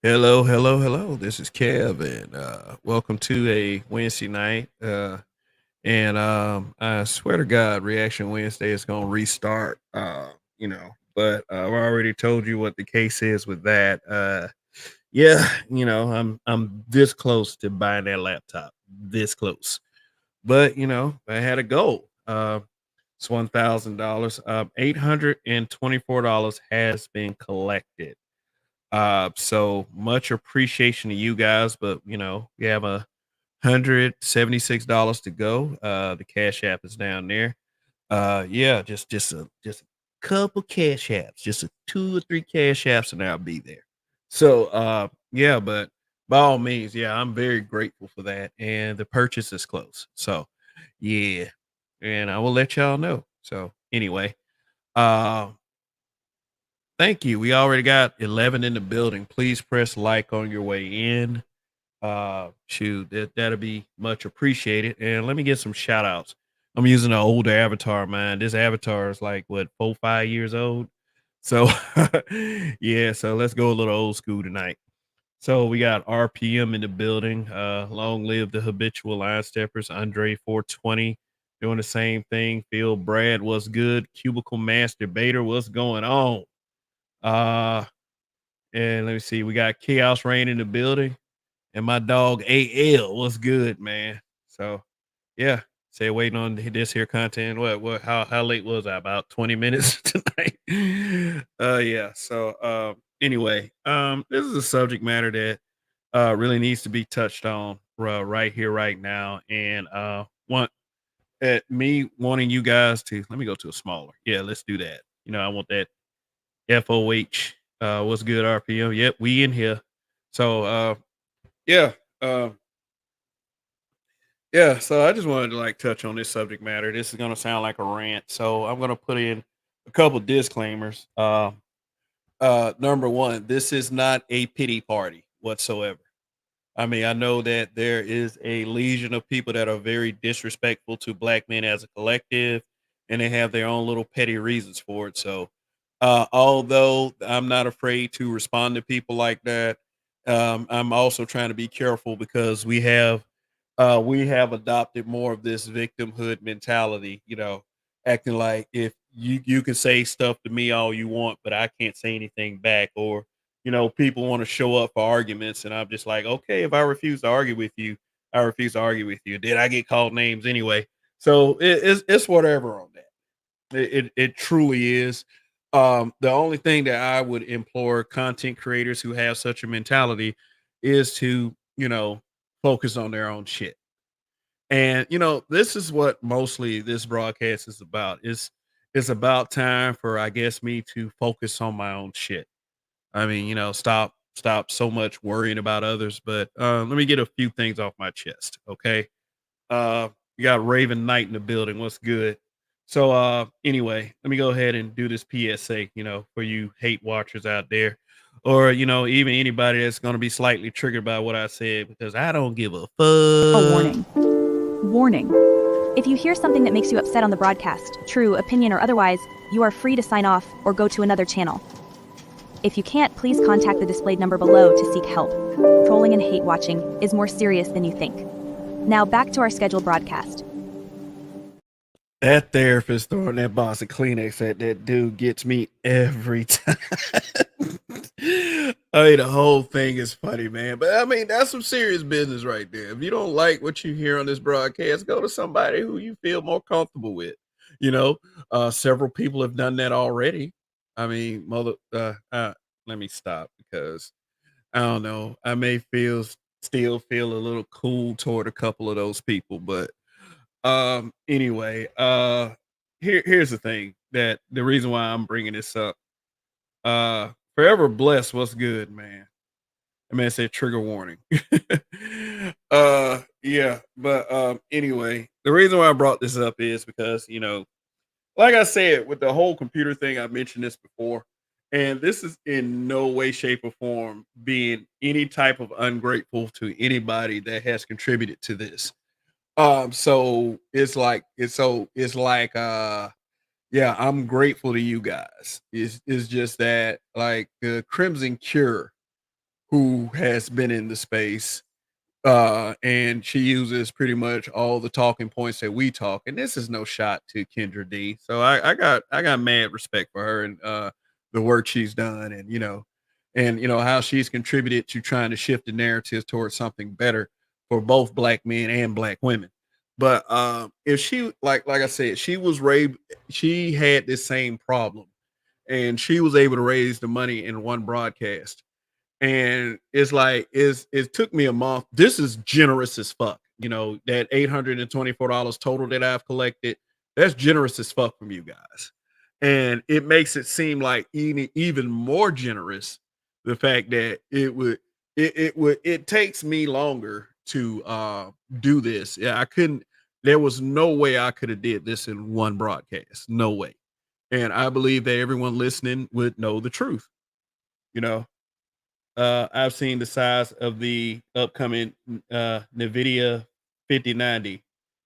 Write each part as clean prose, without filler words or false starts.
Hello, hello, hello. This is Kev, and welcome to a Wednesday night. And I swear to God, Reaction Wednesday is going to restart. But I've already told you what the case is with that. Yeah, I'm this close to buying that laptop, this close. But I had a goal. It's $1,000. $824 has been collected. So much appreciation to you guys, but we have $176 to go. The Cash App is down there. Yeah, just a couple Cash Apps, just a 2 or 3 Cash Apps, and I'll be there. So yeah, but by all means, yeah, I'm very grateful for that. And the purchase is close. So yeah, and I will let y'all know. So anyway, uh thank you. We already got 11 in the building. Please press like on your way in. Shoot, that'll be much appreciated. And let me get some shout outs. I'm using an older avatar, man. This avatar is like what, 4, 5 years old. So yeah, so let's go a little old school tonight. So we got RPM in the building. Long live the habitual line steppers. Andre 420 doing the same thing. Phil Brad, what's good? Cubicle Master Bader, what's going on? Uh, and let me see. We got Chaos Rain in the building, and my dog AL. What's good, man? So, yeah. Say waiting on this here content. What? How late was I? About 20 minutes tonight. Yeah. So, anyway, this is a subject matter that really needs to be touched on right here, right now, and want at me wanting you guys to let me go to a smaller. Yeah, let's do that. I want that FOH. What's good, RPM? Yep, we in here. So yeah. Uh yeah, so I just wanted to like touch on this subject matter. This is gonna sound like a rant. So I'm gonna put in a couple disclaimers. Number one, this is not a pity party whatsoever. I mean, I know that there is a legion of people that are very disrespectful to black men as a collective, and they have their own little petty reasons for it. So, although I'm not afraid to respond to people like that, I'm also trying to be careful because we have adopted more of this victimhood mentality. Acting like if you can say stuff to me all you want, but I can't say anything back, or people want to show up for arguments, and I'm just like, okay, if I refuse to argue with you, I refuse to argue with you. Did I get called names anyway? So it's whatever on that. It truly is. The only thing that I would implore content creators who have such a mentality is to focus on their own shit. And this is what mostly this broadcast is about. It's about time for, I guess, me to focus on my own shit. I mean, stop so much worrying about others. But let me get a few things off my chest, okay? You got Raven Knight in the building. What's good? So anyway, let me go ahead and do this PSA, for you hate watchers out there. Or, even anybody that's gonna be slightly triggered by what I said, because I don't give a A fuck. warning. Warning. If you hear something that makes you upset on the broadcast, true, opinion, or otherwise, you are free to sign off or go to another channel. If you can't, please contact the displayed number below to seek help. Trolling and hate watching is more serious than you think. Now back to our scheduled broadcast. That therapist throwing that box of Kleenex at that dude gets me every time. I mean, the whole thing is funny, man. But I mean, that's some serious business right there. If you don't like what you hear on this broadcast, go to somebody who you feel more comfortable with. You know, several people have done that already. I mean, let me stop because I don't know. I may still feel a little cool toward a couple of those people, but anyway, here's the thing, that the reason why I'm bringing this up. Forever Blessed, what's good, man? I mean, I said trigger warning. Yeah, but anyway, the reason why I brought this up is because like I said, with the whole computer thing, I mentioned this before, and this is in no way, shape, or form being any type of ungrateful to anybody that has contributed to this. So it's like yeah, I'm grateful to you guys. It's just that like the Crimson Cure, who has been in the space, and she uses pretty much all the talking points that we talk. And this is no shot to Kendra D. So I got mad respect for her and the work she's done, and how she's contributed to trying to shift the narrative towards something better for both black men and black women. But if she, like I said, she had this same problem, and she was able to raise the money in one broadcast. And it's like it took me a month. This is generous as fuck. That $824 total that I've collected, that's generous as fuck from you guys. And it makes it seem like even more generous the fact that it takes me longer to do this. Yeah, I couldn't. There was no way I could have did this in one broadcast. No way. And I believe that everyone listening would know the truth. You know, I've seen the size of the upcoming NVIDIA 5090.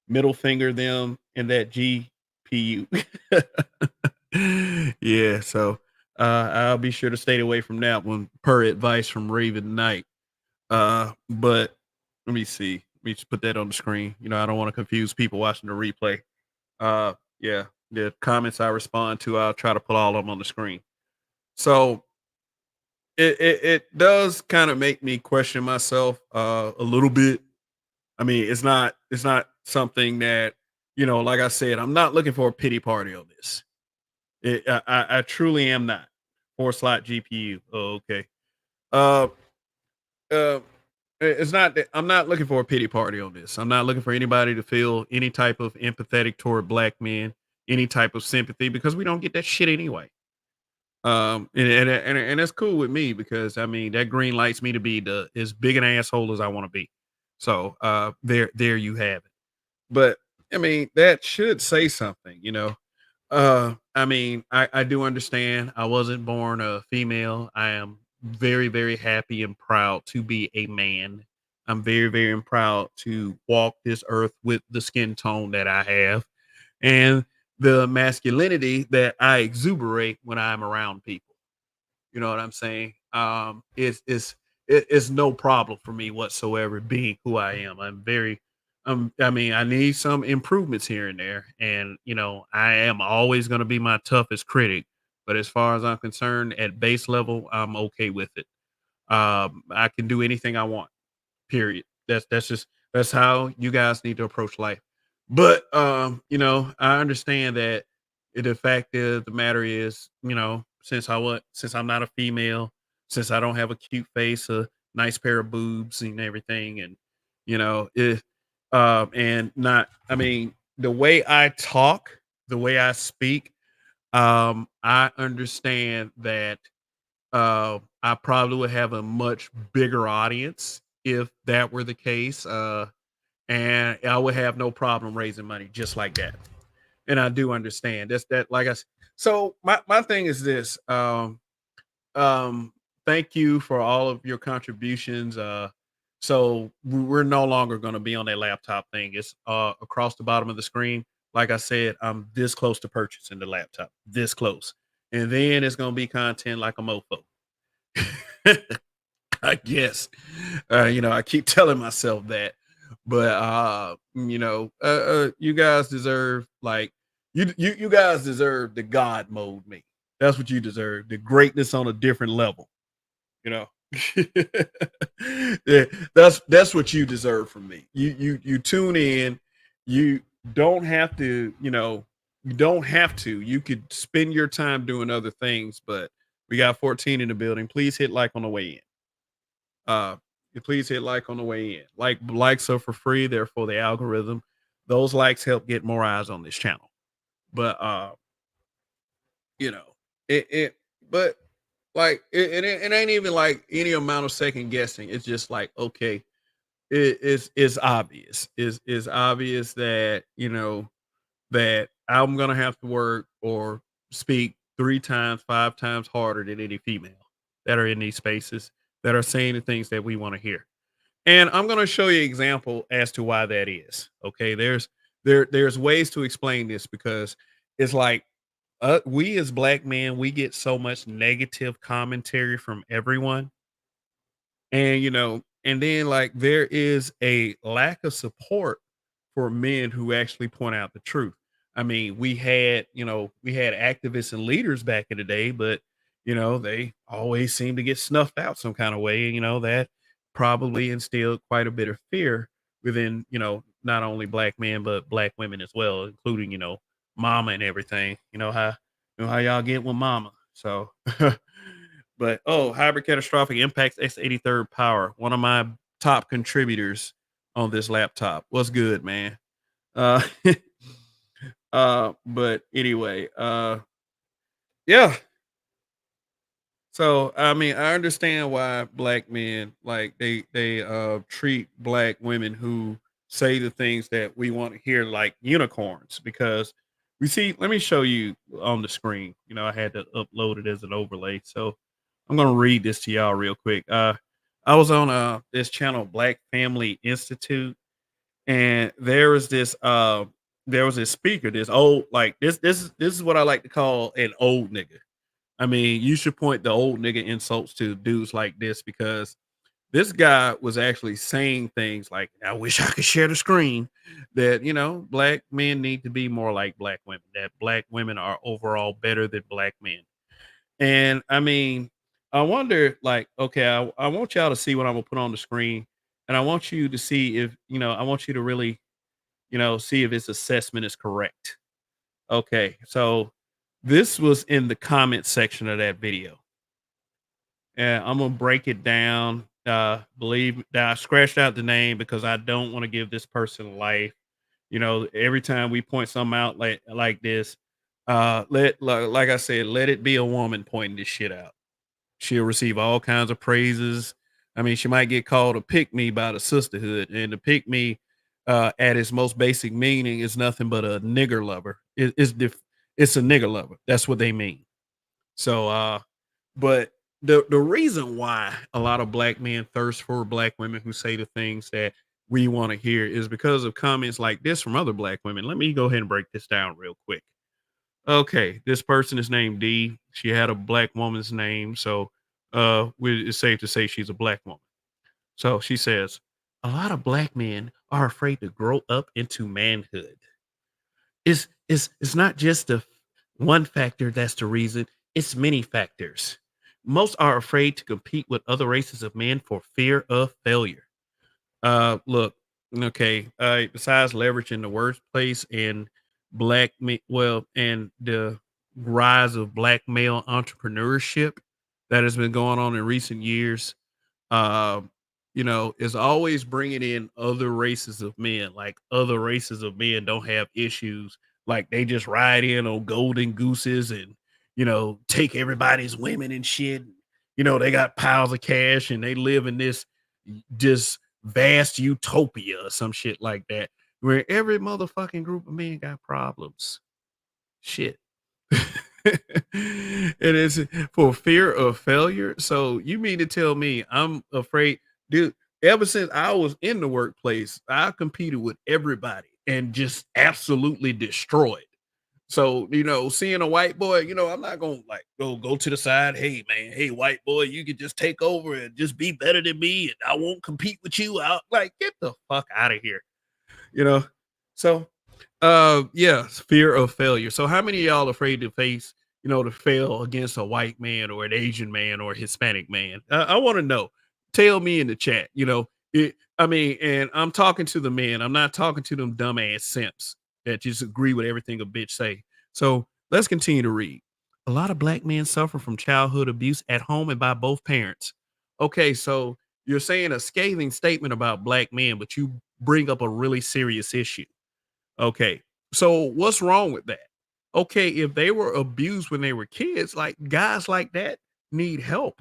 Middle finger them and that GPU. Yeah, so I'll be sure to stay away from that one per advice from Raven Knight. But let me see. Let me just put that on the screen. I don't want to confuse people watching the replay. Yeah, the comments I respond to, I'll try to put all of them on the screen. So it does kind of make me question myself a little bit. I mean, it's not something that, like I said, I'm not looking for a pity party on this. I truly am not. 4 slot GPU. Oh, okay. Uh, uh, it's not that I'm not looking for a pity party on this. I'm not looking for anybody to feel any type of empathetic toward black men, any type of sympathy, because we don't get that shit anyway. And that's cool with me, because I mean that green lights me to be the as big an asshole as I want to be. So there you have it. But I mean that should say something. I mean, I do understand I wasn't born a female. I am very, very happy and proud to be a man. I'm very, very proud to walk this earth with the skin tone that I have and the masculinity that I exuberate when I'm around people. You know what I'm saying? It's no problem for me whatsoever being who I am. I mean, I need some improvements here and there, and I am always going to be my toughest critic. But as far as I'm concerned, at base level, I'm okay with it. I can do anything I want. Period. That's how you guys need to approach life. But I understand that the fact of the matter is, since I'm not a female, since I don't have a cute face, a nice pair of boobs and everything, and if and not I mean, the way I talk, the way I speak, I understand that I probably would have a much bigger audience if that were the case. And I would have no problem raising money just like that. And I do understand that's that. So my thing is this. Um, Thank you for all of your contributions. So we're no longer going to be on that laptop thing. It's across the bottom of the screen. Like I said, I'm this close to purchasing the laptop. This close, and then it's going to be content like a mofo. I guess. I keep telling myself that, but you guys deserve you guys deserve the God mode me. That's what you deserve. The greatness on a different level. You know. Yeah, that's what you deserve from me. You tune in. You don't have to. You don't have to. You could spend your time doing other things, but we got 14 in the building. Please hit like on the way in. Uh, please hit like on the way in. Likes are for free. They're for the algorithm. Those likes help get more eyes on this channel. But you know, it but it ain't even like any amount of second guessing. It's just like, okay, it's obvious. It's obvious that that I'm gonna have to work or speak 3 times, 5 times harder than any female that are in these spaces that are saying the things that we want to hear. And I'm going to show you an example as to why that is. Okay, there's ways to explain this, because it's like we as black men, we get so much negative commentary from everyone, And, and then like there is a lack of support for men who actually point out the truth. I mean, we had activists and leaders back in the day, but they always seem to get snuffed out some kind of way. That probably instilled quite a bit of fear within, not only black men, but black women as well, including, mama and everything. How y'all get with mama. So but oh, hybrid catastrophic impacts X83rd power. One of my top contributors on this laptop. What's good, man? Uh but anyway, yeah. So I mean, I understand why black men like they treat black women who say the things that we want to hear like unicorns because we see, let me show you on the screen. I had to upload it as an overlay. So I'm gonna read this to y'all real quick. I was on this channel, Black Family Institute, and there was this speaker, this old like this is what I like to call an old nigga. I mean, you should point the old nigga insults to dudes like this because this guy was actually saying things like, I wish I could share the screen, that, black men need to be more like black women, that black women are overall better than black men. And I mean, I wonder, like, okay, I want y'all to see what I'm gonna put on the screen. And I want you to see if, I want you to really, see if his assessment is correct. Okay, so this was in the comment section of that video. And I'm gonna break it down. Believe that I scratched out the name because I don't want to give this person life. Every time we point something out like this, like I said, let it be a woman pointing this shit out. She'll receive all kinds of praises. I mean, she might get called a pick me by the sisterhood, and the pick me, at its most basic meaning, is nothing but a nigger lover. It's a nigger lover. That's what they mean. So, but the reason why a lot of black men thirst for black women who say the things that we want to hear is because of comments like this from other black women. Let me go ahead and break this down real quick. Okay, this person is named D. She had a black woman's name, so it's safe to say she's a black woman. So she says, a lot of black men are afraid to grow up into manhood. It's not just the one factor that's the reason, it's many factors. Most are afraid to compete with other races of men for fear of failure. Look, okay. Besides leveraging the workplace and and the rise of black male entrepreneurship that has been going on in recent years, um, is always bringing in other races of men. Like other races of men don't have issues. Like they just ride in on golden gooses and take everybody's women and shit. They got piles of cash and they live in this vast utopia or some shit like that, where every motherfucking group of men got problems. Shit. It is for fear of failure. So you mean to tell me I'm afraid, dude? Ever since I was in the workplace, I competed with everybody and just absolutely destroyed. So, seeing a white boy, I'm not gonna like go to the side. Hey man, hey white boy, you could just take over and just be better than me, and I won't compete with you. Out like get the fuck out of here, you know. So, yeah, fear of failure. So, how many of y'all afraid to face, to fail against a white man or an Asian man or a Hispanic man? I want to know. Tell me in the chat. I mean, and I'm talking to the men. I'm not talking to them dumbass simps that just agree with everything a bitch say. So let's continue to read. A lot of black men suffer from childhood abuse at home and by both parents. Okay, so you're saying a scathing statement about black men, but you bring up a really serious issue. Okay. So what's wrong with that? Okay, if they were abused when they were kids, like guys like that need help.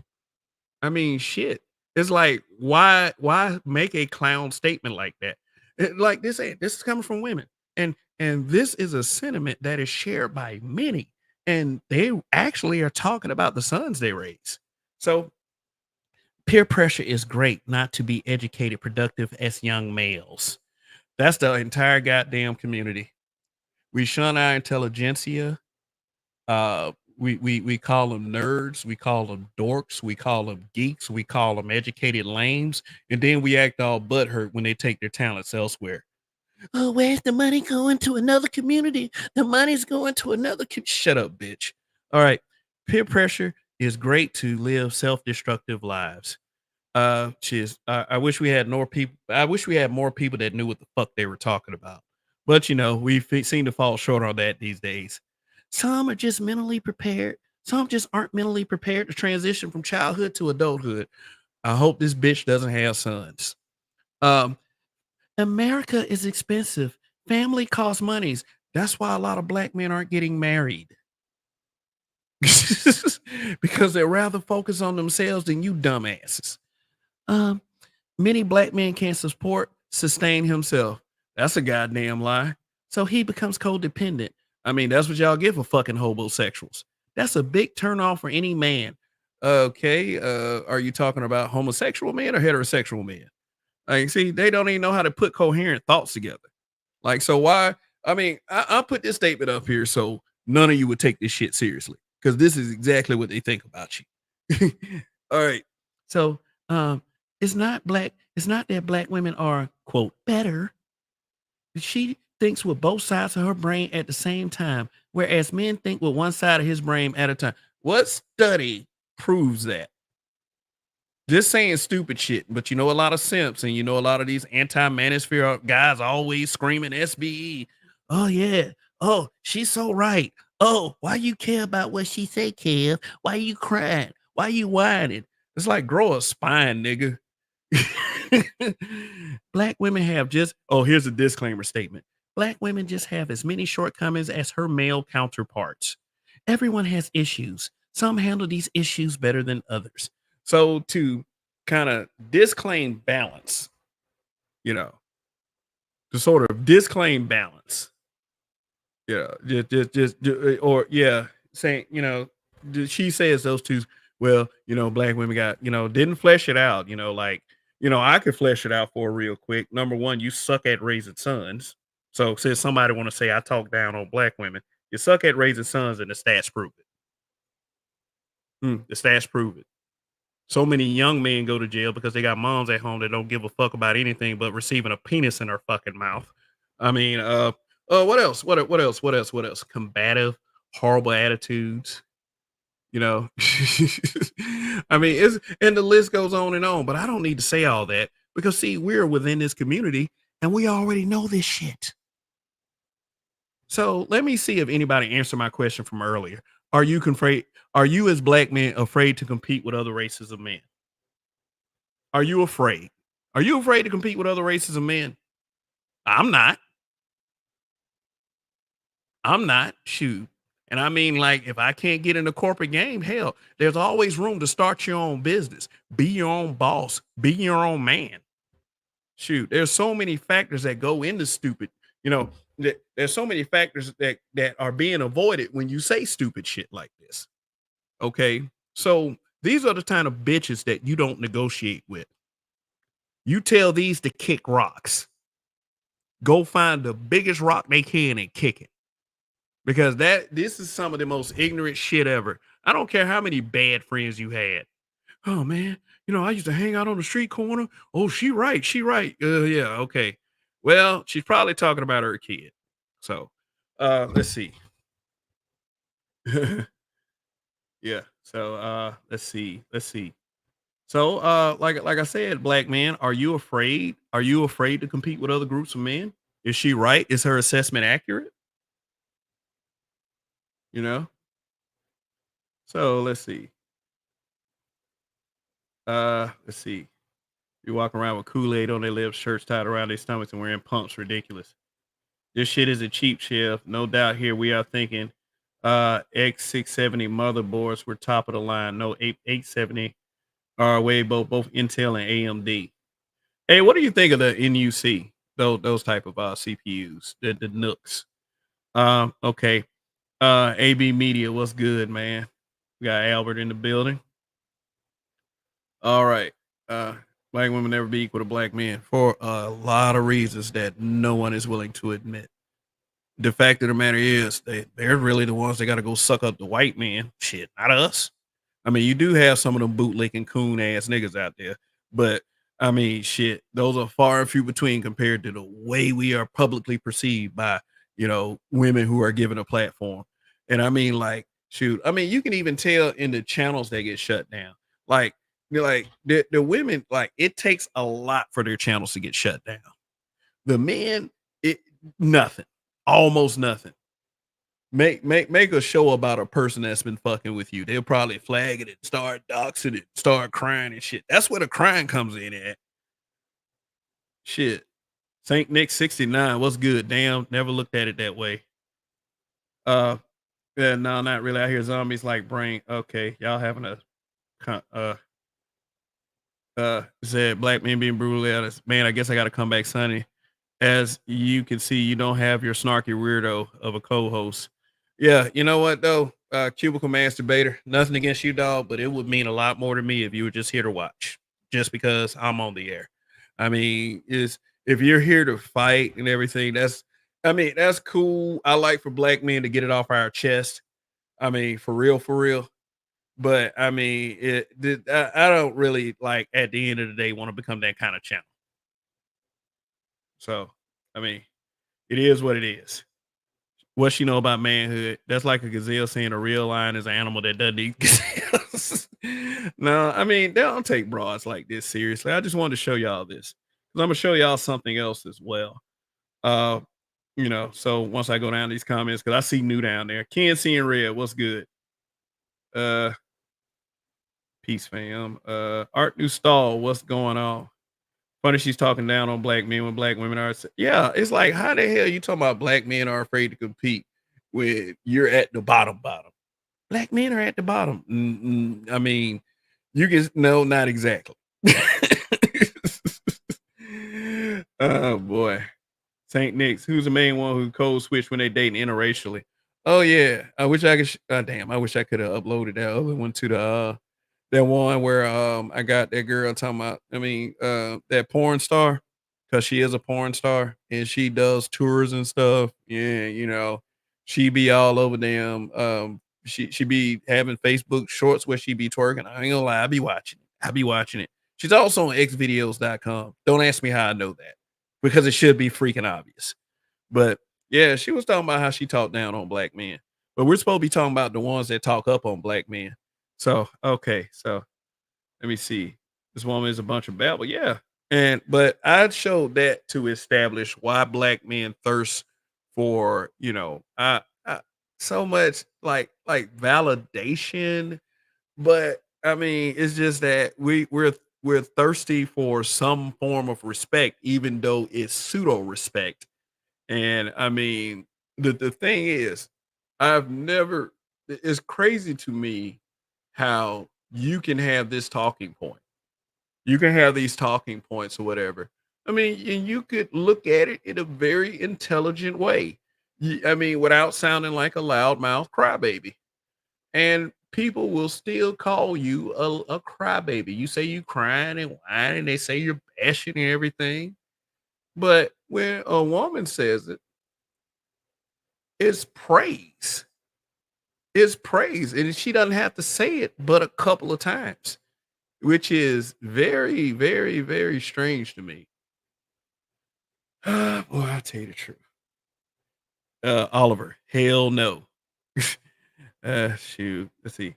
I mean, shit. It's like why make a clown statement like that? Like this is coming from women. And this is a sentiment that is shared by many. And they actually are talking about the sons they raise. So peer pressure is great not to be educated, productive as young males. That's the entire goddamn community. We shun our intelligentsia. We call them nerds, we call them dorks, we call them geeks, we call them educated lames, and then we act all butthurt when they take their talents elsewhere. Oh, where's the money going to another community? The money's going to another. Shut up, bitch. All right. Peer pressure is great to live self-destructive lives. Cheers. I wish we had more people. I wish we had more people that knew what the fuck they were talking about. But we seem to fall short on that these days. Some are just mentally prepared. Some just aren't mentally prepared to transition from childhood to adulthood. I hope this bitch doesn't have sons. Um, America is expensive. Family costs monies. That's why a lot of black men aren't getting married. Because they're rather focused on themselves than you dumbasses. Um, Many black men can't sustain himself. That's a goddamn lie. So he becomes codependent. I mean, that's what y'all get for fucking homosexuals. That's a big turnoff for any man. Okay, are you talking about homosexual men or heterosexual men? Like, see, they don't even know how to put coherent thoughts together. Like, so why? I mean, I'll put this statement up here so none of you would take this shit seriously because this is exactly what they think about you. All right. So, it's not black. It's not that black women are quote better. She thinks with both sides of her brain at the same time, whereas men think with one side of his brain at a time. What study proves that? Just saying stupid shit, but a lot of simps and a lot of these anti-manosphere guys always screaming SBE. Oh yeah. Oh, she's so right. Oh, why you care about what she say, Kev? Why you crying? Why you whining? It's like grow a spine, nigga. Black women have here's a disclaimer statement. Black women just have as many shortcomings as her male counterparts. Everyone has issues. Some handle these issues better than others. So to kind of disclaim balance, you know, to sort of disclaim balance, or saying, she says those two. Well, black women got, didn't flesh it out, like, I could flesh it out for her real quick. Number one, you suck at raising sons. So since somebody want to say I talk down on black women, you suck at raising sons, and the stats prove it. The stats prove it. So many young men go to jail because they got moms at home that don't give a fuck about anything but receiving a penis in their fucking mouth. I mean, what else? What else? What else? What else? Combative, horrible attitudes. You know, I mean, and the list goes on and on. But I don't need to say all that because see, we're within this community and we already know this shit. So let me see if anybody answered my question from earlier. Are you afraid? Are you as black men afraid to compete with other races of men? Are you afraid? Are you afraid to compete with other races of men? I'm not. I'm not. Shoot. And I mean, like, if I can't get in the corporate game, hell, there's always room to start your own business, be your own boss, be your own man. Shoot, there's so many factors that go into stupid. There's so many factors that are being avoided when you say stupid shit like this. Okay, so these are the kind of bitches that you don't negotiate with. You tell these to kick rocks. Go find the biggest rock they can and kick it. Because this is some of the most ignorant shit ever. I don't care how many bad friends you had. Oh man, I used to hang out on the street corner. Oh, she right. Yeah, okay. Well, she's probably talking about her kid. So let's see. Yeah. So let's see. So like I said, black man, are you afraid? Are you afraid to compete with other groups of men? Is she right? Is her assessment accurate? You know? So let's see. Let's see. You walk around with Kool-Aid on their lips, shirts tied around their stomachs, and wearing pumps. Ridiculous. This shit is a cheap chef. No doubt here we are thinking X670 motherboards were top of the line. No, 870 are way both Intel and AMD. Hey, what do you think of the NUC? Those type of CPUs, the Nooks. Okay. AB Media, what's good, man? We got Albert in the building. All right. Black women never be equal to black men for a lot of reasons that no one is willing to admit. the fact of the matter is they're really the ones that got to go suck up the white man. Shit, not us. I mean, you do have some of them bootlicking coon ass niggas out there, but I mean, shit, those are far and few between compared to the way we are publicly perceived by, women who are given a platform. And I mean, like, shoot, I mean, you can even tell in the channels that get shut down. Like, the women, like, it takes a lot for their channels to get shut down. The men, it nothing, almost nothing. Make a show about a person that's been fucking with you. They'll probably flag it and start doxing it, start crying and shit. That's where the crying comes in at. Shit. Saint Nick 69. What's good? Damn, never looked at it that way. Uh yeah, no, not really. I hear zombies like brain. Okay, y'all having a said black men being brutally honest. Man, I guess I gotta come back Sunny. As you can see, you don't have your snarky weirdo of a co-host. Yeah, you know what though? Cubicle masturbator, nothing against you, dog, but it would mean a lot more to me if you were just here to watch, just because I'm on the air. I mean, is if you're here to fight and everything, that's cool. I like for black men to get it off our chest. I mean, for real. But I mean, I don't really like at the end of the day want to become that kind of channel. So, I mean, it is what it is. What she know about manhood? That's like a gazelle saying a real lion is an animal that doesn't eat gazelles. No, I mean, they don't take broads like this seriously. I just wanted to show y'all this because I'm gonna show y'all something else as well. Uh, so once I go down these comments, because I see new down there. Ken seeing red, what's good? Uh, peace, fam. Art New Stall, what's going on? Funny she's talking down on black men when black women are. Yeah, it's like how the hell you talking about black men are afraid to compete when you're at the bottom? Black men are at the bottom. I mean, you can no, not exactly. Oh boy, Saint Nick's. Who's the main one who code switch when they dating interracially? Oh yeah, I wish I could. Damn, I wish I could have uploaded that other one to the that one where I got that girl talking about. I mean, that porn star, because she is a porn star and she does tours and stuff. Yeah, she be all over them. She be having Facebook shorts where she be twerking. I ain't gonna lie, I be watching it. I be watching it. She's also on xvideos.com. Don't ask me how I know that because it should be freaking obvious. But yeah, she was talking about how she talked down on black men. But we're supposed to be talking about the ones that talk up on black men. So, okay, so let me see. This woman is a bunch of babble. Yeah. But I showed that to establish why black men thirst for, I so much like validation. But I mean, it's just that we're thirsty for some form of respect, even though it's pseudo respect. And I mean, the thing is, I've never it's crazy to me how you can have this talking point. You can have these talking points or whatever. I mean, and you could look at it in a very intelligent way. I mean, without sounding like a loudmouth crybaby. And people will still call you a crybaby. You say you crying and whining, they say you're bashing and everything. But when a woman says it, it's praise. It's praise. And she doesn't have to say it but a couple of times, which is very, very, very strange to me. Boy, I'll tell you the truth. Oliver, hell no. Shoot. Let's see.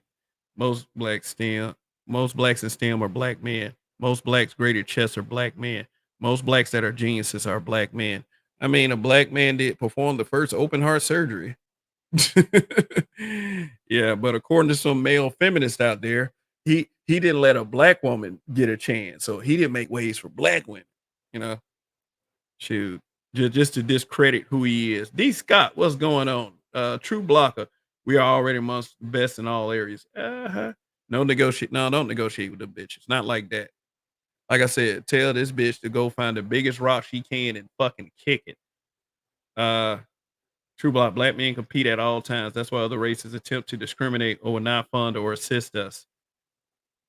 Most blacks STEM, most blacks in STEM are black men. Most blacks graded chess are black men. Most blacks that are geniuses are black men. I mean, a black man did perform the first open heart surgery. Yeah, but according to some male feminists out there, he didn't let a black woman get a chance, so he didn't make ways for black women. You know, shoot, just to discredit who he is. D. Scott, what's going on? True blocker. We are already amongst the best in all areas. No negotiate. No, don't negotiate with the bitches. Not like that. Like I said, tell this bitch to go find the biggest rock she can and fucking kick it. Uh, True block. Black men compete at all times. That's why other races attempt to discriminate or not fund or assist us.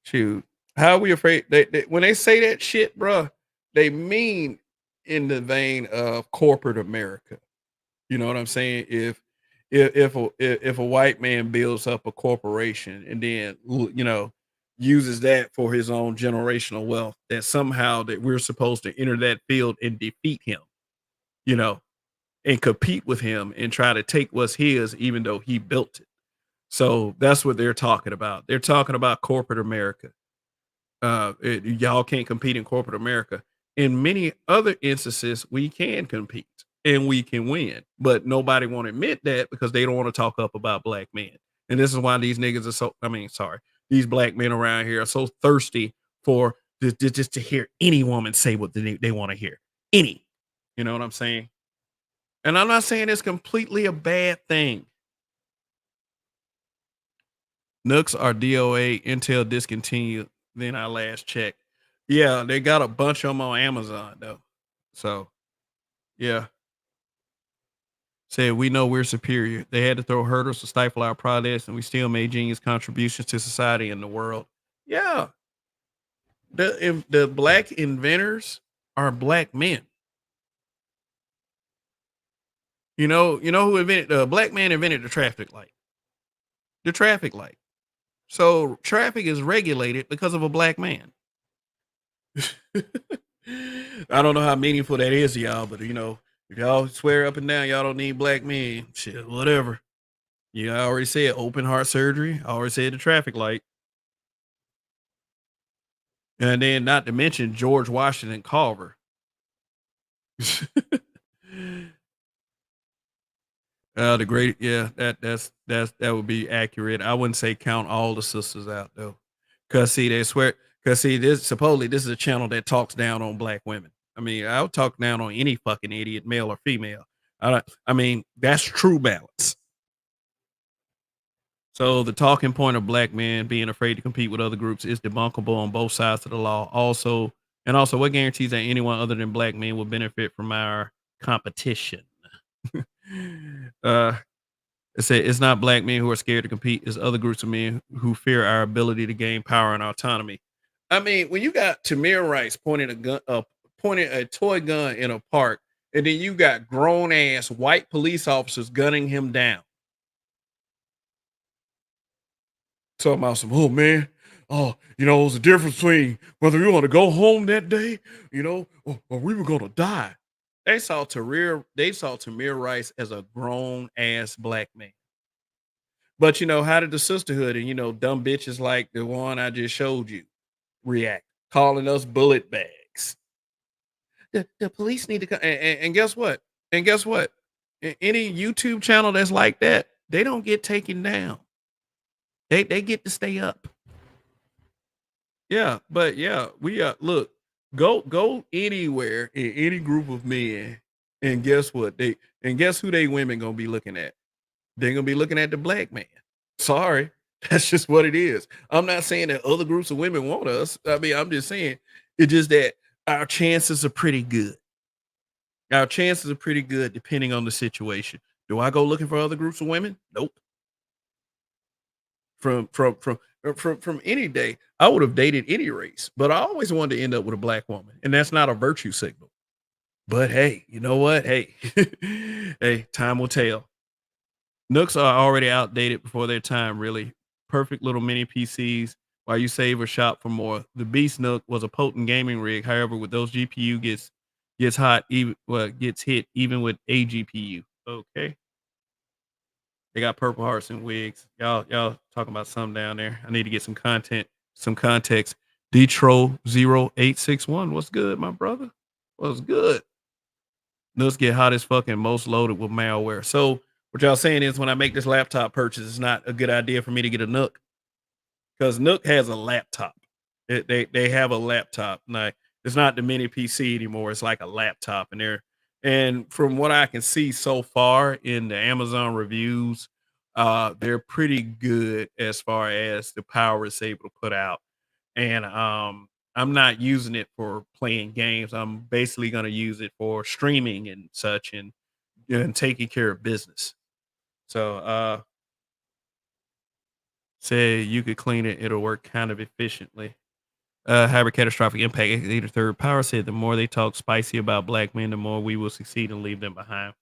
Shoot. How are we afraid? When they say that shit, bruh, they mean in the vein of corporate America. You know what I'm saying? If a white man builds up a corporation and then uses that for his own generational wealth, that somehow that we're supposed to enter that field and defeat him, you know, and compete with him and try to take what's his, even though he built it. So that's what they're talking about. They're talking about corporate America. Y'all can't compete in corporate America. In many other instances, we can compete and we can win, but nobody want to admit that because they don't want to talk up about black men. And this is why these niggas are so. I mean, sorry, these black men around here are so thirsty for just to hear any woman say what they want to hear. Any, you know what I'm saying? And I'm not saying it's completely a bad thing. Nooks are DOA Intel discontinued. Then I last checked. Yeah, they got a bunch of them on Amazon though. So yeah, said we know we're superior. They had to throw hurdles to stifle our progress, and we still made genius contributions to society and the world. Yeah, the black inventors are black men. You know who invented the black man invented the traffic light. The traffic light. So traffic is regulated because of a black man. I don't know how meaningful that is to y'all, but if y'all swear up and down y'all don't need black men, shit, whatever. Yeah, I already said open heart surgery. I already said the traffic light. And then not to mention George Washington Carver. The great, yeah, that would be accurate. I wouldn't say count all the sisters out though, cause see they swear, cause see this supposedly this is a channel that talks down on black women. I mean, I'll talk down on any fucking idiot, male or female. I mean, that's true balance. So the talking point of black men being afraid to compete with other groups is debunkable on both sides of the law. Also, what guarantees that anyone other than black men will benefit from our competition? uh, it said it's not black men who are scared to compete; it's other groups of men who fear our ability to gain power and autonomy. I mean, when you got Tamir Rice pointing a toy gun in a park, and then you got grown ass white police officers gunning him down. Talking about some, oh man, there's a difference between whether we want to go home that day, or we were gonna die. They saw Tamir Rice as a grown ass black man. But how did the sisterhood and dumb bitches like the one I just showed you react, calling us bullet bags? The police need to come and guess what? And guess what? Any YouTube channel that's like that, they don't get taken down. They get to stay up. Yeah, but yeah, we look, go anywhere in any group of men, and guess what? Guess who they women gonna be looking at? They're gonna be looking at the black man. Sorry, that's just what it is. I'm not saying that other groups of women want us. I mean, I'm just saying it's just that our chances are pretty good. Our chances are pretty good depending on the situation. Do I go looking for other groups of women? Nope. From any day, I would have dated any race, but I always wanted to end up with a black woman, and that's not a virtue signal. But hey, you know what? Hey, hey, time will tell. Nooks are already outdated before their time, really. Perfect little mini PCs while you save or shop for more. The Beast Nook was a potent gaming rig. However, with those GPU gets hot, even gets hit even with a GPU. Okay. They got purple hearts and wigs. Y'all talking about something down there. I need to get some context. Detro 0861. What's good, my brother? What's good? Nuts get hot as fucking most loaded with malware. So what y'all saying is when I make this laptop purchase, it's not a good idea for me to get a Nook because Nook has a laptop. They have a laptop. Now it's not the mini PC anymore. It's like a laptop, and from what I can see so far in the Amazon reviews, they're pretty good as far as the power it's able to put out. And I'm not using it for playing games. I'm basically going to use it for streaming and such, and taking care of business. So say you could clean it, it'll work kind of efficiently. However, catastrophic impact. Leader third power said the more they talk spicy about black men, the more we will succeed and leave them behind.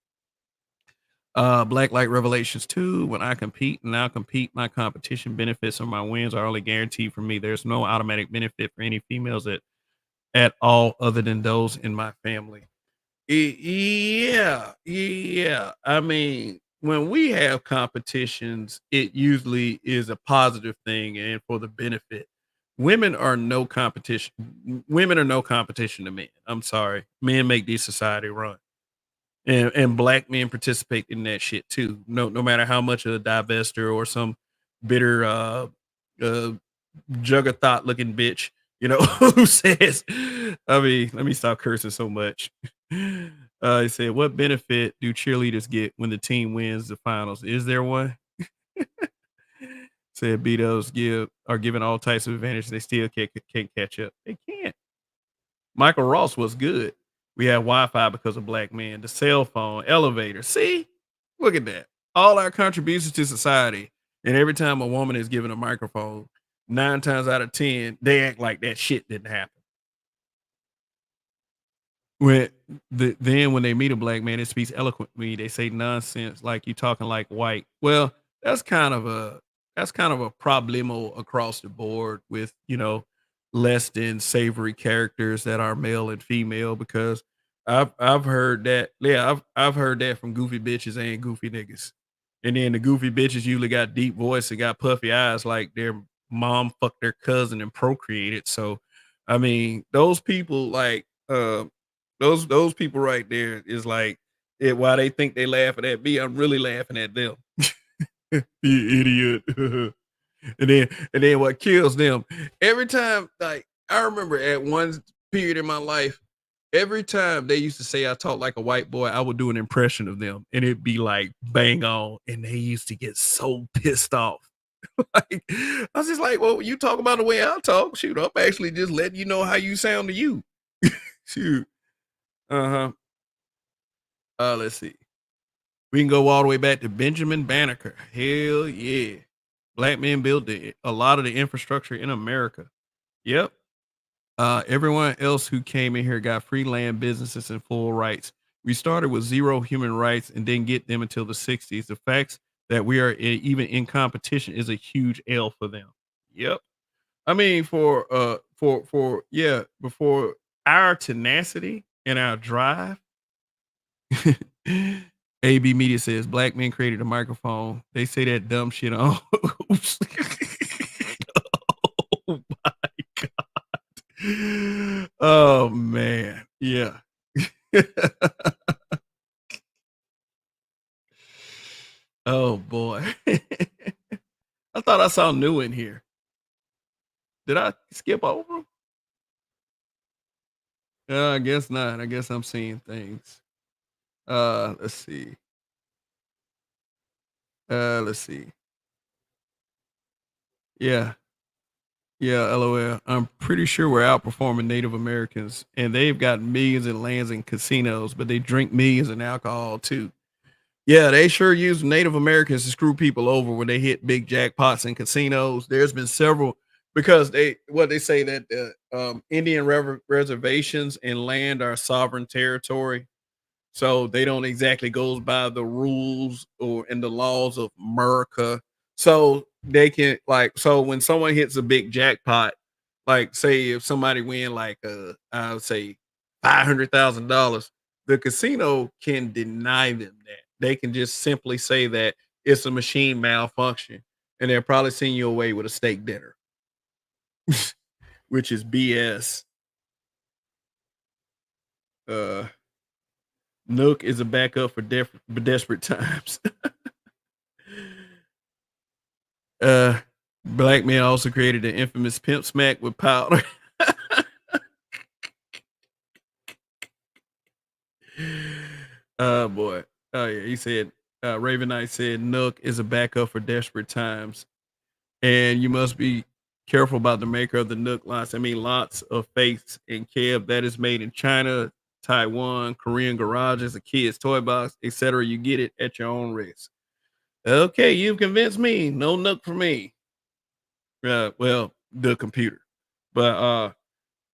Black Light Revelations 2. When I compete and now compete, my competition benefits or my wins are only guaranteed for me. There's no automatic benefit for any females at all other than those in my family. Yeah, yeah. I mean, when we have competitions, it usually is a positive thing and for the benefit. Women are no competition. Women are no competition to men. I'm sorry. Men make this society run. And black men participate in that shit too. No matter how much of a divester or some bitter uh jug of thought looking bitch, who says, I mean, let me stop cursing so much. He said, what benefit do cheerleaders get when the team wins the finals? Is there one? Said Betos are given all types of advantages. They still can't catch up. They can't. Michael Ross was good. We had Wi-Fi because of black men, the cell phone, elevator. See, look at that. All our contributions to society. And every time a woman is given a microphone, 9 times out of 10, they act like that shit didn't happen. When when they meet a black man, it speaks eloquently. They say nonsense like you talking like white. Well, that's kind of a problemo across the board with less than savory characters that are male and female because I've heard that I've heard that from goofy bitches and goofy niggas, and then the goofy bitches usually got deep voice and got puffy eyes like their mom fucked their cousin and procreated. So, I mean, those people those people right there is like why they think they laughing at me, I'm really laughing at them. You idiot. And then what kills them every time, like I remember at one period in my life, every time they used to say I talk like a white boy, I would do an impression of them and it'd be like bang on. And they used to get so pissed off. Like, I was just like, well, you talk about the way I talk. Shoot, I'm actually just letting you know how you sound to you. Shoot. Uh-huh. Let's see. We can go all the way back to Benjamin Banneker. Hell yeah. Black men built a lot of the infrastructure in America. Yep. Everyone else who came in here got free land, businesses, and full rights. We started with zero human rights and didn't get them until the 60s. The facts that we are even in competition is a huge L for them. Yep. I mean, before our tenacity and our drive, AB Media says black men created a microphone. They say that dumb shit on. Oops. Oh my god. Oh man. Yeah. Oh boy. I thought I saw new in here. Did I skip over 'em? I guess not. I guess I'm seeing things. Let's see. Let's see. Yeah. Yeah, LOL. I'm pretty sure we're outperforming Native Americans, and they've got millions in lands and casinos, but they drink millions in alcohol too. Yeah, they sure use Native Americans to screw people over when they hit big jackpots in casinos. There's been several because they say that Indian reservations and land are sovereign territory, so they don't exactly goes by the rules or and the laws of America. So they can so when someone hits a big jackpot, like say if somebody win like I would say $500,000, the casino can deny them that. They can just simply say that it's a machine malfunction, and they'll probably send you away with a steak dinner, which is BS. Uh, Nook is a backup for desperate times. Uh, Black man also created the infamous pimp smack with powder. Oh boy. Oh yeah. He said Raven Knight said Nook is a backup for desperate times. And you must be careful about the maker of the Nook lots. I mean lots of fakes and Kev that is made in China, Taiwan, Korean garages, a kid's toy box, etc. You get it at your own risk. Okay, you've convinced me. No Nook for me. Well, the computer. But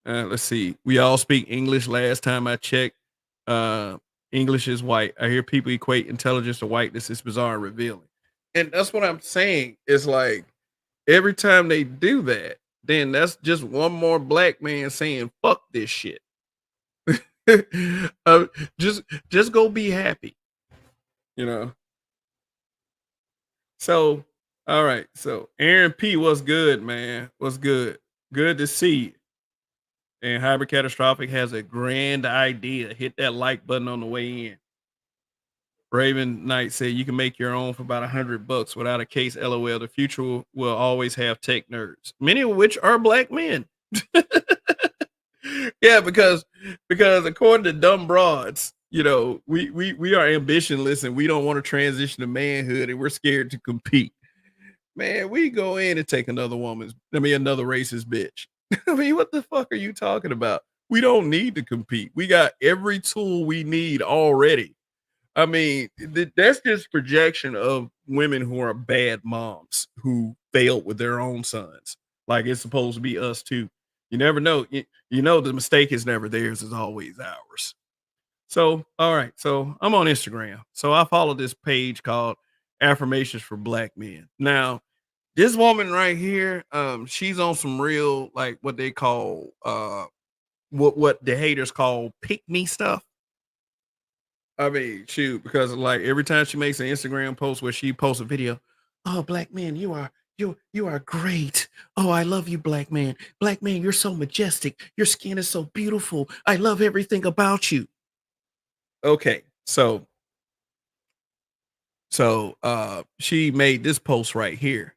let's see. We all speak English last time I checked. English is white. I hear people equate intelligence to whiteness. It's bizarre and revealing. And that's what I'm saying. It's like every time they do that, then that's just one more black man saying fuck this shit. uh, just just go be happy, you know. So all right. So Aaron P, what's good, man? What's good? Good to see you. And Hybrid Catastrophic has a grand idea. Hit that like button on the way in. Raven Knight said you can make your own for about $100 without a case. LOL. The future will always have tech nerds, many of which are black men. Yeah, because according to dumb broads, we are ambitionless and we don't want to transition to manhood and we're scared to compete. Man, we go in and take another racist bitch. I mean, what the fuck are you talking about? We don't need to compete. We got every tool we need already. I mean, that's just projection of women who are bad moms who failed with their own sons. Like it's supposed to be us too. You never know. You know the mistake is never theirs; it's always ours. So, all right. So I'm on Instagram. So I follow this page called Affirmations for Black Men. Now, this woman right here, she's on some real like what they call what the haters call pick me stuff. I mean, shoot, because like every time she makes an Instagram post where she posts a video, oh, black man, you are great. Oh, I love you, black man. Black man, you're so majestic. Your skin is so beautiful. I love everything about you. Okay, so she made this post right here.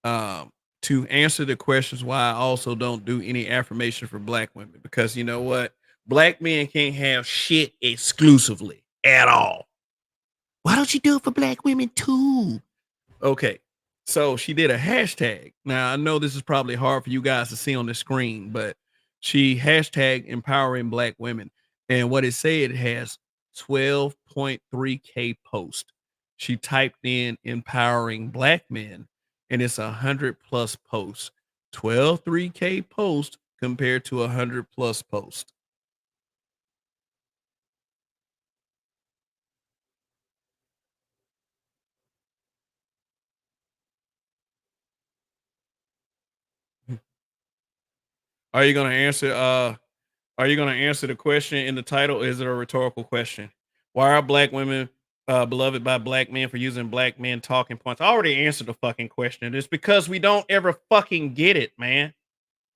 Um, to answer the questions why I also don't do any affirmation for black women, because you know what? Black men can't have shit exclusively at all. Why don't you do it for black women too? Okay. So she did a hashtag. Now I know this is probably hard for you guys to see on the screen, but she hashtag empowering black women. And what it said, it has 12.3K post. She typed in empowering black men and it's 100 plus posts. 12.3K post compared to 100 plus post. Are you gonna answer Are you going to answer the question in the title? Or is it a rhetorical question? Why are black women beloved by black men for using black men talking points? I already answered the fucking question. It's because we don't ever fucking get it, man.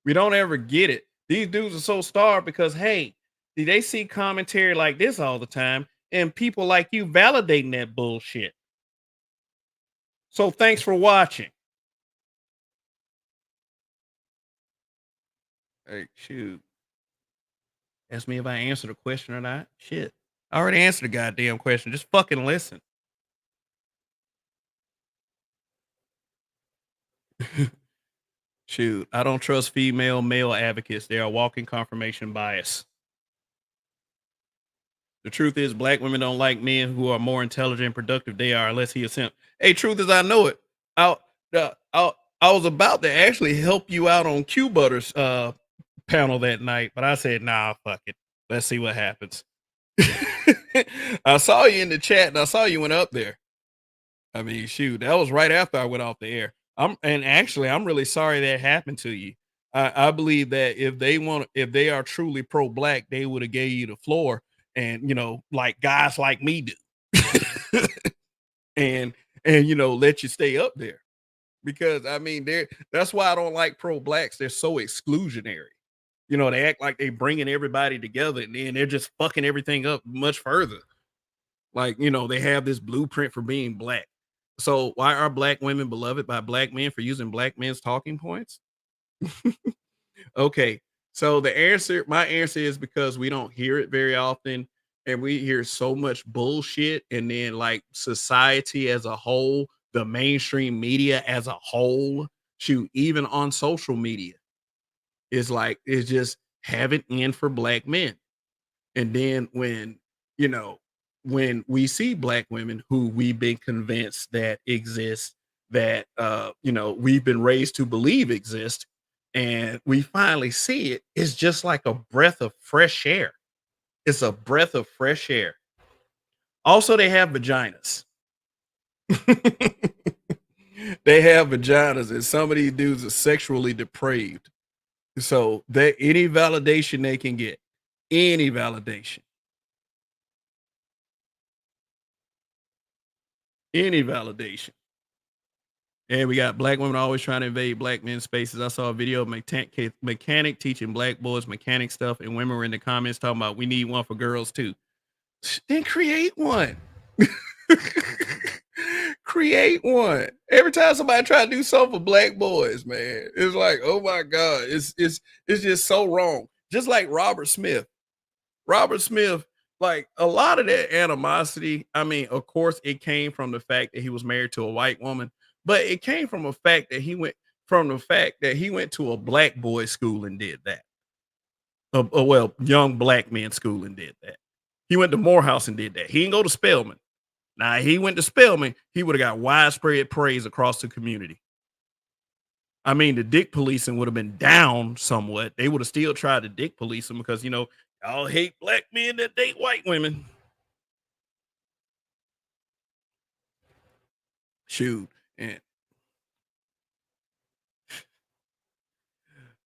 We don't ever get it. These dudes are so starved because, hey, they see commentary like this all the time and people like you validating that bullshit. So thanks for watching. Hey, shoot. Ask me if I answered the question or not. Shit. I already answered the goddamn question. Just fucking listen. Shoot, I don't trust female male advocates. They are walking confirmation bias. The truth is, black women don't like men who are more intelligent and productive they are, unless he is simp. Hey, truth is, I know it. I, I was about to actually help you out on Q Butter's panel that night, but I said, nah, fuck it. Let's see what happens. I saw you in the chat and I saw you went up there. I mean, shoot, that was right after I went off the air. I'm really sorry that happened to you. I believe that if they are truly pro black, they would have gave you the floor and like guys like me do. and let you stay up there. Because I mean, that's why I don't like pro blacks. They're so exclusionary. They act like they bringing everybody together and then they're just fucking everything up much further. Like, they have this blueprint for being black. So why are black women beloved by black men for using black men's talking points? Okay. So my answer is because we don't hear it very often and we hear so much bullshit. And then like society as a whole, the mainstream media as a whole, shoot, even on social media is just have it in for black men. And then you know, when we see black women who we've been convinced that exist, that we've been raised to believe exist, and we finally see it, it's just like a breath of fresh air. It's a breath of fresh air. Also, they have vaginas. They have vaginas, and some of these dudes are sexually depraved. So that any validation they can get, any validation, any validation. And we got black women always trying to invade black men's spaces. I saw a video of mechanic teaching black boys mechanic stuff, and women were in the comments talking about we need one for girls too. Then create one. Create one. Every time somebody try to do something for black boys, man, it's like, oh my God, it's just so wrong. Just like Robert Smith. Robert Smith, like a lot of that animosity, I mean, of course, it came from the fact that he was married to a white woman, but it came from the fact that he went to a black boys school and did that. Well, young black men school and did that. He went to Morehouse and did that. He didn't go to Spelman. Now, he went to Spelman, he would have got widespread praise across the community. I mean, the dick policing would have been down somewhat. They would have still tried to dick police him because, y'all hate black men that date white women. Shoot. And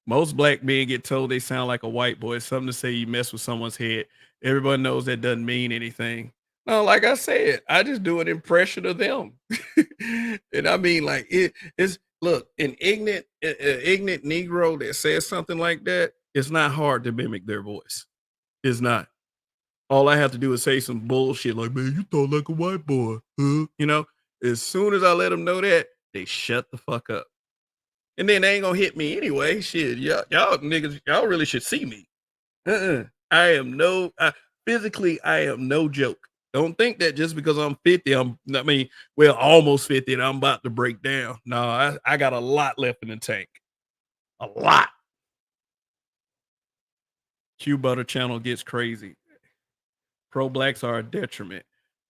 most black men get told they sound like a white boy. It's something to say you mess with someone's head. Everybody knows that doesn't mean anything. No, like I said, I just do an impression of them. And I mean, like it's look, an ignorant Negro that says something like that, it's not hard to mimic their voice. It's not. All I have to do is say some bullshit like, man, you talk like a white boy. Huh? As soon as I let them know that, they shut the fuck up. And then they ain't gonna hit me anyway. Shit, y'all niggas, y'all really should see me. Physically, I am no joke. Don't think that just because I'm 50, almost 50, and I'm about to break down. No, I got a lot left in the tank. A lot. Q Butter channel gets crazy. Pro blacks are a detriment.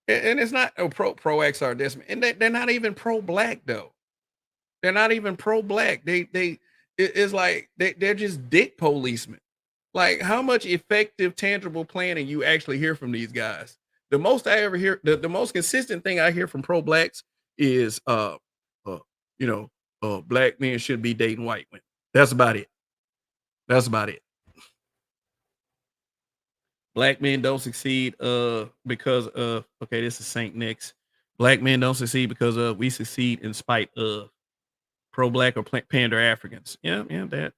And it's not pro-X are a detriment. And they're not even pro-black though. They're not even pro-black. It's like they're just dick policemen. Like, how much effective, tangible planning you actually hear from these guys? The most I ever hear, the most consistent thing I hear from pro-blacks is, black men should be dating white women. That's about it. That's about it. Black men don't succeed because of, okay, this is Saint Nick's. Black men don't succeed because of, we succeed in spite of pro-black or pander Africans. Yeah, that.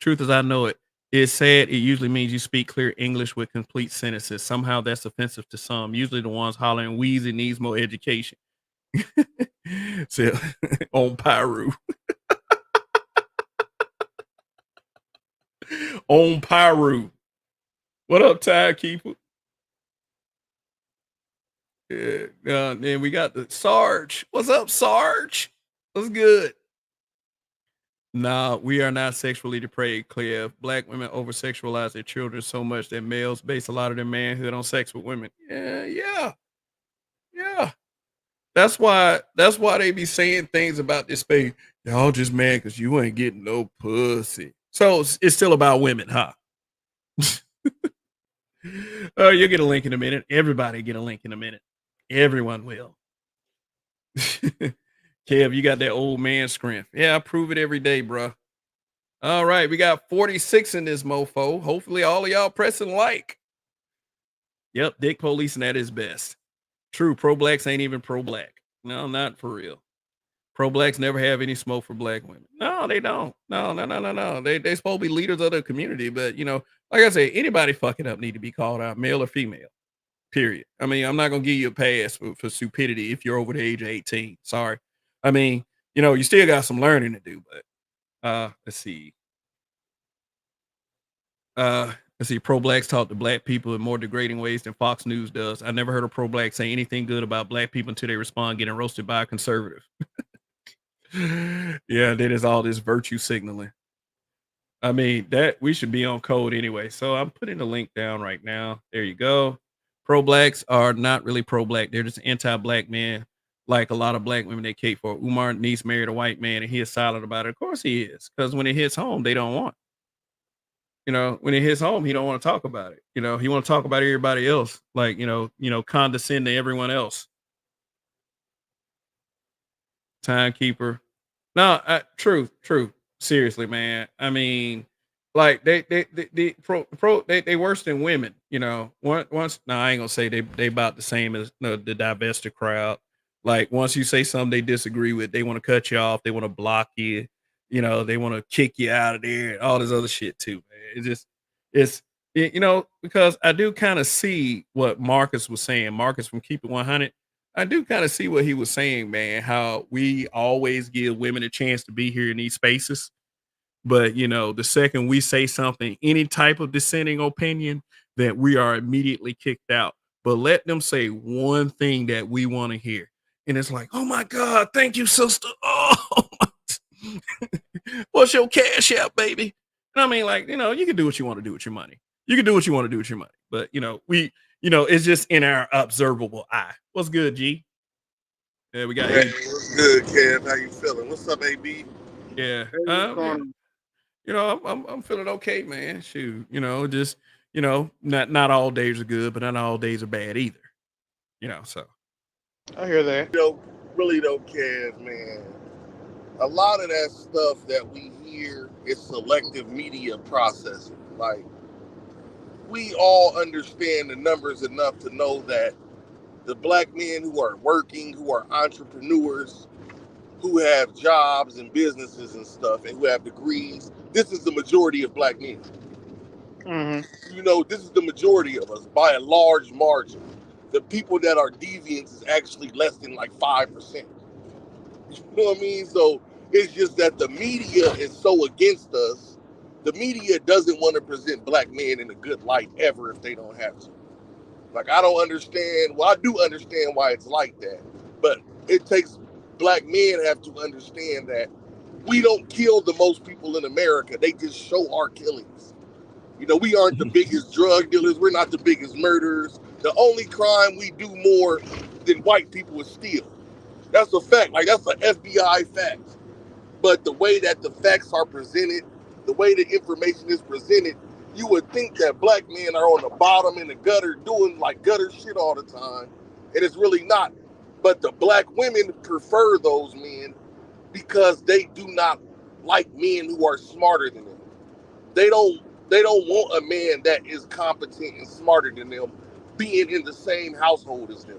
Truth as I know it. It's sad. It usually means you speak clear English with complete sentences. Somehow that's offensive to some. Usually the ones hollering wheezy needs more education. So on Pyru. On Pyru. What up, Timekeeper? Yeah, then we got the Sarge. What's up, Sarge? What's good? Nah, we are not sexually depraved, Cliff. Black women over sexualize their children so much that males base a lot of their manhood on sex with women. Yeah. That's why they be saying things about this space. Y'all just mad because you ain't getting no pussy. So it's still about women, huh? Oh, you'll get a link in a minute. Everybody get a link in a minute. Everyone will. Kev, you got that old man strength. Yeah, I prove it every day, bro. All right, we got 46 in this mofo. Hopefully all of y'all pressing like. Yep, dick policing at his best. True, pro-blacks ain't even pro-black. No, not for real. Pro-blacks never have any smoke for black women. No, they don't. No. They supposed to be leaders of the community, but like I say, anybody fucking up need to be called out, male or female. Period. I mean, I'm not gonna give you a pass for stupidity if you're over the age of 18. Sorry. I mean, you still got some learning to do, but let's see. Pro-blacks talk to black people in more degrading ways than Fox News does. I never heard a pro-black say anything good about black people until they respond getting roasted by a conservative. Yeah, then it's all this virtue signaling. I mean, that we should be on code anyway. So I'm putting the link down right now. There you go. Pro-blacks are not really pro-black. They're just anti-black men, like a lot of black women they cape for. Umar niece married a white man and he is silent about it. Of course he is, because when it hits home, they don't want. You know, when he hits home, he don't want to talk about it. You know, he want to talk about everybody else, like condescend to everyone else. Timekeeper. No, true. Seriously, man. I mean, like they worse than women. You know, once. No, I ain't gonna say they about the same as the divested crowd. Like once you say something they disagree with, they want to cut you off. They want to block you. You know, they want to kick you out of there. And all this other shit too, man. It's because I do kind of see what Marcus was saying. Marcus from Keep It 100. I do kind of see what he was saying, man, how we always give women a chance to be here in these spaces. But, the second we say something, any type of dissenting opinion, that we are immediately kicked out. But let them say one thing that we want to hear. And it's like, oh my God, thank you, sister. Oh, what's your cash app, baby? And I mean, like, you can do what you want to do with your money. You can do what you want to do with your money. But, it's just in our observable eye. What's good, G? Yeah, we got Hey, what's good, Kev? How you feeling? What's up, AB? yeah. Hey, what's going Yeah. on? I'm feeling okay, man. Shoot, just not all days are good, but not all days are bad either. So I hear that. Really though, Kev, man. A lot of that stuff that we hear is selective media processing. Like, we all understand the numbers enough to know that the black men who are working, who are entrepreneurs, who have jobs and businesses and stuff, and who have degrees, this is the majority of black men. This is the majority of us by a large margin. The people that are deviants is actually less than like 5%. You know what I mean? So it's just that the media is so against us. The media doesn't want to present black men in a good light ever if they don't have to. Like, I don't understand. Well, I do understand why it's like that, but it takes black men have to understand that we don't kill the most people in America. They just show our killings. We aren't the biggest drug dealers. We're not the biggest murderers. The only crime we do more than white people is steal. That's a fact. Like, that's an FBI fact. But the way that the facts are presented, the way the information is presented, you would think that black men are on the bottom in the gutter doing like gutter shit all the time. And it's really not. But the black women prefer those men because they do not like men who are smarter than them. They don't want a man that is competent and smarter than them being in the same household as them.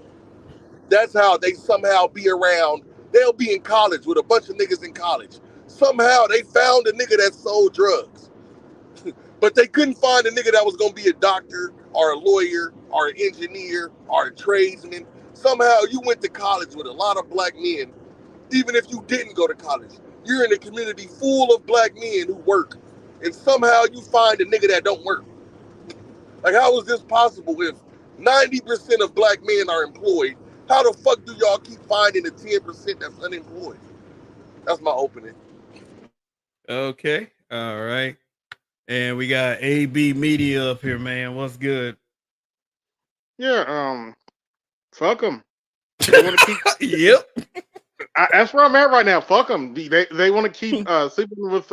That's how they somehow be around. They'll be in college with a bunch of niggas in college. Somehow they found a nigga that sold drugs. But they couldn't find a nigga that was going to be a doctor or a lawyer or an engineer or a tradesman. Somehow you went to college with a lot of black men, even if you didn't go to college. You're in a community full of black men who work, and somehow you find a nigga that don't work. Like, how is this possible if 90% of black men are employed? How the fuck do y'all keep finding the 10% that's unemployed? That's my opening. okay, all right. And we got AB Media up here, man. What's good? Yeah, fuck them. They want to keep. Yep. That's where I'm at right now. Fuck them. They want to keep sleeping with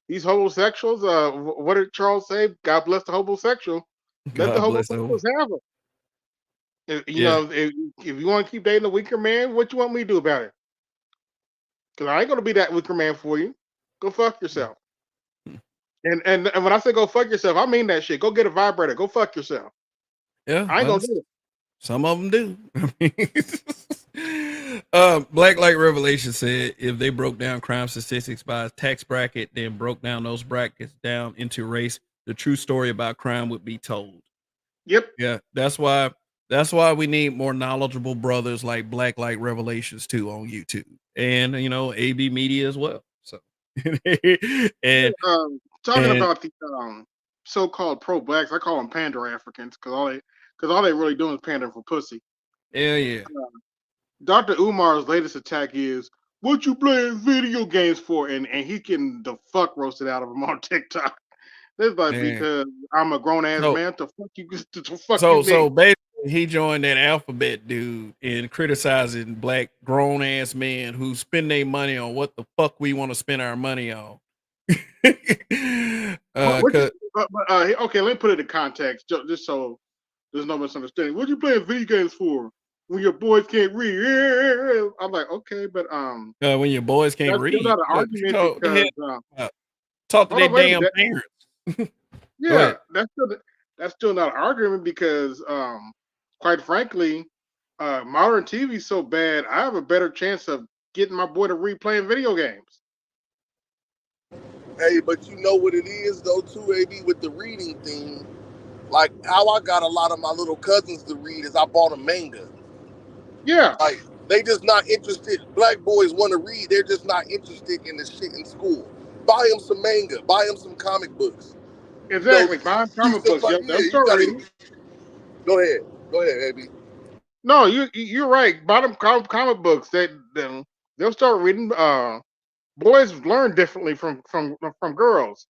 these homosexuals. What did Charles say? God bless the homosexual. Let the God bless them. homosexuals have it. Yeah. If you want to keep dating a weaker man, what you want me to do about it? Because I ain't gonna be that weaker man for you. Go fuck yourself. And when I say go fuck yourself, I mean that shit. Go get a vibrator. Go fuck yourself. Yeah. I ain't gonna do it. Some of them do. Black Light Revelation said if they broke down crime statistics by tax bracket, then broke down those brackets down into race, the true story about crime would be told. Yep. Yeah, that's why we need more knowledgeable brothers like Black Light Revelations too on YouTube, and AB Media as well. So, and Talking and about the so-called pro-blacks, I call them pander Africans because all they really doing is pandering for pussy. yeah. Dr. Umar's latest attack is what you playing video games for, and he's getting the fuck roasted out of him on TikTok. It's like, because I'm a grown ass man. To fuck you, so basically, he joined that alphabet dude in criticizing black grown ass men who spend their money on what the fuck we want to spend our money on. Okay, let me put it in context, just so there's no misunderstanding. What you playing video games for when your boys can't read? I'm like, okay, but when your boys can't that's still read, not an argument the because hell, talk to hold their on, wait a damn minute. parents. Go Yeah, ahead. that's still not an argument because quite frankly, modern TV is so bad. I have a better chance of getting my boy to replaying video games. Hey, but you know what it is though too, AB, with the reading thing. Like how I got a lot of my little cousins to read is I bought a manga. Yeah, Like they just not interested. Black boys want to read. They're just not interested in the shit in school. Buy them some manga. Buy them some comic books. You know, exactly. Buying teach comic them. books. Yep, Yeah, they'll you start gotta. reading. Go ahead. Go ahead, AB. No, you're right. Buy them comic books. They'll start reading. Boys learn differently from girls,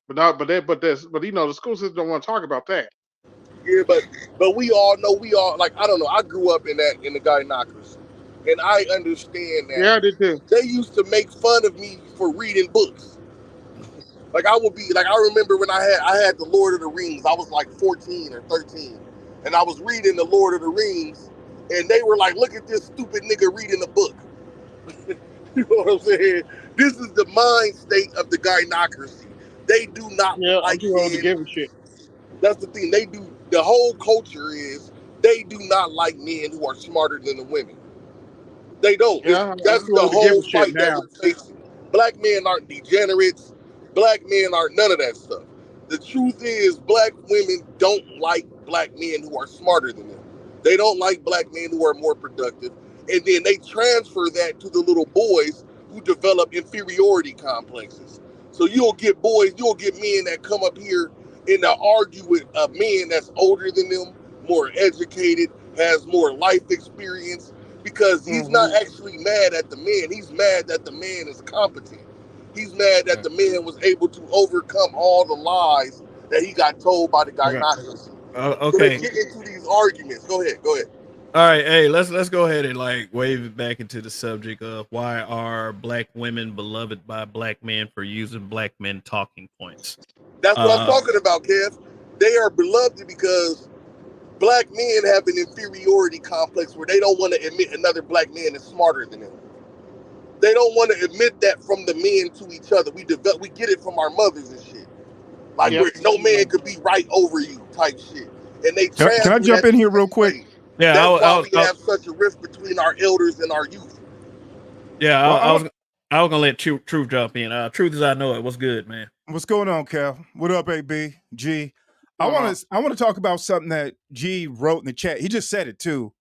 but not but you know the school system don't want to talk about that. Yeah, but we all know we all like I don't know. I grew up in the guy knockers, and I understand that Yeah, I did too. they used to make fun of me for reading books. Like I would be like I remember when I had the Lord of the Rings. I was like 14 or 13, and I was reading the Lord of the Rings, and they were like, "Look at this stupid nigga reading a book." You know what I'm saying? This is the mind state of the gynocracy. They do not Yeah, I'm like too old to men. give a shit. That's the thing. They do. The whole culture is they do not like men who are smarter than the women. They don't. Yeah, I'm That's too the old to give whole a shit fight that now. we're facing. Black men aren't degenerates. Black men aren't none of that stuff. The truth is, black women don't like black men who are smarter than them. They don't like black men who are more productive. And then they transfer that to the little boys who develop inferiority complexes. So you'll get men that come up here and they'll argue with a man that's older than them, more educated, has more life experience, because he's not actually mad at the man. He's mad that the man is competent. He's mad that the man was able to overcome all the lies that he got told by the guy not listening. So they Okay. get into these arguments. Go ahead. Go ahead. All right, hey, let's go ahead and like wave it back into the subject of why are black women beloved by black men for using black men talking points. That's what I'm talking about, Kev. They are beloved because black men have an inferiority complex where they don't want to admit another black man is smarter than them. They don't want to admit that from the men to each other. We get it from our mothers and shit. Like where no man could be right over you type shit. And they Can I jump in here real quick? Yeah, that's why we have such a rift between our elders and our youth. Yeah, I was gonna let Truth jump in. Truth as I know it. What's good, man? What's going on, Cal? What up, AB? G? I want to talk about something that G wrote in the chat. He just said it too.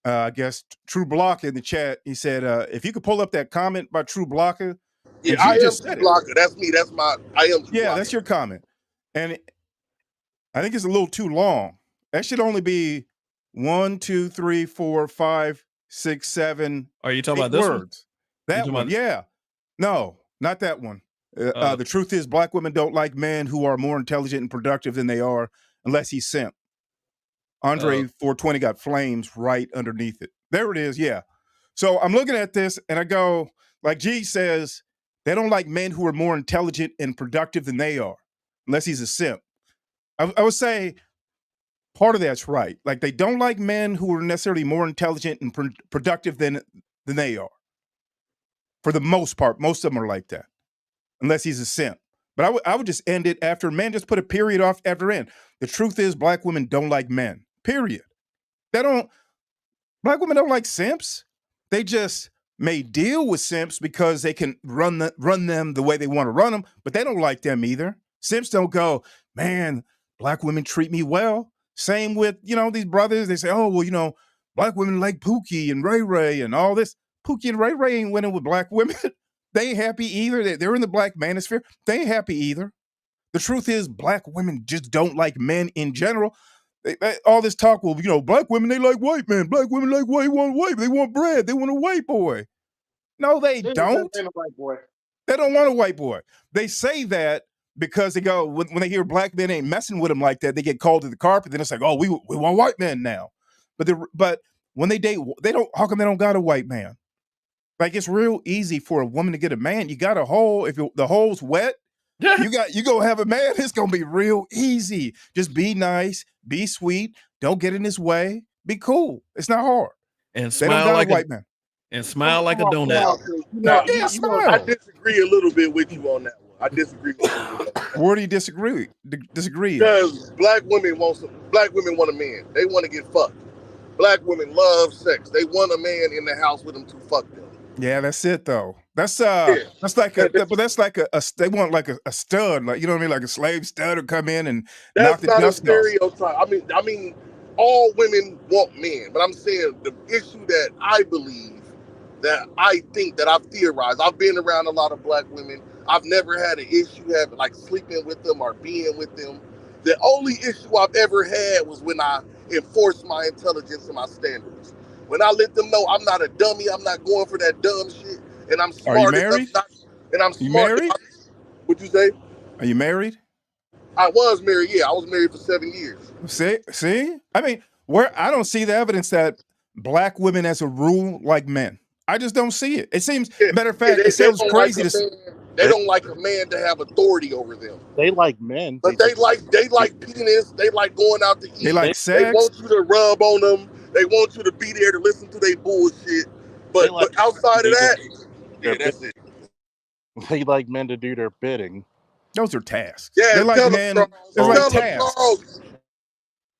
I guess True Blocker in the chat. He said, if you could pull up that comment by True Blocker. Yeah, I am True Blocker. That's me. That's my. I am True Blocker. That's your comment. And I think it's a little too long. That should only be 1, 2, 3, 4, 5, 6, 7. Are you talking about this words? That one, yeah. No, not that one. The truth is, black women don't like men who are more intelligent and productive than they are, unless he's simp. Andre 420 got flames right underneath it. There it is, yeah. So I'm looking at this and I go, like G says, they don't like men who are more intelligent and productive than they are, unless he's a simp. I would say part of that's right. Like they don't like men who are necessarily more intelligent and productive than they are. For the most part, most of them are like that, unless he's a simp. But I would just end it after men, just put a period off after end. The truth is black women don't like men, period. Black women don't like simps. They just may deal with simps because they can run them the way they want to run them, but they don't like them either. Simps don't go, man, black women treat me well. Same with, these brothers. They say, oh, well, black women like Pookie and Ray Ray and all this. Pookie and Ray Ray ain't winning with black women. They ain't happy either. They're in the black manosphere. They ain't happy either. The truth is black women just don't like men in general. All this talk, well, black women, they like white men. Black women like white, they want bread. They want a white boy. No, they don't. A white boy. They don't want a white boy. They say that because they go, when they hear black men ain't messing with them like that, they get called to the carpet. Then it's like, oh, we want white men now. But when they date, how come they don't got a white man? Like, it's real easy for a woman to get a man. You got a hole. If the hole's wet, You go have a man, it's gonna be real easy. Just be nice, be sweet, don't get in his way, be cool. It's not hard. And They don't smile got like white men. smile like a Come donut. on, Chris. Nah. Yeah, I smile. disagree a little bit with you on that one. I disagree with you. Where do you disagree? Disagree? Because black women want a man. They want to get fucked. Black women love sex. They want a man in the house with them to fuck them. Yeah, that's it though. That's like they want like a stud, like you know what I mean, like a slave stud to come in and knock That's the not a dust off. stereotype. I mean, all women want men, but I'm saying the issue that I believe, that I think, that I've theorized. I've been around a lot of black women. I've never had an issue having like sleeping with them or being with them. The only issue I've ever had was when I enforced my intelligence and my standards. When I let them know I'm not a dummy, I'm not going for that dumb shit, and I'm Are you smart enough married? and I'm You smart. married? What'd you say? Are you married? I was married. Yeah, I was married for 7 years. See? I mean, where I don't see the evidence that black women as a rule like men. I just don't see it. It seems, matter of fact, it sounds crazy to say. They don't like a man to have authority over them. They like men, but they like penis. They like going out to eat. They like sex. They want you to rub on them. They want you to be there to listen to their bullshit. But outside of that, yeah, that's it. They like men to do their bidding. Those are tasks. Yeah, they like men. It's like tasks.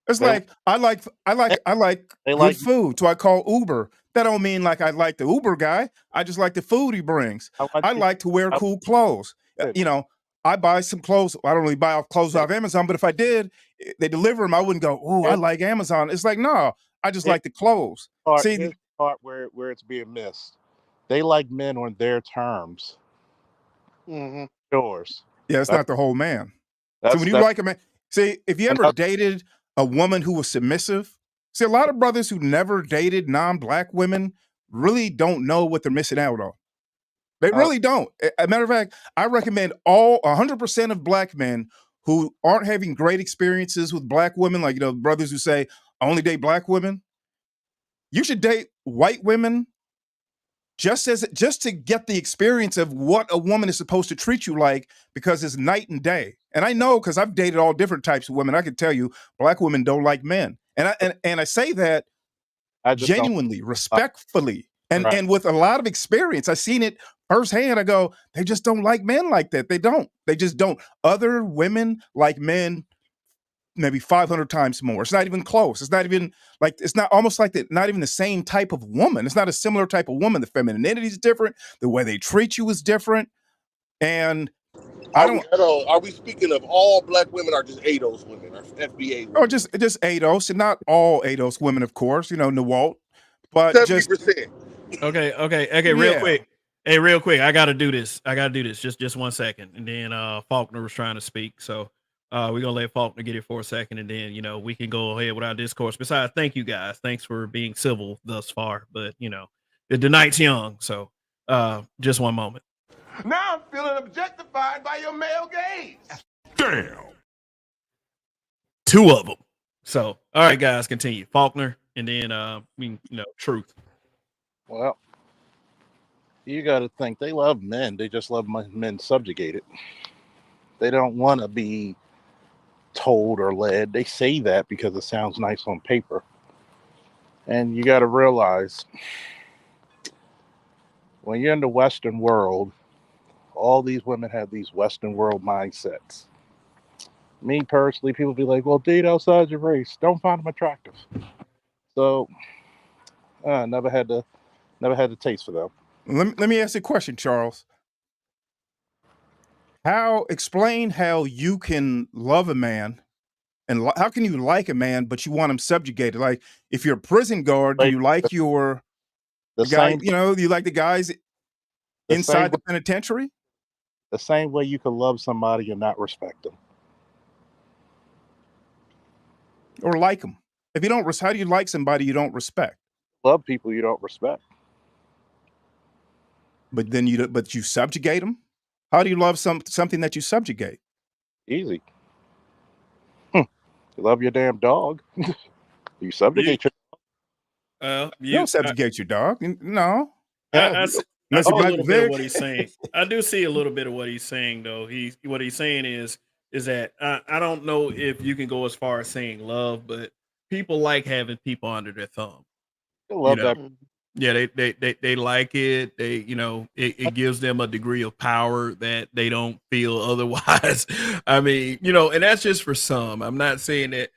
It's like I like good food, so I call Uber. That don't mean like I like the Uber guy. I just like the food he brings. I like to wear cool clothes. You know, I buy some clothes. I don't really buy clothes off Amazon, but if I did, they deliver them. I wouldn't go, "Oh, I like Amazon." It's like, no, I just like the clothes. See the part where it's being missed. They like men on their terms. Mm-hmm. Yours. Yeah, it's not the whole man. So when you like a man, see, if you ever dated a woman who was submissive, see, a lot of brothers who never dated non-black women really don't know what they're missing out on. They really don't. As a matter of fact, I recommend 100% of black men who aren't having great experiences with black women, like, you know, brothers who say, I only date black women. You should date white women just to get the experience of what a woman is supposed to treat you like, because it's night and day. And I know, because I've dated all different types of women. I can tell you, black women don't like men. And I say that genuinely, respectfully, and with a lot of experience. I've seen it firsthand. I go, they just don't like men like that. They don't. They just don't. Other women like men maybe 500 times more. It's not even close. It's not even like, it's not almost like not even the same type of woman. It's not a similar type of woman. The femininity is different. The way they treat you is different. And are we speaking of all black women, or just ADOS women, or FBA women? Or just ADOS, and not all ADOS women, of course, you know, Nawalt, but 70%. Okay, real quick. Hey, real quick, I gotta do this. Just 1 second. And then Faulkner was trying to speak. So we're gonna let Faulkner get it for a second, and then, you know, we can go ahead with our discourse. Besides, thank you guys. Thanks for being civil thus far. But you know, the night's young, so just one moment. Now I'm feeling objectified by your male gaze. Damn. 2 of them. So, all right, guys, continue. Faulkner, and then Truth. Well, you got to think they love men. They just love men subjugated. They don't want to be told or led. They say that because it sounds nice on paper. And you got to realize, when you're in the Western world, all these women have these Western world mindsets. Me personally, people be like, well, date outside your race. Don't find them attractive. So never had the taste for them. Let me ask you a question, Charles. Explain how you can love a man, and how can you like a man, but you want him subjugated? Like, if you're a prison guard, do you like the guy, you know, do you like the guys inside the penitentiary? The same way you can love somebody and not respect them. Or like them. If you don't, how do you like somebody you don't respect? Love people you don't respect. But then you subjugate them? How do you love something that you subjugate? Easy. You love your damn dog. You subjugate your dog. You don't subjugate your dog. No. I see a Michael little bit of Vick. what he's saying. I do see a little bit of what he's saying, though. What he's saying is that I don't know if you can go as far as saying love, but people like having people under their thumb. I You love know, that. yeah, they like it. It gives them a degree of power that they don't feel otherwise. I mean, and that's just for some. I'm not saying that.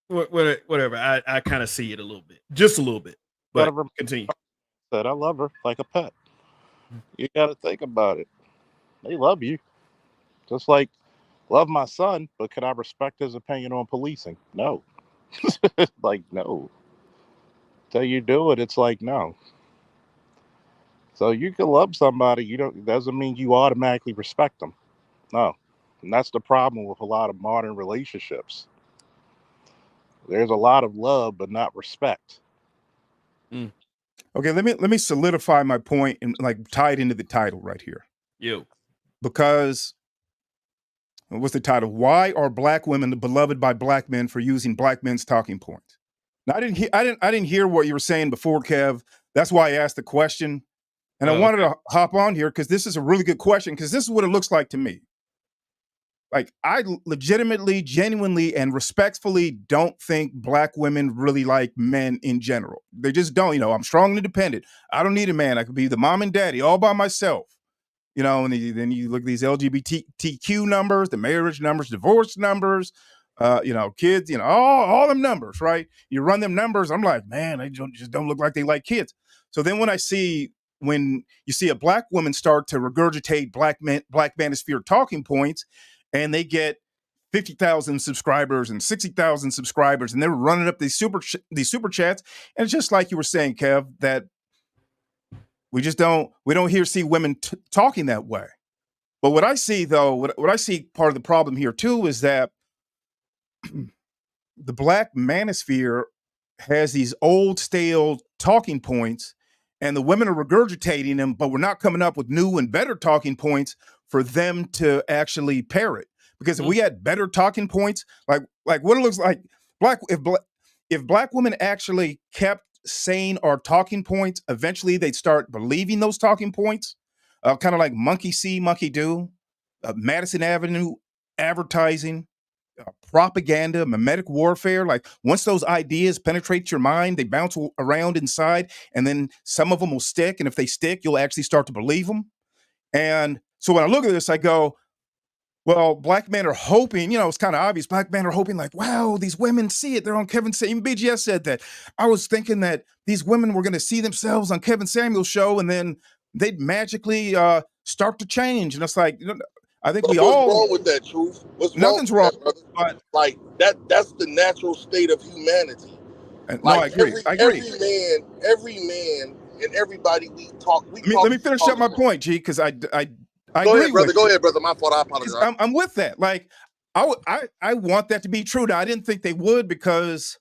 Whatever. I kind of see it a little bit, just a little bit. But Gotta continue. Said I love her like a pet. You got to think about it. They love you, just like love my son. But can I respect his opinion on policing? No. Like no. Till you do it, it's like no. So you can love somebody, doesn't mean you automatically respect them. No. And that's the problem with a lot of modern relationships. There's a lot of love, but not respect. Okay, let me solidify my point and like tie it into the title right here. You. Because what's the title? Why are black women beloved by black men for using black men's talking points? Now, I didn't hear what you were saying before, Kev. That's why I asked the question. And I wanted to hop on here because this is a really good question, because this is what it looks like to me. Like, I legitimately, genuinely, and respectfully don't think black women really like men in general. They just don't. I'm strong and independent. I don't need a man. I could be the mom and daddy all by myself. And then you look at these LGBTQ numbers, the marriage numbers, divorce numbers, kids, all them numbers, right? You run them numbers, I'm like, man, they just don't look like they like kids. So then when you see a black woman start to regurgitate black manosphere talking points, and they get 50,000 subscribers and 60,000 subscribers, and they're running up these super chats, and it's just like you were saying, Kev, that we don't see women talking that way. But what I see, though, what I see part of the problem here, too, is that the black manosphere has these old, stale talking points, and the women are regurgitating them, but we're not coming up with new and better talking points for them to actually parrot. Because if we had better talking points, like what it looks like, if black women actually kept saying our talking points, eventually they'd start believing those talking points, kind of like monkey see, monkey do, Madison Avenue advertising, propaganda, mimetic warfare. Like once those ideas penetrate your mind, they bounce around inside, and then some of them will stick. And if they stick, you'll actually start to believe them. And so when I look at this, I go, well, black men are hoping, it's kind of obvious. Black men are hoping like, wow, these women see it. They're on Kevin Samuels. Even BGS said that. I was thinking that these women were going to see themselves on Kevin Samuels' show, and then they'd magically start to change. And it's like, I think what's wrong with that, Truth? Nothing's wrong. But like that's the natural state of humanity. No, I agree. Every man and everybody we talk. Let me finish up my point, G, because I Go ahead, brother. Go ahead, brother. My fault. I apologize. I'm with that. Like, I want that to be true. Now, I didn't think they would, because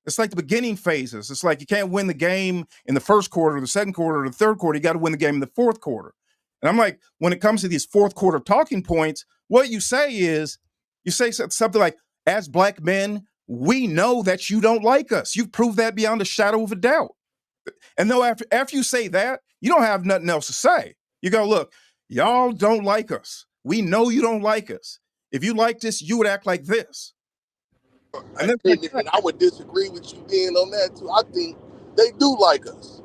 it's like the beginning phases. It's like you can't win the game in the first quarter, the second quarter, or the third quarter. You got to win the game in the fourth quarter. And I'm like, when it comes to these fourth quarter talking points, what you say is, you say something like, as black men, we know that you don't like us. You've proved that beyond a shadow of a doubt. And though after you say that, you don't have nothing else to say. You go, look, y'all don't like us. We know you don't like us. If you liked us, you would act like this. And I would disagree with you being on that too. I think they do like us.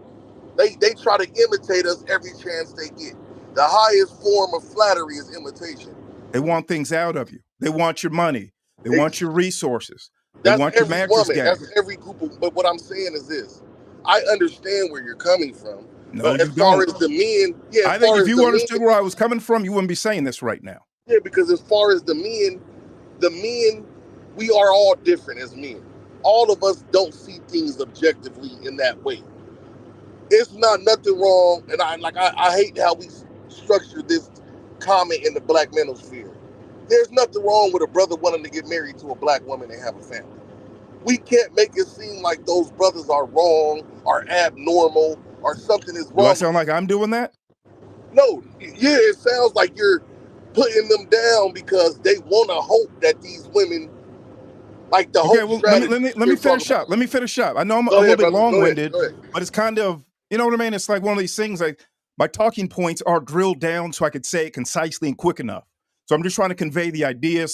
They try to imitate us every chance they get. The highest form of flattery is imitation. They want things out of you. They want your money. They want your resources. They That's want your every mattress woman. game. That's every group. But what I'm saying is this: I understand where you're coming from. No, but you don't. As the men, I think if you understood where I was coming from, you wouldn't be saying this right now. Yeah, because as far as the men, we are all different as men. All of us don't see things objectively in that way. It's not nothing wrong, and I hate how we structure this comment in the black manosphere. There's nothing wrong with a brother wanting to get married to a black woman and have a family. We can't make it seem like those brothers are wrong, or abnormal, or something is wrong. Do I sound like I'm doing that? No, yeah, it sounds like you're putting them down because they want to hope that these women, like the okay, hope well, strategy. let me finish up. Let me finish up. I know I'm a little bit long-winded, but it's kind of You know what I mean? It's like one of these things. Like my talking points are drilled down so I could say it concisely and quick enough. So I'm just trying to convey the idea.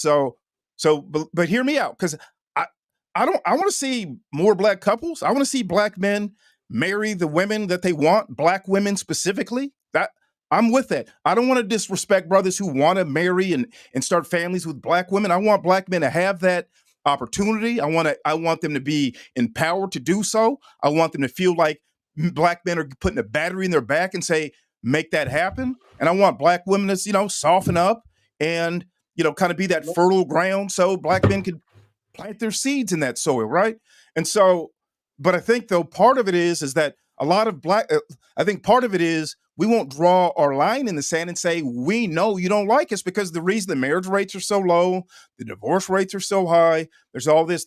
But hear me out, because I I want to see more black couples. I want to see black men marry the women that they want, black women specifically. That I'm with that. I don't want to disrespect brothers who want to marry and start families with black women. I want black men to have that opportunity. I want them to be empowered to do so. I want them to feel like black men are putting a battery in their back and say, make that happen. And I want black women to, soften up and, kind of be that fertile ground so black men can plant their seeds in that soil, right? And so, but I think though part of it is that a lot of I think part of it is we won't draw our line in the sand and say, we know you don't like us, because the reason the marriage rates are so low, the divorce rates are so high, there's all this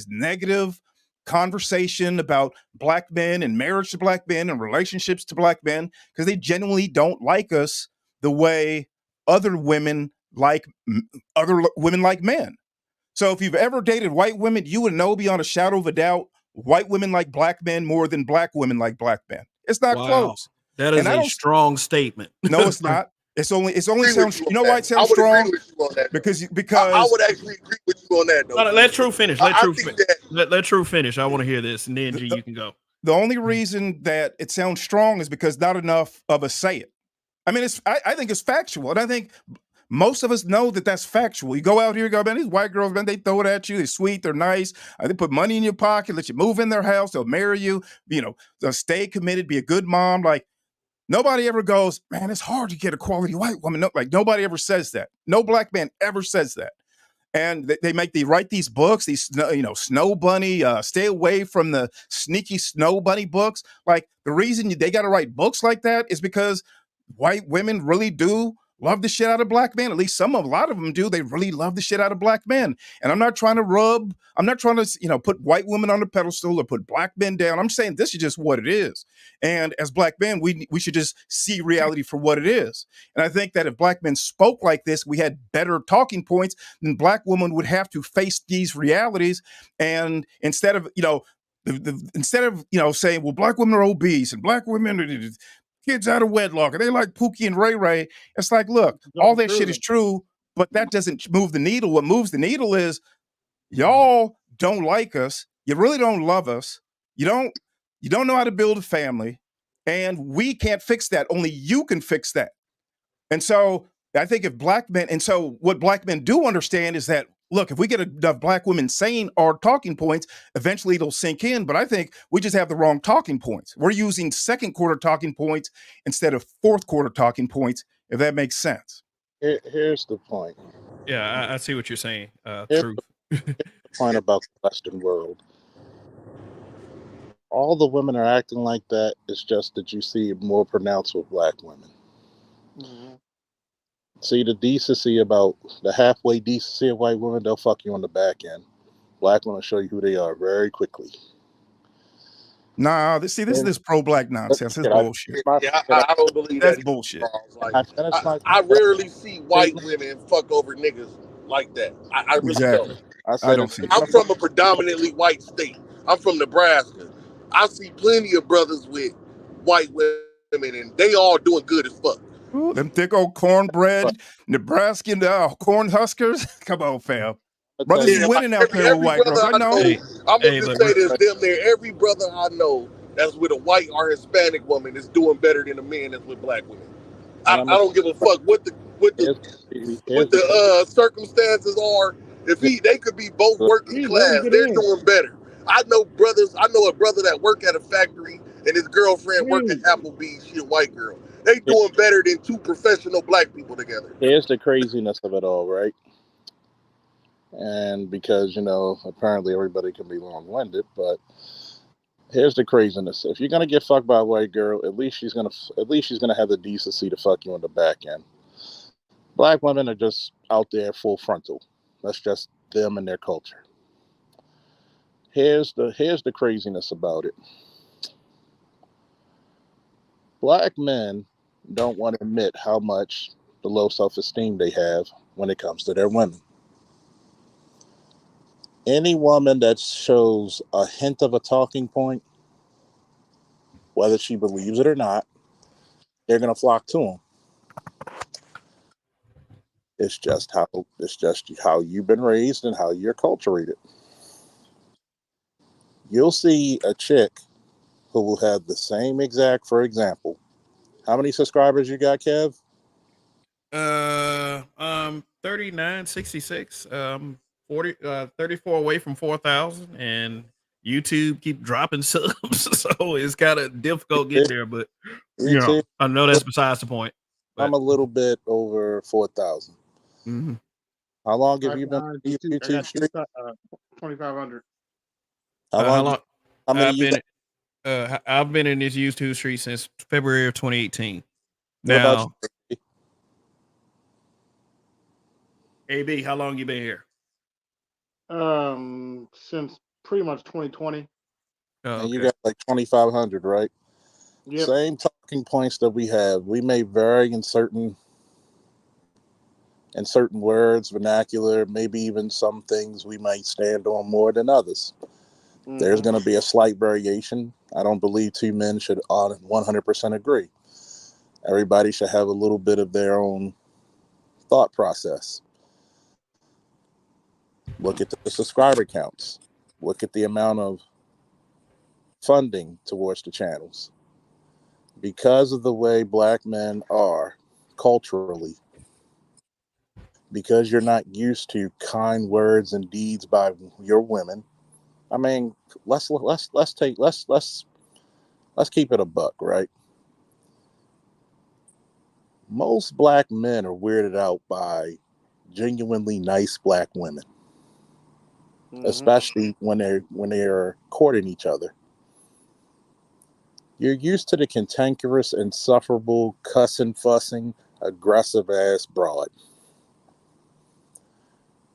negative conversation about black men and marriage to black men and relationships to black men, because they genuinely don't like us the way other women like men. So if you've ever dated white women, you would know beyond a shadow of a doubt, white women like black men more than black women like black men. It's not close. That is And I a don't strong statement. No, it's not. It's only sounds. You know why it I sounds would agree strong? with you on that. Because I would actually agree with you on that, though. Let True finish. I think that Let True finish. I want to hear this, and then G, you can go. the only reason that it sounds strong is because not enough of us say it. I mean, I think it's factual, and I think most of us know that that's factual. You go out here, man, these white girls, man, they throw it at you. They're sweet, they're nice. They put money in your pocket, let you move in their house, they'll marry you. They'll stay committed, be a good mom. Like nobody ever goes, man, it's hard to get a quality white woman. No, like nobody ever says that. No black man ever says that. And they write these books, these Snow Bunny, stay away from the sneaky Snow Bunny books. Like the reason they got to write books like that is because white women really do love the shit out of black men. At least a lot of them do. They really love the shit out of black men. And I'm not trying to put white women on the pedestal or put black men down. I'm saying this is just what it is. And as black men, we should just see reality for what it is. And I think that if black men spoke like this, we had better talking points, then black women would have to face these realities. And instead of, saying, well, black women are obese and black women are kids out of wedlock and they like Pookie and Ray Ray. It's like, look, all that shit is true, but that doesn't move the needle. What moves the needle is y'all don't like us. You really don't love us. You don't know how to build a family, and we can't fix that. Only you can fix that. And so I think what black men do understand is that, look, if we get enough black women saying our talking points, eventually it'll sink in. But I think we just have the wrong talking points. We're using second quarter talking points instead of fourth quarter talking points, if that makes sense. Here's the point. Yeah, I see what you're saying. Truth. The point about the Western world. All the women are acting like that. It's just that you see it more pronounced with black women. Mm-hmm. See the decency about the halfway decency of white women, they'll fuck you on the back end. Black women show you who they are very quickly. Nah, this is this pro-black nonsense. It's bullshit. I don't believe that's bullshit. Like, I rarely see white women fuck over niggas like that. I really don't. I don't see it. I'm from a predominantly white state. I'm from Nebraska. I see plenty of brothers with white women, and they all doing good as fuck. Ooh, them thick old cornbread, Nebraskan corn huskers. Come on, fam. Brothers winning out there with white girls. I know. I'm going to say this, damn near every brother I know that's with a white or Hispanic woman is doing better than a man that's with black women. I don't give a fuck what the circumstances are. If they could be both working class, they're doing better. I know a brother that work at a factory and his girlfriend work at Applebee's. She a white girl. They doing better than two professional black people together. Here's the craziness of it all, right? And because, apparently everybody can be long-winded, but here's the craziness. If you're gonna get fucked by a white girl, at least she's gonna have the decency to fuck you on the back end. Black women are just out there full frontal. That's just them and their culture. Here's the craziness about it. Black men don't want to admit how much the low self-esteem they have when it comes to their women. Any woman that shows a hint of a talking point, whether she believes it or not, they're going to flock to him. It's just how you've been raised and how you're culturated. You'll see a chick who will have the same exact, for example, how many subscribers you got, Kev? 3966, 34 away from 4,000, and YouTube keep dropping subs, so it's kind of difficult getting there. But Me too. I know that's besides the point. But I'm a little bit over 4,000. mm-hmm. How long have you been on YouTube street? 2,500. How long? How many I've been in this YouTube street since February of 2018. What about you? AB, how long you been here? Since pretty much 2020. And you got like 2,500, right? Yep. Same talking points that we have. We may vary in certain words, vernacular, maybe even some things we might stand on more than others. Mm-hmm. There's going to be a slight variation. I don't believe two men should 100% agree. Everybody should have a little bit of their own thought process. Look at the subscriber counts. Look at the amount of funding towards the channels. Because of the way black men are culturally, because you're not used to kind words and deeds by your women. I mean, let's keep it a buck, right? Most black men are weirded out by genuinely nice black women, especially when they're courting each other. You're used to the cantankerous, insufferable, cussing, fussing, aggressive ass broad.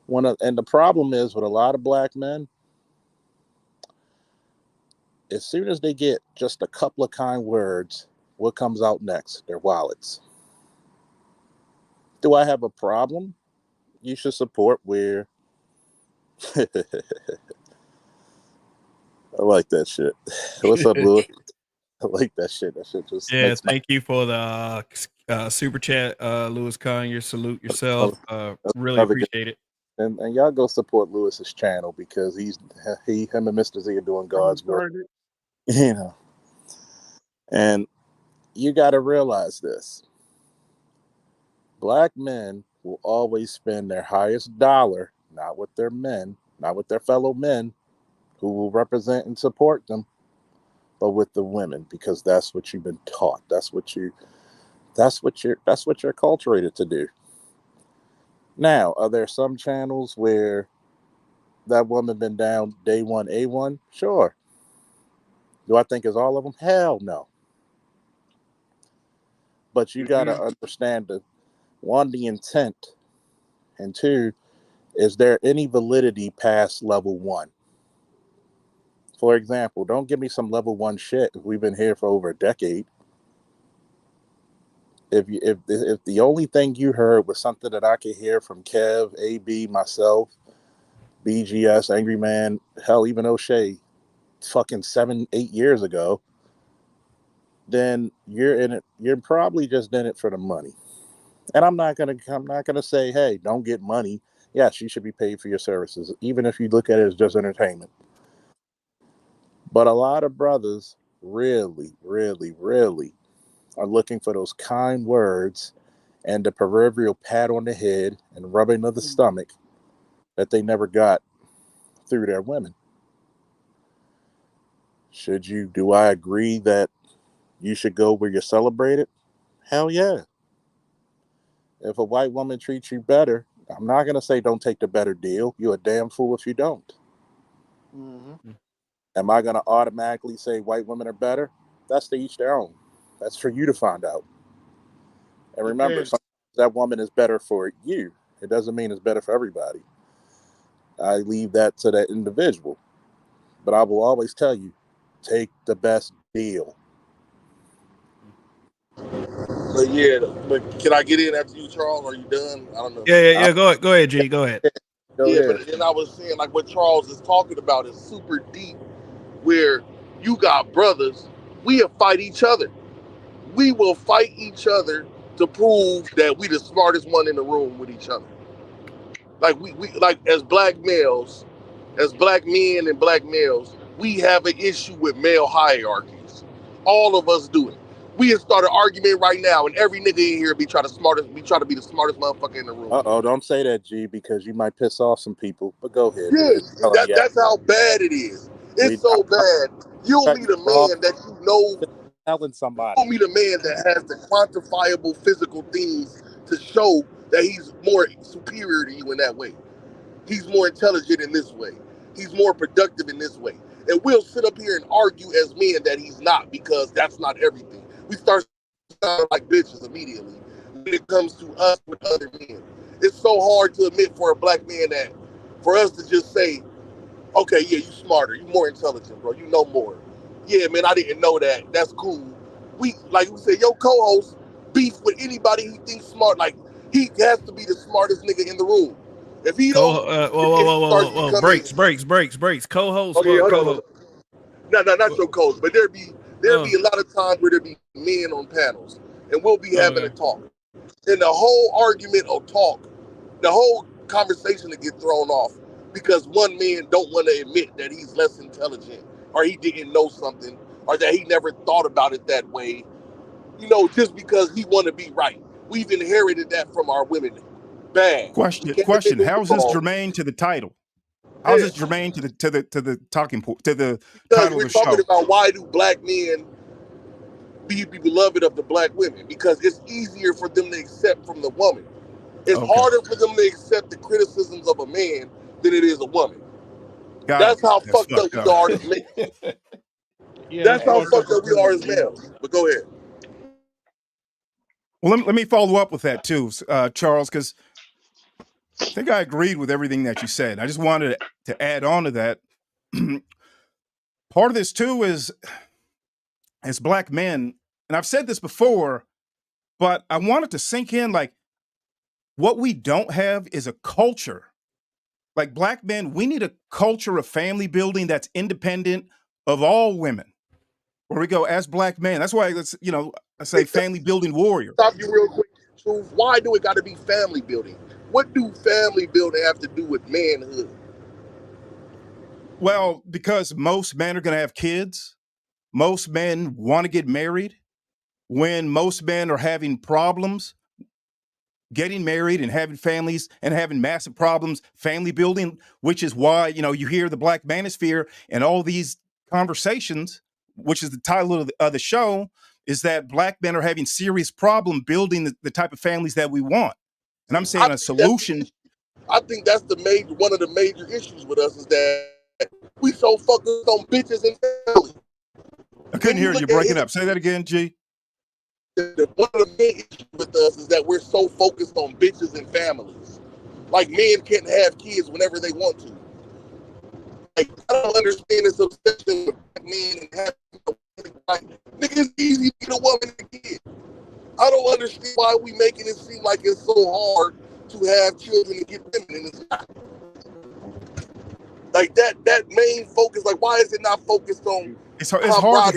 And the problem is with a lot of black men, as soon as they get just a couple of kind words, what comes out next? Their wallets. Do I have a problem? You should support where. I like that shit. What's up, Louis? I like that shit. That shit just makes thank you for the super chat, Louis Conyer. Salute yourself. Really appreciate it. And y'all go support Lewis's channel because him and Mr. Z are doing God's work. You know. And you got to realize this. Black men will always spend their highest dollar, not with their men, not with their fellow men who will represent and support them, but with the women, because that's what you've been taught. That's what you're acculturated to do. Now, are there some channels where that woman been down day one, A1? Sure. Do I think it's all of them? Hell no. But you got to understand the intent, and two, is there any validity past level one? For example, don't give me some level one shit if we've been here for over a decade. If the only thing you heard was something that I could hear from Kev, AB, myself, BGS, Angry Man, hell, even O'Shea, fucking 7-8 years ago, then you're in it. You're probably just in it for the money. And I'm not gonna say, hey, don't get money. Yes, you should be paid for your services, even if you look at it as just entertainment. But a lot of brothers really, really, really are looking for those kind words and the proverbial pat on the head and rubbing of the stomach that they never got through their women. Do I agree that you should go where you're celebrated? Hell yeah. If a white woman treats you better, I'm not going to say don't take the better deal. You're a damn fool if you don't. Mm-hmm. Am I going to automatically say white women are better? That's to each their own. That's for you to find out. And remember, that woman is better for you. It doesn't mean it's better for everybody. I leave that to that individual. But I will always tell you, take the best deal. But can I get in after you, Charles? Are you done? I don't know. Yeah. Go ahead, G. Go ahead. Go ahead. But then I was saying, like what Charles is talking about is super deep, where you got brothers we'll fight each other. We will fight each other to prove that we the smartest one in the room with each other. Like we like as black men and black males, we have an issue with male hierarchies. All of us do it. We have started an argument right now, and every nigga in here be trying to be the smartest motherfucker in the room. Don't say that, G, because you might piss off some people. But go ahead. Yeah, that's how bad it is. It's so bad. You'll meet a man that you know. Telling somebody. You'll meet a man that has the quantifiable physical things to show that he's more superior to you in that way. He's more intelligent in this way. He's more productive in this way. And we'll sit up here and argue as men that he's not, because that's not everything. We start sounding like bitches immediately when it comes to us with other men. It's so hard to admit for a black man that for us to just say, okay, yeah, you smarter, you more intelligent, bro, you know more. Yeah, man, I didn't know that. That's cool. We said, your co-host beef with anybody he thinks smart. Like, he has to be the smartest nigga in the room. If he don't, whoa, breaks. Co-host, okay, smart co-host. No, not your co-host, but there'd be a lot of times where there'd be men on panels, and we'll be having a talk, and the whole argument or talk, the whole conversation to get thrown off because one man don't want to admit that he's less intelligent or he didn't know something or that he never thought about it that way, just because he want to be right. We've inherited that from our women. Bad. Question. How is this germane to the title? How is this germane to the talking point, to the title of the show? We're talking about why do black men be beloved of the black women? Because it's easier for them to accept from the woman. It's harder for them to accept the criticisms of a man than it is a woman. That's how fucked up we are as men. That's how fucked up we are as males. But go ahead. Well, let me follow up with that too, Charles, because I think I agreed with everything that you said. I just wanted to add on to that. Part of this too is, as black men, and I've said this before, but I want it to sink in, like, what we don't have is a culture. Like, black men, we need a culture of family building that's independent of all women. Where we go as black men. That's why I say family building warrior. Stop you real quick. Truth. Why do it got to be family building? What do family building have to do with manhood? Well, because most men are going to have kids. Most men want to get married. When most men are having problems getting married and having families and having massive problems, family building, which is why, you hear the Black Manosphere and all these conversations, which is the title of the show, is that black men are having serious problem building the type of families that we want. And I'm saying a solution. I think that's one of the major issues with us is that we so focused on bitches and family. I couldn't hear you breaking up. Say that again, G. One of the main issues with us is that we're so focused on bitches and families. Like, men can't have kids whenever they want to. Like, I don't understand this obsession with black men and having a woman. Like, nigga, it's easy to get a woman and a kid. I don't understand why we making it seem like it's so hard to have children and get women, and it's not. Like, that main focus, like, why is it not focused on? It's hard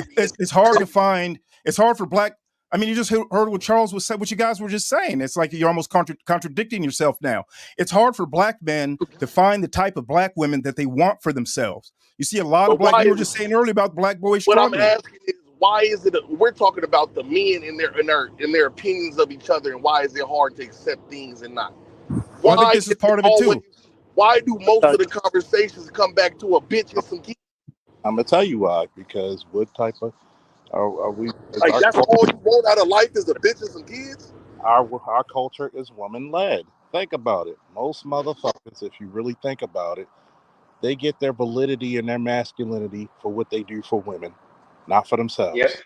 to find. It's hard for black. I mean, you just heard what Charles was saying, what you guys were just saying. It's like you're almost contradicting yourself now. It's hard for black men to find the type of black women that they want for themselves. You see a lot of black men were just saying earlier about black boys struggling. What I'm asking is, why is it we're talking about the men in their opinions of each other, and why is it hard to accept things and not? Well, I think this is part of it too. Why do most of the conversations come back to a bitch and some kids? I'm gonna tell you why. Because what type of are we? Like, that's all you want out of life is a bitch and some kids? Our culture is woman led. Think about it. Most motherfuckers, if you really think about it, they get their validity and their masculinity for what they do for women, not for themselves. Yes.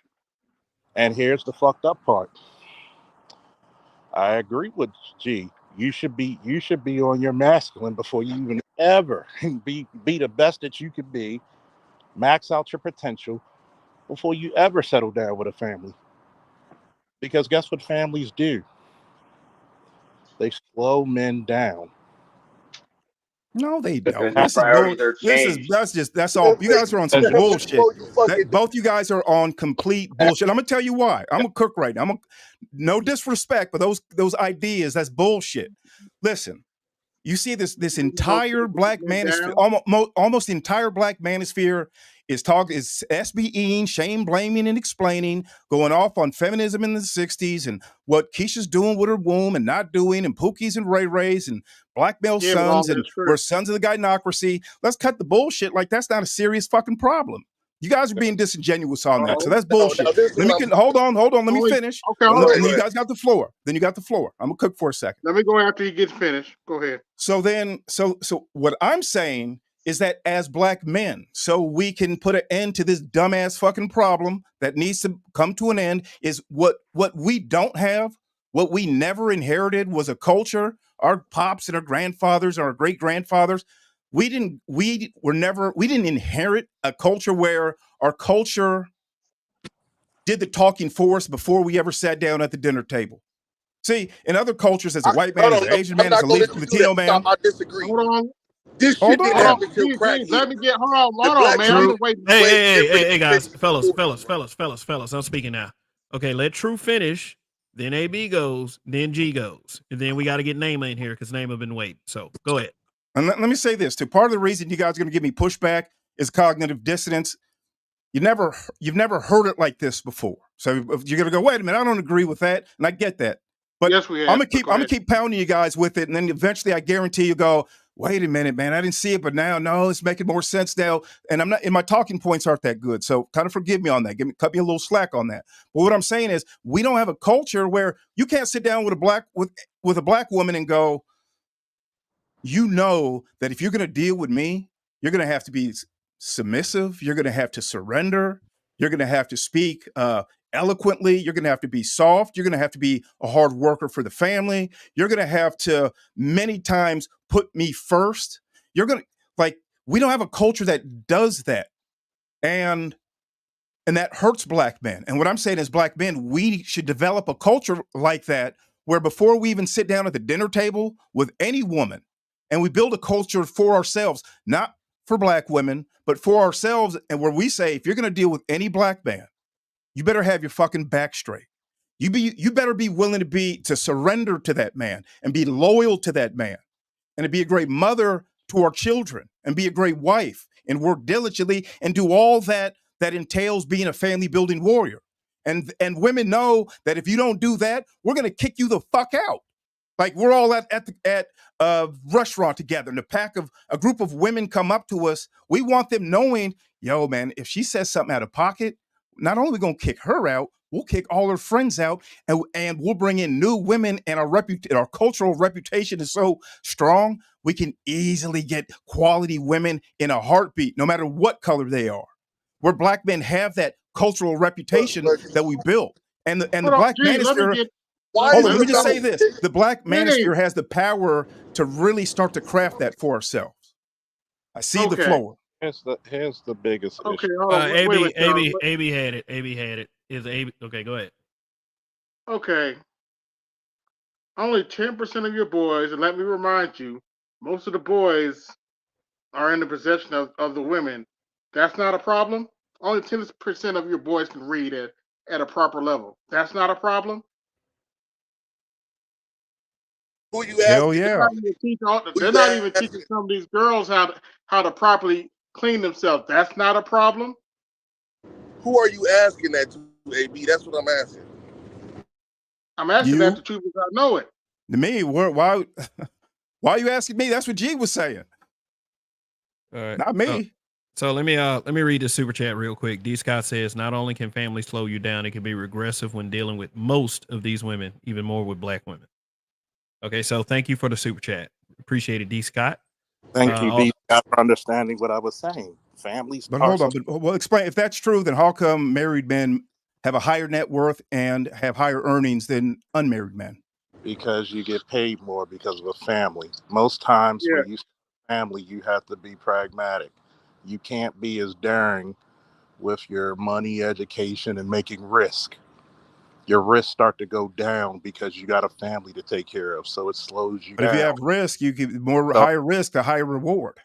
And here's the fucked up part. I agree with G. You should be on your masculine before you even ever be the best that you could be. Max out your potential before you ever settle down with a family. Because guess what families do? They slow men down. No, they don't. Because priorities are changed. That's all. You guys are on some bullshit. You Both you guys are on complete bullshit. I'm gonna tell you why. I'm a cook right now. No disrespect, but those ideas, that's bullshit. Listen, you see this entire black manosphere, almost the entire black manosphere is SBEing, shame, blaming, and explaining, going off on feminism in the 60s and what Keisha's doing with her womb and not doing, and Pookie's and Ray Rays and black male sons, and we're sons of the gynocracy. Let's cut the bullshit. Like, that's not a serious fucking problem. You guys are being disingenuous on that, so that's bullshit. Hold on. Let me finish. Okay, and then you guys got the floor. I'm gonna cook for a second. Let me go after he gets finished. Go ahead. So what I'm saying is that as black men, so we can put an end to this dumbass fucking problem that needs to come to an end, is what we don't have, what we never inherited was a culture. Our pops and our grandfathers and our great grandfathers, we didn't inherit a culture where our culture did the talking for us before we ever sat down at the dinner table. See, in other cultures, as a white man, as an Asian man, as a Latino man, I disagree. Hold on. This shit didn't happen till crack. Let me get hold on, man. Hey, guys, fellas, I'm speaking now. Okay, let True finish. Then AB goes, then G goes, and then we got to get Naima in here because Naima been waiting. So go ahead. And let me say this too. Part of the reason you guys are going to give me pushback is cognitive dissonance. You've never heard it like this before. So if you're going to go, wait a minute, I don't agree with that, and I get that. But yes, we have. I'm gonna keep pounding you guys with it, and then eventually, I guarantee you go, wait a minute, man, I didn't see it, but now, no, it's making more sense now. And I'm not, and my talking points aren't that good, so kind of forgive me on that. Cut me a little slack on that. But what I'm saying is, we don't have a culture where you can't sit down with a black woman and go, you know that if you're going to deal with me, you're going to have to be submissive. You're going to have to surrender. You're going to have to speak eloquently. You're going to have to be soft. You're going to have to be a hard worker for the family. You're going to have to many times put me first. You're going to, we don't have a culture that does that. And that hurts black men. And what I'm saying is, black men, we should develop a culture like that, where before we even sit down at the dinner table with any woman, and we build a culture for ourselves, not for black women, but for ourselves, and where we say, if you're going to deal with any black man, you better have your fucking back straight. You better be willing to surrender to that man and be loyal to that man, and to be a great mother to our children, and be a great wife, and work diligently, and do all that entails being a family building warrior. And women know that if you don't do that, we're going to kick you the fuck out. Like, we're all at a restaurant together, and a group of women come up to us. We want them knowing, yo, man, if she says something out of pocket, not only are we going to kick her out, we'll kick all her friends out, and we'll bring in new women, and our cultural reputation is so strong, we can easily get quality women in a heartbeat, no matter what color they are. Where black men have that cultural reputation that we built. And the black manosphere, let me just say this. The black manosphere has the power to really start to craft that for ourselves. I see the floor. Here's the biggest issue. AB had it. AB had it. Okay, go ahead. Okay. Only 10% of your boys, and let me remind you, most of the boys are in the possession of the women. That's not a problem. Only 10% of your boys can read at a proper level. That's not a problem. Who you Hell yeah. They're not even teaching some of these girls how to properly clean themselves. That's not a problem. Who are you asking that to, AB? That's what I'm asking. I'm asking that to you because I know it. To me, why are you asking me? That's what G was saying. All right. Not me. So let me read the super chat real quick. D. Scott says, not only can family slow you down, it can be regressive when dealing with most of these women, even more with black women. Okay, so thank you for the super chat. Appreciate it, D. Scott. Thank you, D. Scott, for understanding what I was saying. Families. But hold on. Well, explain. If that's true, then how come married men have a higher net worth and have higher earnings than unmarried men? Because you get paid more because of a family. Most times when you say family, you have to be pragmatic. You can't be as daring with your money, education, and making risk. your risks start to go down because you got a family to take care of. So it slows you But down. if you have risk, you get more So- higher risk, the higher reward.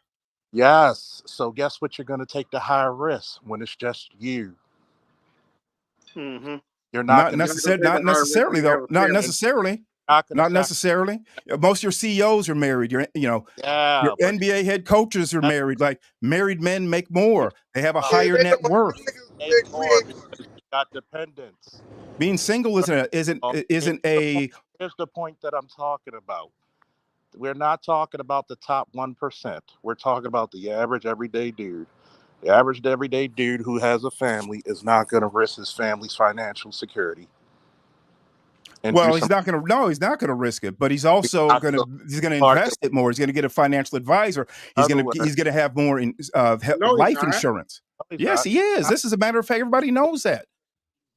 Yes. So guess what? You're going to take the higher risk when it's just you. Mm-hmm. You're Not gonna necessarily. take a Not higher risk necessarily when you have though. a Not family. necessarily. not gonna Not sac- necessarily. Most of your CEOs are married. Your Yeah, your but NBA head coaches are that's- married. Like married men make more. They have a uh, higher Man, net worth. make more because you got dependents. Being single isn't a. Here's the point that I'm talking about. We're not talking about the top 1%. We're talking about the average everyday dude. The average everyday dude who has a family is not going to risk his family's financial security. And Well, he's not going to. No, he's not going to risk it. But he's also going to. He's going to invest it more. He's going to get a financial advisor. He's going to have more in No, he's life not. insurance. No, Yes, he is. This is a matter of fact. Everybody knows that.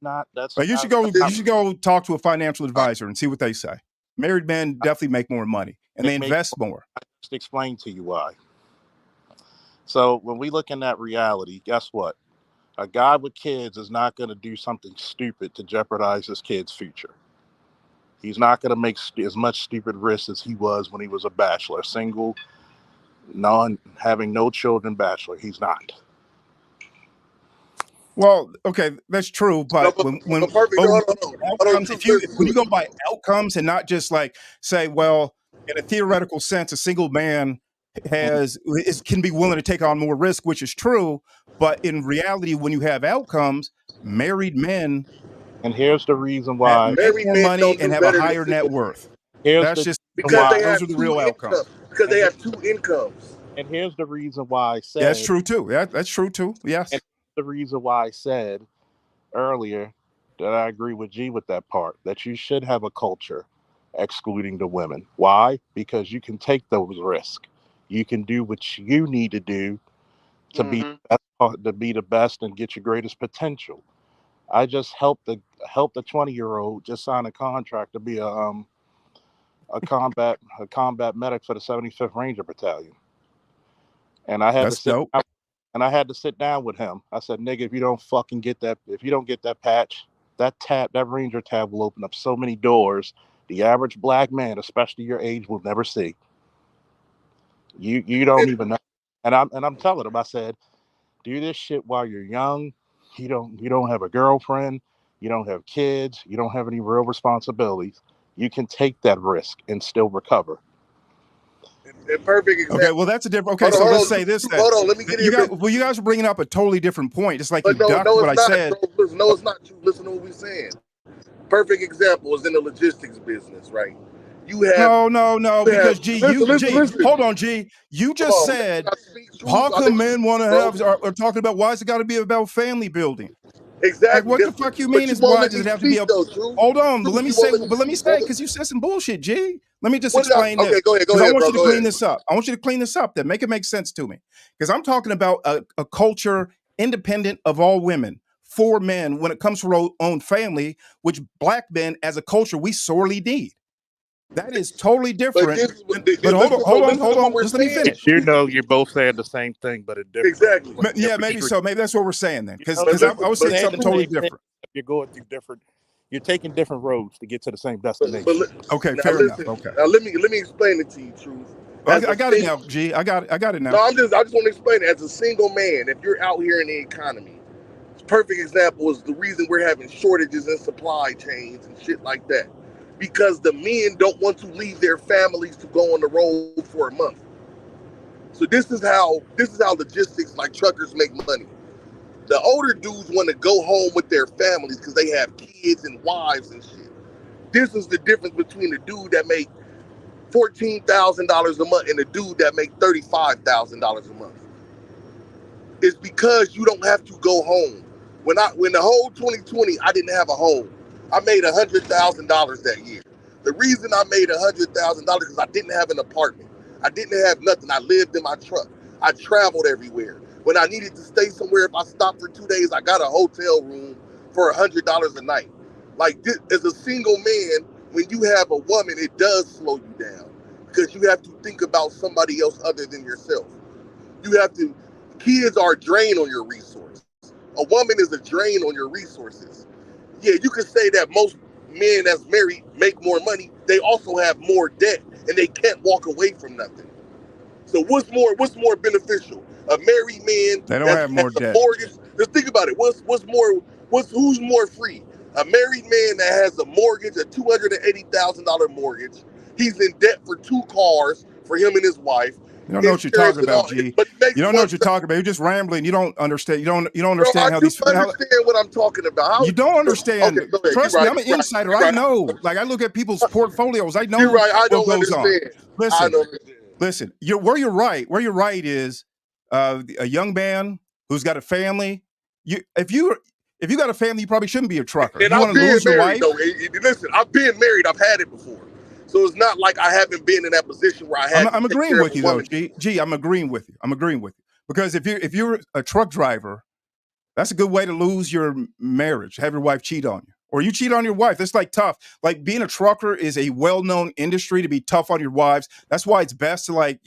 Not that's But you should go. You should go talk to a financial advisor and see what they say. Married men definitely make more money and they invest more. I just explained to you why. So when we look in that reality, guess what? A guy with kids is not going to do something stupid to jeopardize his kid's future. He's not going to make as much stupid risks as he was when he was a bachelor, single, having no children, bachelor. He's not. Well, okay, that's true. But when outcomes, when you go by outcomes and not just like say, well, in a theoretical sense, a single man can be willing to take on more risk, which is true. But in reality, when you have outcomes, married men, and here's the reason why, make more money and have a higher net worth. That's just because those are the real outcomes. Because they have two incomes. And here's the reason why I said that's true too. That's true too. Yes. And the reason why I said earlier that I agree with G with that part, that you should have a culture excluding the women. Why? Because you can take those risks. You can do what you need to do to be the best and get your greatest potential. I just helped a 20-year-old just sign a contract to be a combat medic for the 75th Ranger Battalion. And I had to sit down with him. I said, nigga, if you don't get that patch, that Ranger tab will open up so many doors the average black man, especially your age, will never see. You don't even know. And I'm telling him, I said, do this shit while you're young. You don't have a girlfriend, you don't have kids, you don't have any real responsibilities. You can take that risk and still recover. A perfect example. Okay, well that's a different. Okay, let's say this. Hold on, let me get you guys are bringing up a totally different point. It's like you ducked what I said. No, it's not. Listen to what we're saying. Perfect example is in the logistics business, right? You have no, because G, listen. Hold on, G. You just said how come men want to have are talking about why is it got to be about family building? Exactly. Like, what the fuck you mean is why does it have to be? Hold on, but let me say because you said some bullshit, G. Let me just explain this. Okay, go ahead. I want you to clean this up. I want you to clean this up. Then make it make sense to me, because I'm talking about a culture independent of all women for men when it comes to our own family, which black men as a culture we sorely need. That is totally different. But hold on. Just let me finish. You know, you're both saying the same thing, but it different. Exactly. Yeah, maybe so. Maybe that's what we're saying then. Because I was saying something totally different. You're going through different. You're taking different roads to get to the same destination. Okay, fair enough. Okay. Now let me explain it to you, Truth. I got it now, G. I got it now. No, I just want to explain it. As a single man, if you're out here in the economy, perfect example is the reason we're having shortages in supply chains and shit like that. Because the men don't want to leave their families to go on the road for a month. So this is how logistics like truckers make money. The older dudes want to go home with their families because they have kids and wives and shit. This is the difference between the dude that make $14,000 a month and the dude that make $35,000 a month. It's because you don't have to go home. When the whole 2020, I didn't have a home. I made $100,000 that year. The reason I made $100,000 is I didn't have an apartment. I didn't have nothing. I lived in my truck. I traveled everywhere. When I needed to stay somewhere, if I stopped for 2 days, I got a hotel room for $100 a night. Like this, as a single man, when you have a woman, it does slow you down because you have to think about somebody else other than yourself. Kids are a drain on your resources. A woman is a drain on your resources. yeah, you could say that most men that's married make more money. They also have more debt, and they can't walk away from nothing. So what's more beneficial? A married man They don't that have more has a debt. mortgage. Just think about it. Who's more free? A married man that has a mortgage, a $280,000 mortgage. He's in debt for 2 cars for him and his wife. You don't know what you're talking about, G. But he makes You don't know what you're talking about. You're just rambling. You don't understand. You don't Bro, understand I how do these. understand what I'm talking about. You don't understand. Okay, go ahead. You're Trust me, right. I'm an You're right. insider. You're I right. know. Like I look at people's portfolios. I You're know right. I what don't goes on. understand. I Listen, don't understand. listen. Where you're right. Where you're right is a young man who's got a family. If you got a family, you probably shouldn't be a trucker. And You I've want to been lose your married wife? though. Listen, I've been married. I've had it before. So it's not like I haven't been in that position where I had I'm to take agreeing care of with a you though, woman. G. I'm agreeing with you. I'm agreeing with you because if you're a truck driver, that's a good way to lose your marriage. Have your wife cheat on you, or you cheat on your wife. That's like tough. Like being a trucker is a well-known industry to be tough on your wives. That's why it's best to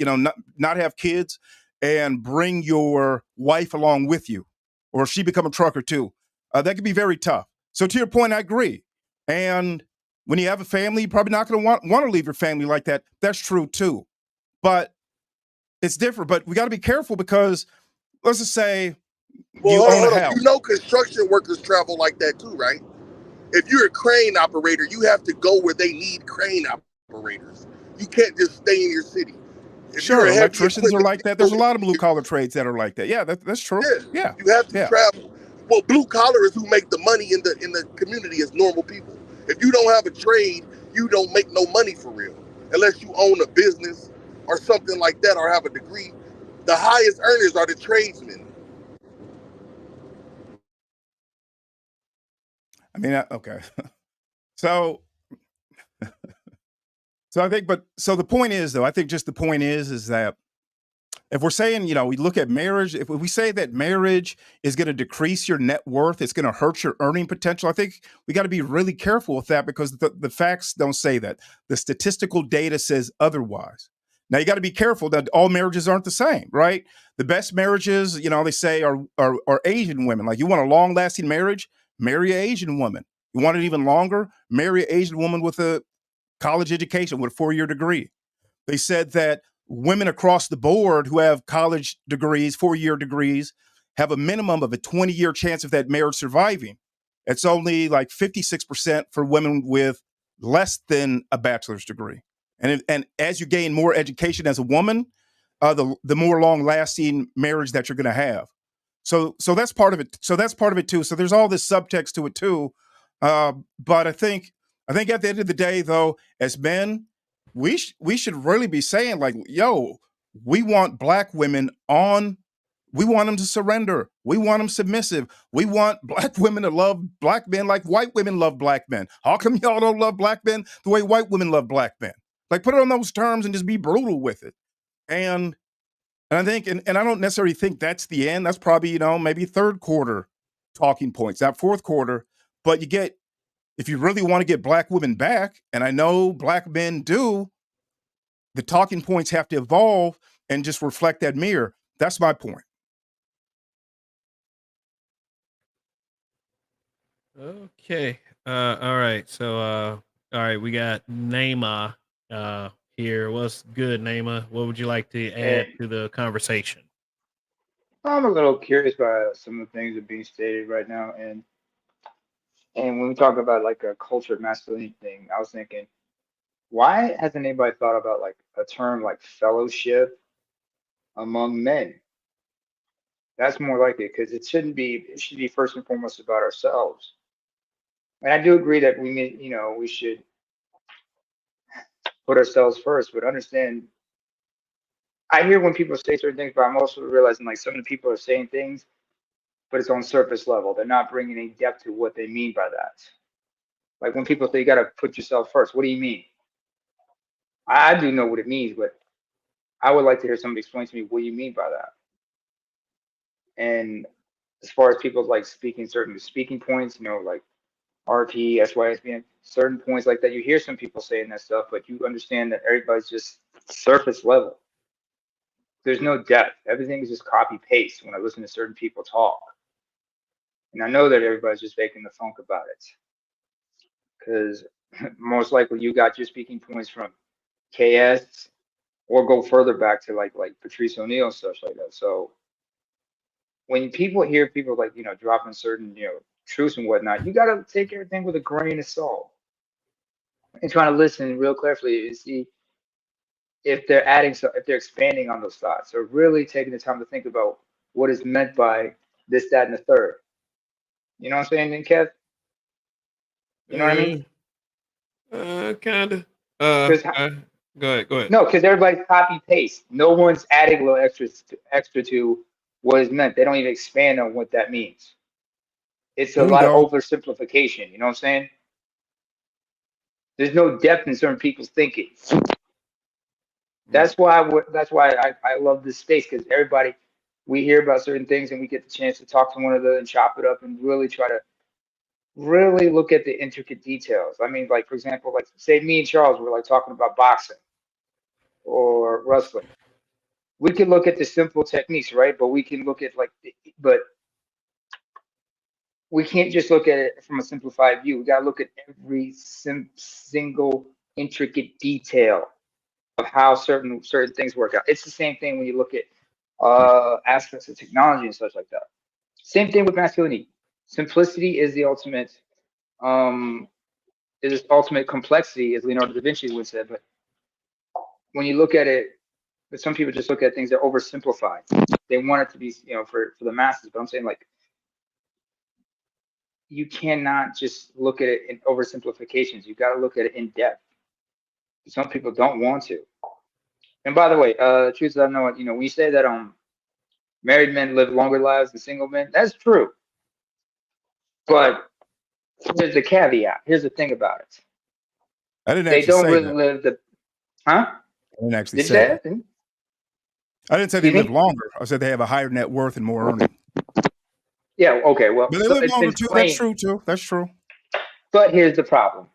not have kids and bring your wife along with you, or she become a trucker too. That can be very tough. So to your point, I agree. And when you have a family, you're probably not going to want to leave your family like that. That's true too. But it's different. But we got to be careful because let's just say Well, you own a hold on. house. You know construction workers travel like that too, right? If you're a crane operator, you have to go where they need crane operators. You can't just stay in your city. If you're a Sure, heavy electricians are equipment, like that. There's a lot of blue collar trades that are like that. Yeah, that's true. yeah, Yeah, you have to yeah. travel. Well, blue collar is who make the money in the community as normal people. If you don't have a trade, you don't make no money for real, unless you own a business or something like that or have a degree. The highest earners are the tradesmen. I mean, okay. So, so I think, but so the point is, though, I think just the point is that if we're saying, we look at marriage, if we say that marriage is going to decrease your net worth, it's going to hurt your earning potential, I think we got to be really careful with that because the facts don't say that. The statistical data says otherwise. Now you got to be careful that all marriages aren't the same, right? The best marriages, they say are Asian women. Like you want a long lasting marriage, marry an Asian woman. You want it even longer, marry an Asian woman with a college education with a 4-year degree. They said that women across the board who have college degrees, 4-year degrees, have a minimum of a 20-year chance of that marriage surviving. It's only like 56% for women with less than a bachelor's degree. And as you gain more education as a woman, the more long lasting marriage that you're going to have. So that's part of it. So that's part of it too. So there's all this subtext to it too. But I think at the end of the day, though, as men, we should really be saying like, yo, we want black women on. We want them to surrender. We want them submissive. We want black women to love black men like white women love black men. How come y'all don't love black men the way white women love black men? Like put it on those terms and just be brutal with it. And I think, and I don't necessarily think that's the end. That's probably, maybe third quarter talking points, not fourth quarter. But if you really want to get black women back, and I know black men do, the talking points have to evolve and just reflect that mirror. That's my point. Okay. All right. So, all right, we got Naima here. What's good, Naima? What would you like to add And to the conversation? I'm a little curious by some of the things that are being stated right now. And when we talk about like a cultured masculinity thing, I was thinking, why hasn't anybody thought about like a term like fellowship among men? That's more likely because it should be first and foremost about ourselves. And I do agree that we should put ourselves first, but understand, I hear when people say certain things, but I'm also realizing like some of the people are saying things, but it's on surface level. They're not bringing any depth to what they mean by that. Like when people say you got to put yourself first, what do you mean? I do know what it means, but I would like to hear somebody explain to me what you mean by that. And as far as people like speaking certain speaking points, like RP, SYSBN, certain points like that, you hear some people saying that stuff, but you understand that everybody's just surface level. There's no depth. Everything is just copy paste when I listen to certain people talk. And I know that everybody's just making the funk about it because most likely you got your speaking points from KS or go further back to like Patrice O'Neill and stuff like that. So when people hear people like, dropping certain, truths and whatnot, you got to take everything with a grain of salt and trying to listen real carefully and see if they're if they're expanding on those thoughts or really taking the time to think about what is meant by this, that, and the third. You know what I'm saying, then, Kev? You know what I mean? Kind of. Go ahead. No, because everybody's copy paste. No one's adding a little extra to what is meant. They don't even expand on what that means. It's a lot of oversimplification. You know what I'm saying? There's no depth in certain people's thinking. That's why I love this space, because everybody, we hear about certain things and we get the chance to talk to one another and chop it up and really try to really look at the intricate details. I mean, like, for example, like say me and Charles were like talking about boxing or wrestling. We can look at the simple techniques, right? But we can look at but we can't just look at it from a simplified view. We got to look at every single intricate detail of how certain things work out. It's the same thing when you look at aspects of technology and such like that. Same thing with masculinity. Simplicity is the ultimate complexity, as Leonardo da Vinci would say. But when you look at it, but some people just look at things that oversimplified. They want it to be, for the masses. But I'm saying, like, you cannot just look at it in oversimplifications. You got to look at it in depth. Some people don't want to. And by the way, truth is, I know, when you say that married men live longer lives than single men, that's true. But there's a caveat. Here's the thing about it. I didn't actually say really that. Live the, huh? I didn't actually say that. I didn't say they live longer. I said they have a higher net worth and more earning. Yeah. Okay. Well, but they live longer too. That's true too. That's true. But here's the problem: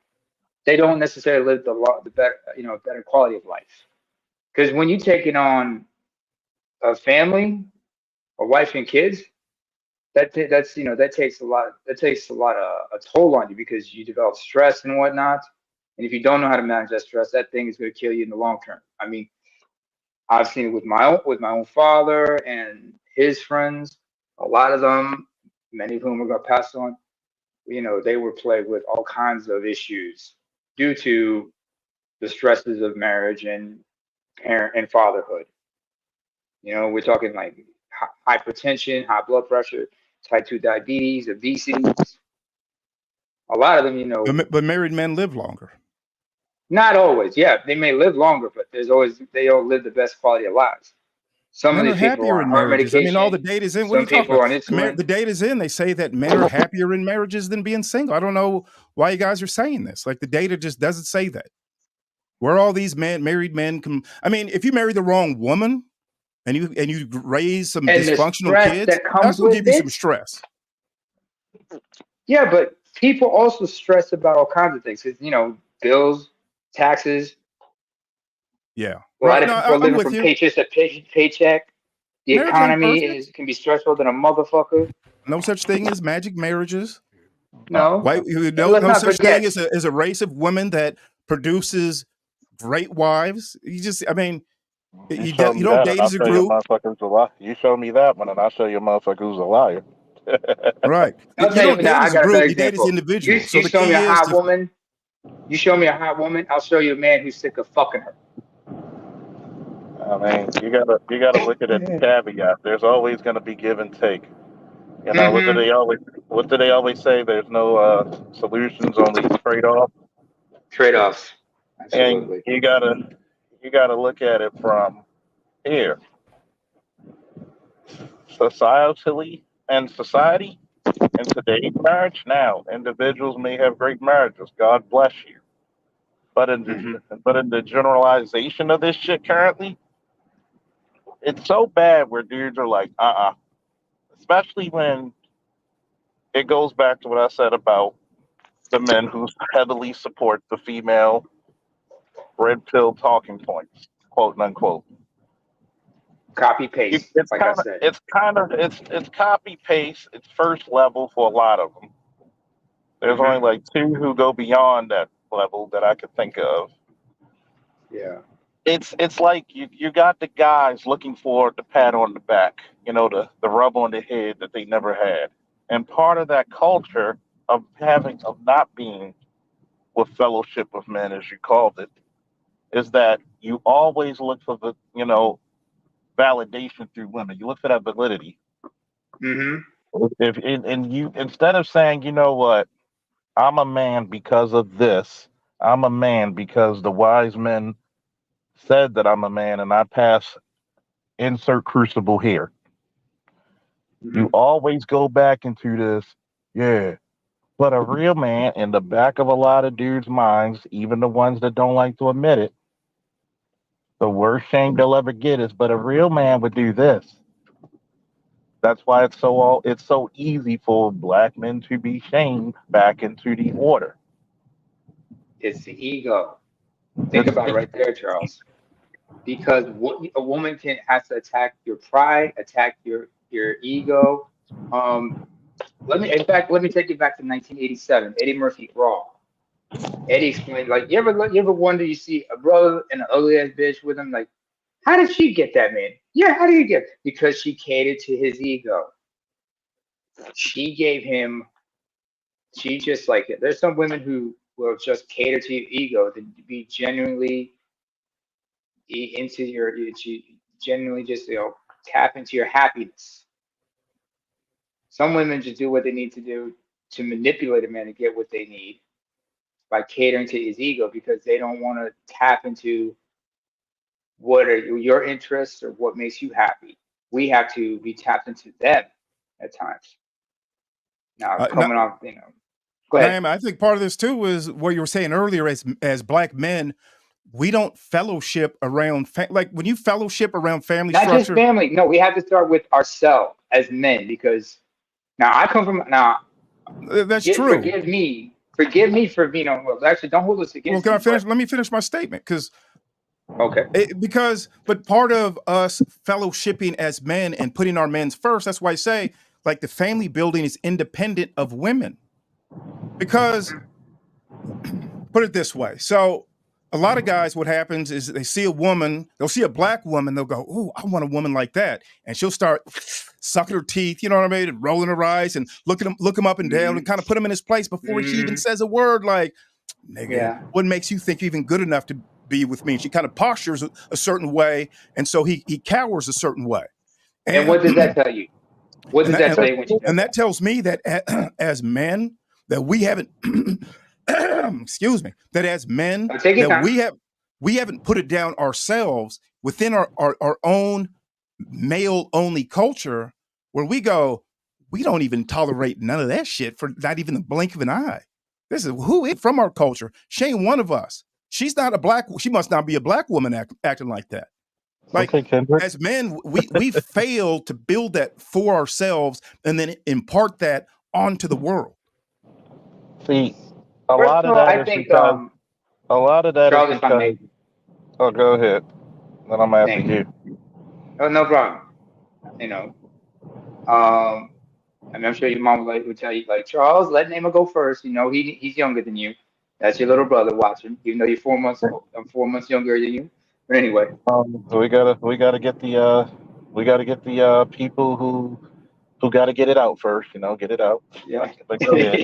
they don't necessarily live the better, better quality of life. Because when you take it on a family, a wife and kids, that takes a lot. That takes a toll on you, because you develop stress and whatnot. And if you don't know how to manage that stress, that thing is going to kill you in the long term. I mean, I've seen it with my own father and his friends. A lot of them, many of whom are going to pass on. They were plagued with all kinds of issues due to the stresses of marriage and parent and fatherhood. We're talking like hypertension, high blood pressure, type 2 diabetes, obesity. A lot of them, But married men live longer. Not always. Yeah, they may live longer, but they don't live the best quality of lives. Some men of these people are on heart medication. I mean, all the data's in. What are you talking about? The data's in. They say that men are happier in marriages than being single. I don't know why you guys are saying this. Like, the data just doesn't say that. Where all these married men come. I mean, if you marry the wrong woman and you raise some dysfunctional kids, that's gonna give you some stress. Yeah, but people also stress about all kinds of things. Because, bills, taxes. Yeah. A lot of people living from paycheck to paycheck. The economy can be stressful than a motherfucker. No such thing as magic marriages. No. No such thing as a race of women that produces great wives. You don't date as a group. You show me that one, and I'll show you a motherfucker who's a liar. Right. You don't date as a group. You date as individuals. You show me a hot woman. You show me a hot woman, I'll show you a man who's sick of fucking her. I mean, you gotta look at it caveat. There's always gonna be give and take. What do they always say? There's no solutions, only trade-offs. Trade-offs. Absolutely. And you gotta look at it from here. Societally and society, in today's marriage now, individuals may have great marriages. God bless you. But in the generalization of this shit currently, it's so bad where dudes are like, especially when it goes back to what I said about the men who heavily support the female red pill talking points, quote unquote. Copy paste, It's like I kind of said. it's copy paste. It's first level for a lot of them. There's only like two who go beyond that level that I could think of. Yeah. It's like you got the guys looking for the pat on the back, the rub on the head that they never had. And part of that culture of not being with fellowship with men, as you called it, is that you always look for the, validation through women. You look for that validity. Mm-hmm. If and you instead of saying, you know what, I'm a man because of this, I'm a man because the wise men said that I'm a man and I pass insert crucible here. You Mm-hmm. always go back into this, yeah. But a real man in the back of a lot of dudes' minds, even the ones that don't like to admit it, the worst shame they'll ever get is, but a real man would do this. That's why it's so easy for black men to be shamed back into the order. It's the ego. Think It's about it it's right there, Charles. Because what a woman can has to attack your pride, attack your ego. Um, let me take you back to 1987. Eddie Murphy Raw. Eddie explained, like, you ever wonder, you see a brother and an ugly ass bitch with him, like, how did she get that man? Yeah, how do you get? Because she catered to his ego. She gave him. She just like it. There's some women who will just cater to your ego to be genuinely into she genuinely just tap into your happiness. Some women just do what they need to do to manipulate a man to get what they need by catering to his ego because they don't want to tap into what are your interests or what makes you happy. We have to be tapped into them at times. Now Now, coming off, go ahead. Naima, I think part of this too is what you were saying earlier. As black men, we don't fellowship around like when you fellowship around family Not just structure. family. No, we have to start with ourselves as men because now I come from now. That's true. Forgive me for well, actually, don't hold this Well, against can I me. finish? But Let me finish my statement okay, but part of us fellowshipping as men and putting our men's first. That's why I say like the family building is independent of women because put it this way. So a lot of guys, what happens is they see a woman, they'll see a black woman, they'll go, "Oh, I want a woman like that," and she'll start sucking her teeth, you know what I mean, and rolling her eyes and look him up and down, and kind of put him in his place before she even says a word. Like, nigga, yeah. what makes you think you're even good enough to be with me? And she kind of postures a certain way, and so he cowers a certain way, And and what does that tell you? What and does that, that and, say when she does and that that? tells me that as men that we haven't excuse me, that as men Take your that time. we haven't put it down ourselves within our own male only culture where we go, we don't even tolerate none of that shit for not even the blink of an eye. This is who is from our culture. She ain't one of us. She's not a black, she must not be a black woman acting like that. Like okay, Kendrick. as men, we fail to build that for ourselves and then impart that onto the world. See, a First lot of of all, that I is think because a lot of that is Charles, if I because. may. Oh, go ahead. Then I'm after Thank you. you. Oh, no problem. Um, I'm sure your mom would tell you, like, Charles, let Neymar go first. He's younger than you. That's your little brother watching, even though you're 4 months old. I'm 4 months younger than you. But anyway, So we gotta get the people who gotta get it out first. Get it out. yeah. But go ahead.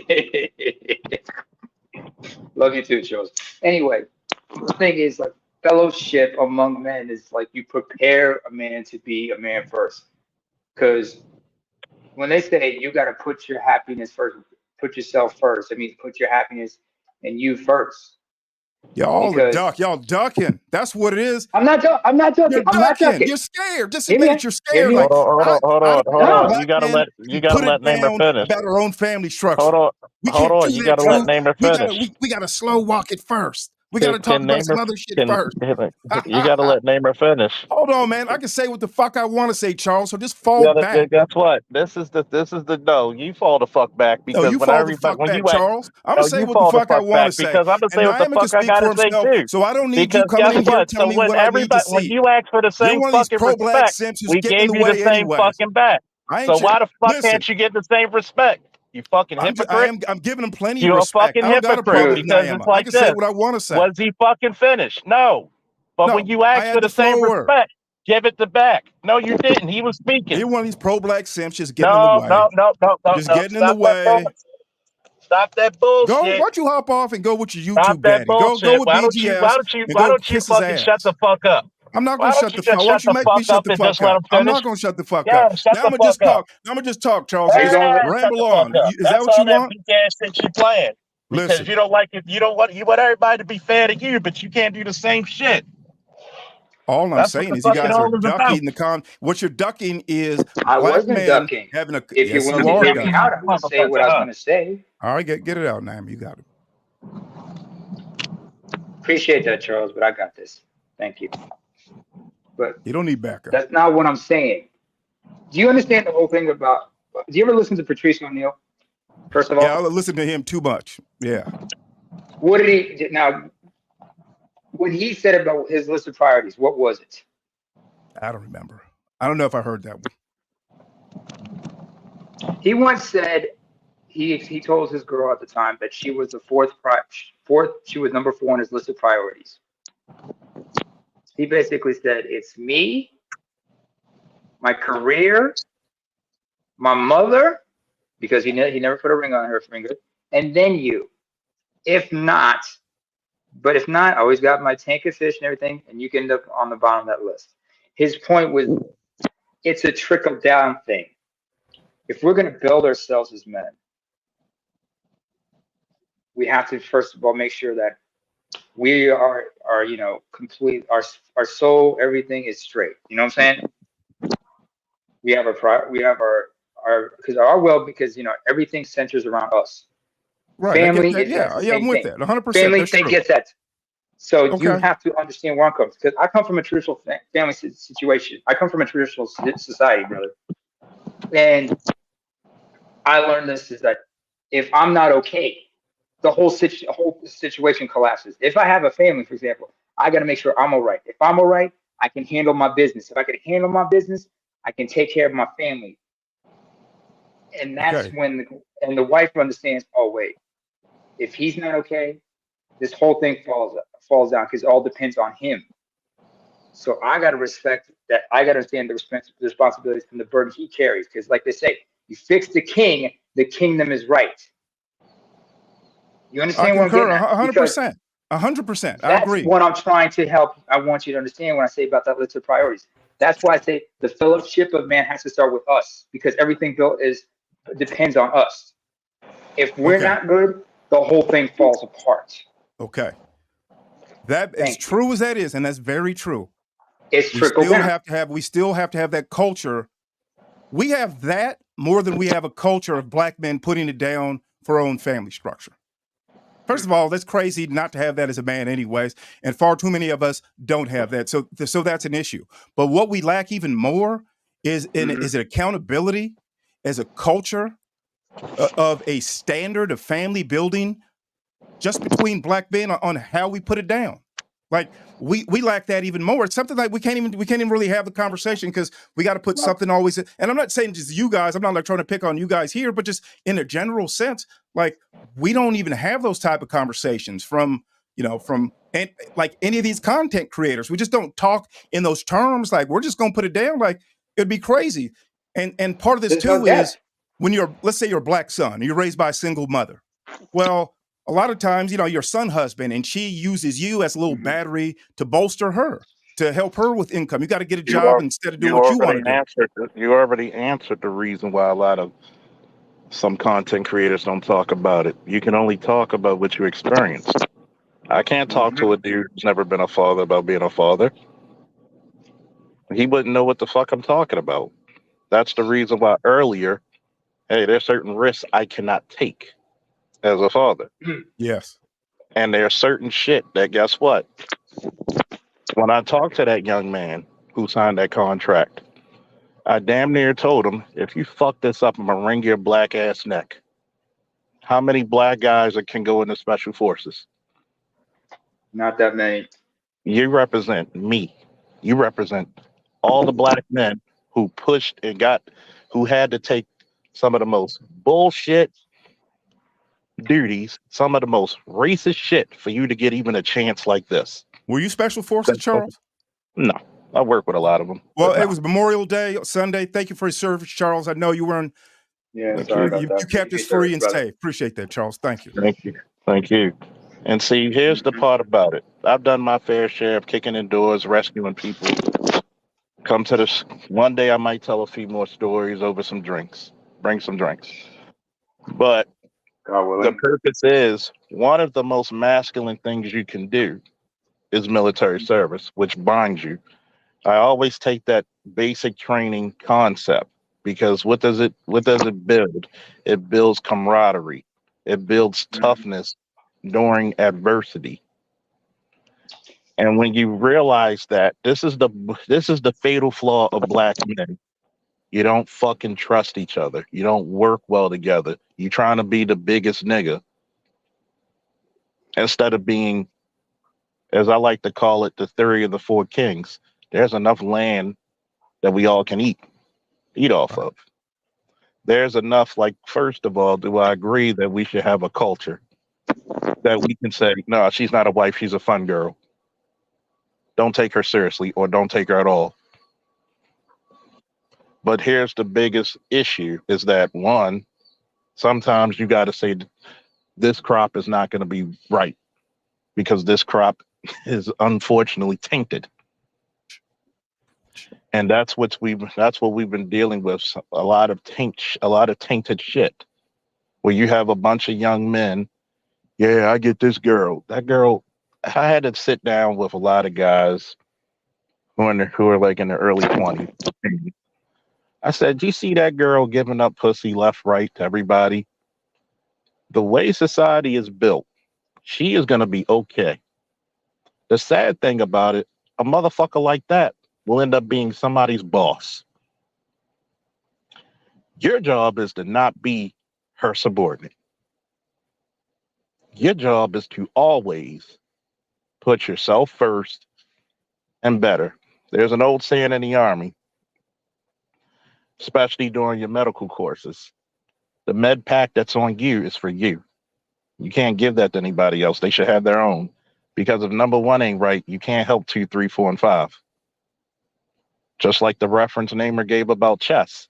Love you too, Charles. Anyway, the thing is, like, fellowship among men is like you prepare a man to be a man first. Because when they say you got to put your happiness first, put yourself first, it means put your happiness and you first. Because Y'all ducking. That's what it is. I'm not You're joking. I'm not ducking. joking. You're scared. Just Hear me admit out. it. You're Hear scared. me Like out. I don't Hold think on. No. black men You can gotta put it let Namer down finish. about our own family Hold structure. on. We Hold can't on. do You that, gotta let truth. Namer finish. We gotta slow walk it first. We got to talk about some other shit first. You got to let Namer finish. Hold on, man. I can say what the fuck I want to say, Charles. So just fall back. Guess what? This is the no. You fall the fuck back because you fall the fuck back, Charles. I'm gonna say what the fuck I want to say, because I'm gonna say what the fuck I gotta say too. So I don't need because you coming in here So telling me when what I need to see. When you ask for the same You're one of these fucking pro-black respect, simps who's we getting gave in the you way the same anyways. fucking back. So why the fuck can't you get the same respect? You fucking hypocrite. I'm giving him plenty You're of respect. a fucking I don't got a problem with because Naima. it's like I can say what I want to say. Was he fucking finished? No. But when you ask for the same respect, give it back. No, you didn't. He was speaking. You're one of these pro-black simps just getting in the way. No. Just getting in the way. Stop that bullshit. Why don't you hop off and go with your YouTube Stop that daddy? Go with why BGS. Why don't you fucking shut the fuck up? I'm not gonna shut the fuck. Why don't you make me shut the fuck up? I'm not gonna shut the fuck up. Now I'm gonna just talk. I'm gonna just talk, Charles. Just ramble on. Is that what you want? That's all that shit you playing. Because you don't like it. You want everybody to be fair to you, but you can't do the same shit. All I'm saying is you guys are ducking the what you're ducking is I black wasn't men ducking. having a. If Yes, you're you willing are to hear me out, I'm gonna say what I was gonna say. All right, get it out, Nam. You got it. Appreciate that, Charles, but I got this. Thank you. But you don't need backup. That's not what I'm saying. Do you understand the whole thing about? Do you ever listen to Patrice O'Neal? First of all, yeah, I listen to him too much. Yeah. What did he now? When he said about his list of priorities, what was it? I don't remember. I don't know if I heard that one. He once said he told his girl at the time that she was the fourth. She was number 4 on his list of priorities. He basically said, "It's me, my career, my mother," because he never put a ring on her finger, and then you. If not, I always got my tank of fish and everything, and you can end up on the bottom of that list. His point was, it's a trickle down thing. If we're going to build ourselves as men, we have to first of all make sure that we are complete. Our soul, everything is straight. You know what I'm saying? We have because everything centers around us. Right. Family, I'm with that. 100%. Family, they get that. So you have to understand where I'm coming from. Because I come from a traditional family situation. I come from a traditional society, brother. And I learned this is that if I'm not okay, the whole situation collapses. If I have a family, for example, I got to make sure I'm all right. If I'm all right, I can handle my business. If I can handle my business, I can take care of my family. And that's when the wife understands, oh, wait, if he's not okay, this whole thing falls down because it all depends on him. So I got to respect that. I got to understand the responsibilities and the burden he carries. Because like they say, you fix the king, the kingdom is right. You understand what I'm getting at? 100%. 100%. I agree. That's what I'm trying to help. I want you to understand when I say about that list of priorities. That's why I say the fellowship of man has to start with us, because everything built depends on us. If we're not good, the whole thing falls apart. Okay. That as true as that is, and that's very true. It's trickle down. We still have to have that culture. We have that more than we have a culture of black men putting it down for our own family structure. First of all, that's crazy not to have that as a man anyways, and far too many of us don't have that. So that's an issue. But what we lack even more is accountability as a culture of a standard of family building just between black men on how we put it down. Like we lack that even more. It's something like we can't even really have the conversation because we got to put something always in. And I'm not saying just you guys, I'm not like trying to pick on you guys here, but just in a general sense, like we don't even have those type of conversations from like any of these content creators. We just don't talk in those terms. Like we're just gonna put it down. Like it'd be crazy. And part of this too is when let's say you're a black son, and you're raised by a single mother. Well, a lot of times, your son husband, and she uses you as a little battery to bolster her, to help her with income. You got to get a job instead of doing what you want to do. You already answered the reason why a lot of some content creators don't talk about it. You can only talk about what you experienced. I can't talk to a dude who's never been a father about being a father. He wouldn't know what the fuck I'm talking about. That's the reason why earlier, hey, there's certain risks I cannot take as a father. Yes. And there's certain shit that, guess what? When I talked to that young man who signed that contract, I damn near told him, if you fuck this up, I'm gonna wring your black ass neck. How many black guys that can go into special forces? Not that many. You represent me. You represent all the black men who pushed and who had to take some of the most bullshit duties, some of the most racist shit for you to get even a chance like this. Were you special forces, Charles? No, I work with a lot of them. Well, it was Memorial Day, Sunday. Thank you for your service, Charles. I know you weren't. Yeah, sorry about that. You kept us free and safe. Appreciate that, Charles. Thank you. Thank you. Thank you. And see, here's the part about it. I've done my fair share of kicking in doors, rescuing people. Come to this one day, I might tell a few more stories over some drinks. Bring some drinks. But the purpose is, one of the most masculine things you can do is military service, which binds you. I always take that basic training concept, because what does it build? It builds camaraderie. It builds toughness during adversity. And when you realize that this is the fatal flaw of black men. You don't fucking trust each other. You don't work well together. You're trying to be the biggest nigga instead of being, as I like to call it, the theory of the four kings. There's enough land that we all can eat off of. There's enough, like, first of all, do I agree that we should have a culture that we can say, no, she's not a wife, she's a fun girl. Don't take her seriously, or don't take her at all. But here's the biggest issue is that, one, sometimes you got to say this crop is not going to be right because this crop is unfortunately tainted. And that's what we've been dealing with, a lot of tainted shit, where you have a bunch of young men. Yeah, I get this girl. That girl, I had to sit down with a lot of guys who are like in their early 20s. I said, do you see that girl giving up pussy left, right to everybody? The way society is built, she is going to be okay. The sad thing about it, a motherfucker like that will end up being somebody's boss. Your job is to not be her subordinate. Your job is to always put yourself first and better. There's an old saying in the Army, especially during your medical courses. The med pack that's on you is for you. You can't give that to anybody else. They should have their own. Because if number one ain't right, you can't help 2, 3, 4, and 5. Just like the reference Namer gave about chess.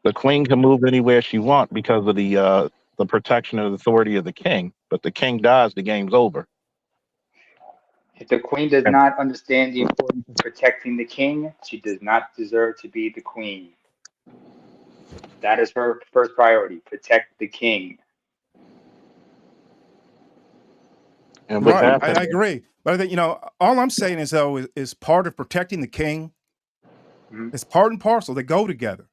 The queen can move anywhere she wants because of the protection and authority of the king. But the king dies, the game's over. If the queen does not understand the importance of protecting the king, she does not deserve to be the queen. That is her first priority: protect the king. And right, I agree. But I think, all I'm saying is, though, is part of protecting the king. It's part and parcel. They go together.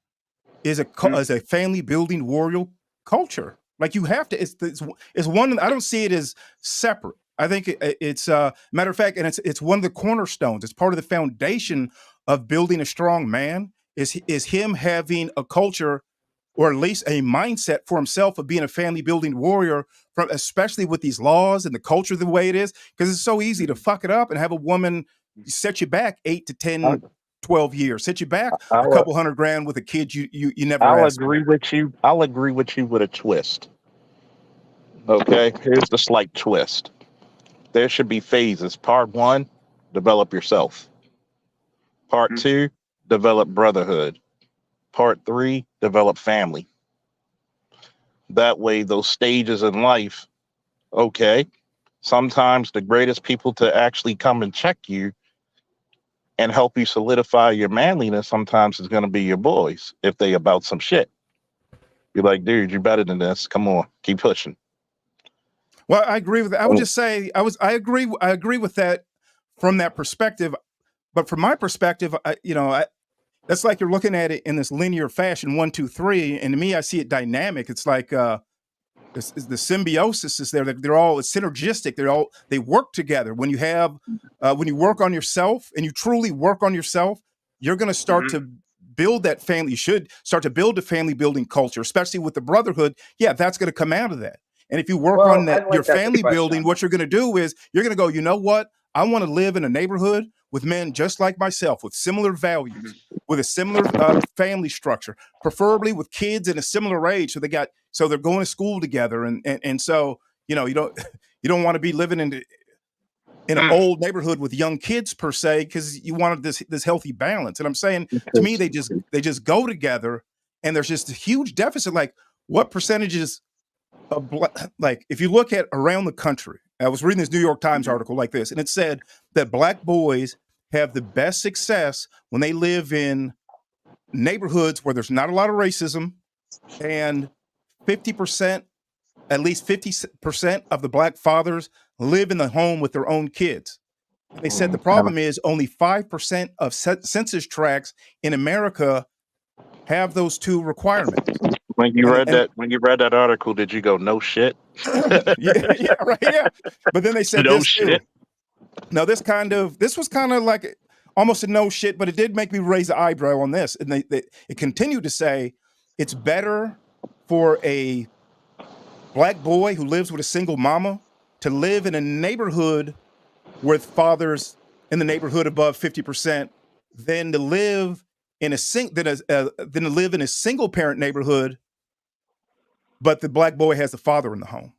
Is a family building warrior culture. Like, you have to. It's one. I don't see it as separate. I think it's matter of fact, and it's one of the cornerstones. It's part of the foundation of building a strong man. Is him having a culture, or at least a mindset for himself of being a family building warrior, especially with these laws and the culture the way it is, because it's so easy to fuck it up and have a woman set you back 8 to 10, 12 years, set you back a couple $100,000 with a kid you never asked. I'll agree with you with a twist. Okay, here's the slight twist. There should be phases. Part 1, develop yourself. Part 2, develop brotherhood. Part 3, develop family. That way, those stages in life, okay, sometimes the greatest people to actually come and check you and help you solidify your manliness sometimes is going to be your boys, if they about some shit. You're like, dude, you're better than this. Come on, keep pushing. Well, I agree with that. I would just say I agree with that from that perspective. But from my perspective, that's like you're looking at it in this linear fashion, 1, 2, 3. And to me, I see it dynamic. It's like the symbiosis is there. They're all synergistic. They work together. When you have when you work on yourself and you truly work on yourself, you're going to start to build that family. You should start to build a family building culture, especially with the brotherhood. Yeah, that's going to come out of that. And if you work on that, your family building, what you're going to do is you're going to go, you know what? I want to live in a neighborhood with men just like myself, with similar values, with a similar family structure, preferably with kids in a similar age. So they're going to school together. And so, you don't want to be living in an old neighborhood with young kids per se, because you wanted this healthy balance. And I'm saying, to me, they just go together, and there's just a huge deficit. Like, what percentages of like, if you look at around the country, I was reading this New York Times article like this, and it said that Black boys have the best success when they live in neighborhoods where there's not a lot of racism, and 50%, at least 50% of the Black fathers live in the home with their own kids. They said the problem is only 5% of census tracts in America have those two requirements. When you read that article, did you go, no shit? yeah, right, yeah. But then they said no this shit. too. Now this was kind of like almost a no shit, but it did make me raise an eyebrow on this. And it continued to say it's better for a Black boy who lives with a single mama to live in a neighborhood with fathers in the neighborhood above 50% than to live in a single parent neighborhood, but the Black boy has a father in the home.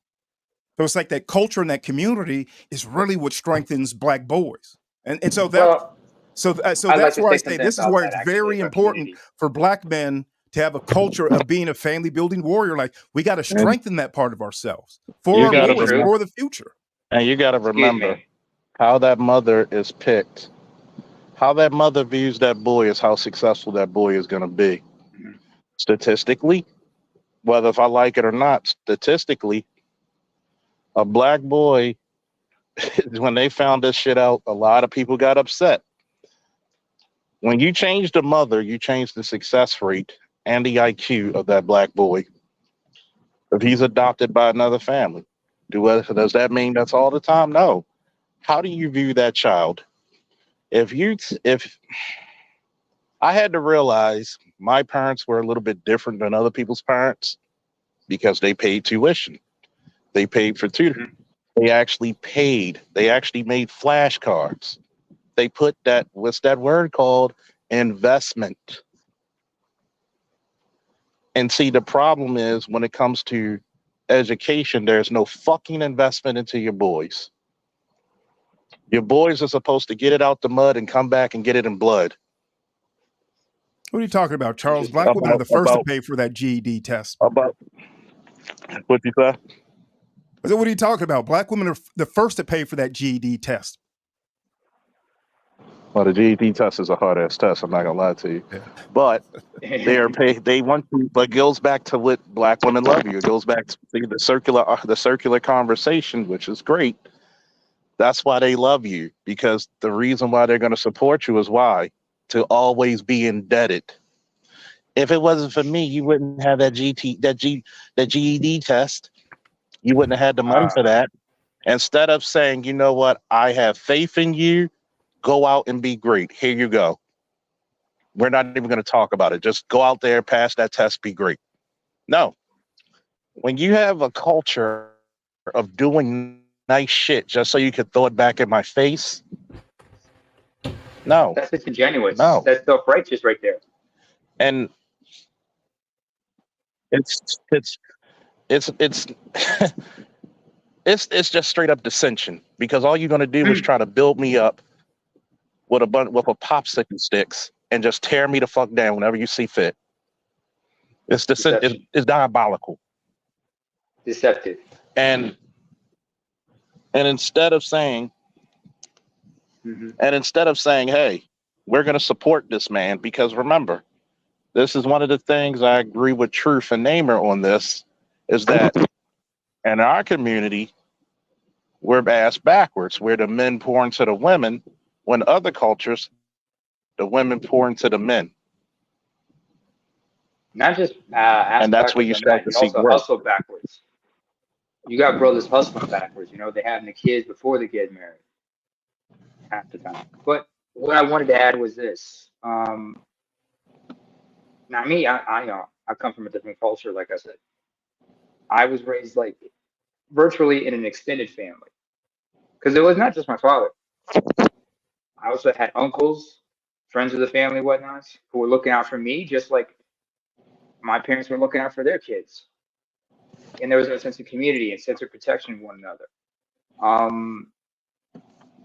So it's like that culture and that community is really what strengthens Black boys. And so that's where I say this is where it's very important for Black men to have a culture of being a family building warrior. Like, we got to strengthen that part of ourselves for our boys, for the future. And you got to remember how that mother is picked. How that mother views that boy is how successful that boy is going to be. Statistically, whether if I like it or not, statistically, a Black boy, when they found this shit out, a lot of people got upset. When you change the mother, you change the success rate and the IQ of that Black boy. If he's adopted by another family, does that mean that's all the time? No. How do you view that child? If I had to realize my parents were a little bit different than other people's parents because they paid tuition. They paid for tutoring. They actually paid. They actually made flashcards. They put what's that word called? Investment. And see, the problem is when it comes to education, there's no fucking investment into your boys. Your boys are supposed to get it out the mud and come back and get it in blood. What are you talking about, Charles? Black women are the first to pay for that GED test. What you say? What are you talking about? Black women are the first to pay for that GED test. Well, the GED test is a hard ass test. I'm not gonna lie to you, but they are paid. They want to, but it goes back to what Black women love you. It goes back to the circular conversation, which is great. That's why they love you, because the reason why they're going to support you is why? To always be indebted. If it wasn't for me, you wouldn't have that GED test. You wouldn't have had the money for that. Instead of saying, you know what, I have faith in you, go out and be great. Here you go. We're not even going to talk about it. Just go out there, pass that test, be great. No. When you have a culture of doing nice shit just so you could throw it back in my face, no. That's disingenuous. No. That's self-righteous right there. And it's it's just straight up dissension, because all you're going to do is try to build me up with a popsicle sticks and just tear me the fuck down whenever you see fit. It's diabolical. Deceptive. And instead of saying, hey, we're going to support this man, because remember, this is one of the things I agree with Truth and Namer on this, is that in our community, we're ass backwards, where the men pour into the women, when other cultures, the women pour into the men. Not just ass and that's backwards, where you start to see growth. Also backwards. You got brothers hustling backwards. You know, they having the kids before they get married half the time. But what I wanted to add was this. Now me, I come from a different culture. Like I said, I was raised like virtually in an extended family because it was not just my father. I also had uncles, friends of the family, whatnot, who were looking out for me, just like my parents were looking out for their kids. And there was a sense of community and sense of protection of one another. Um,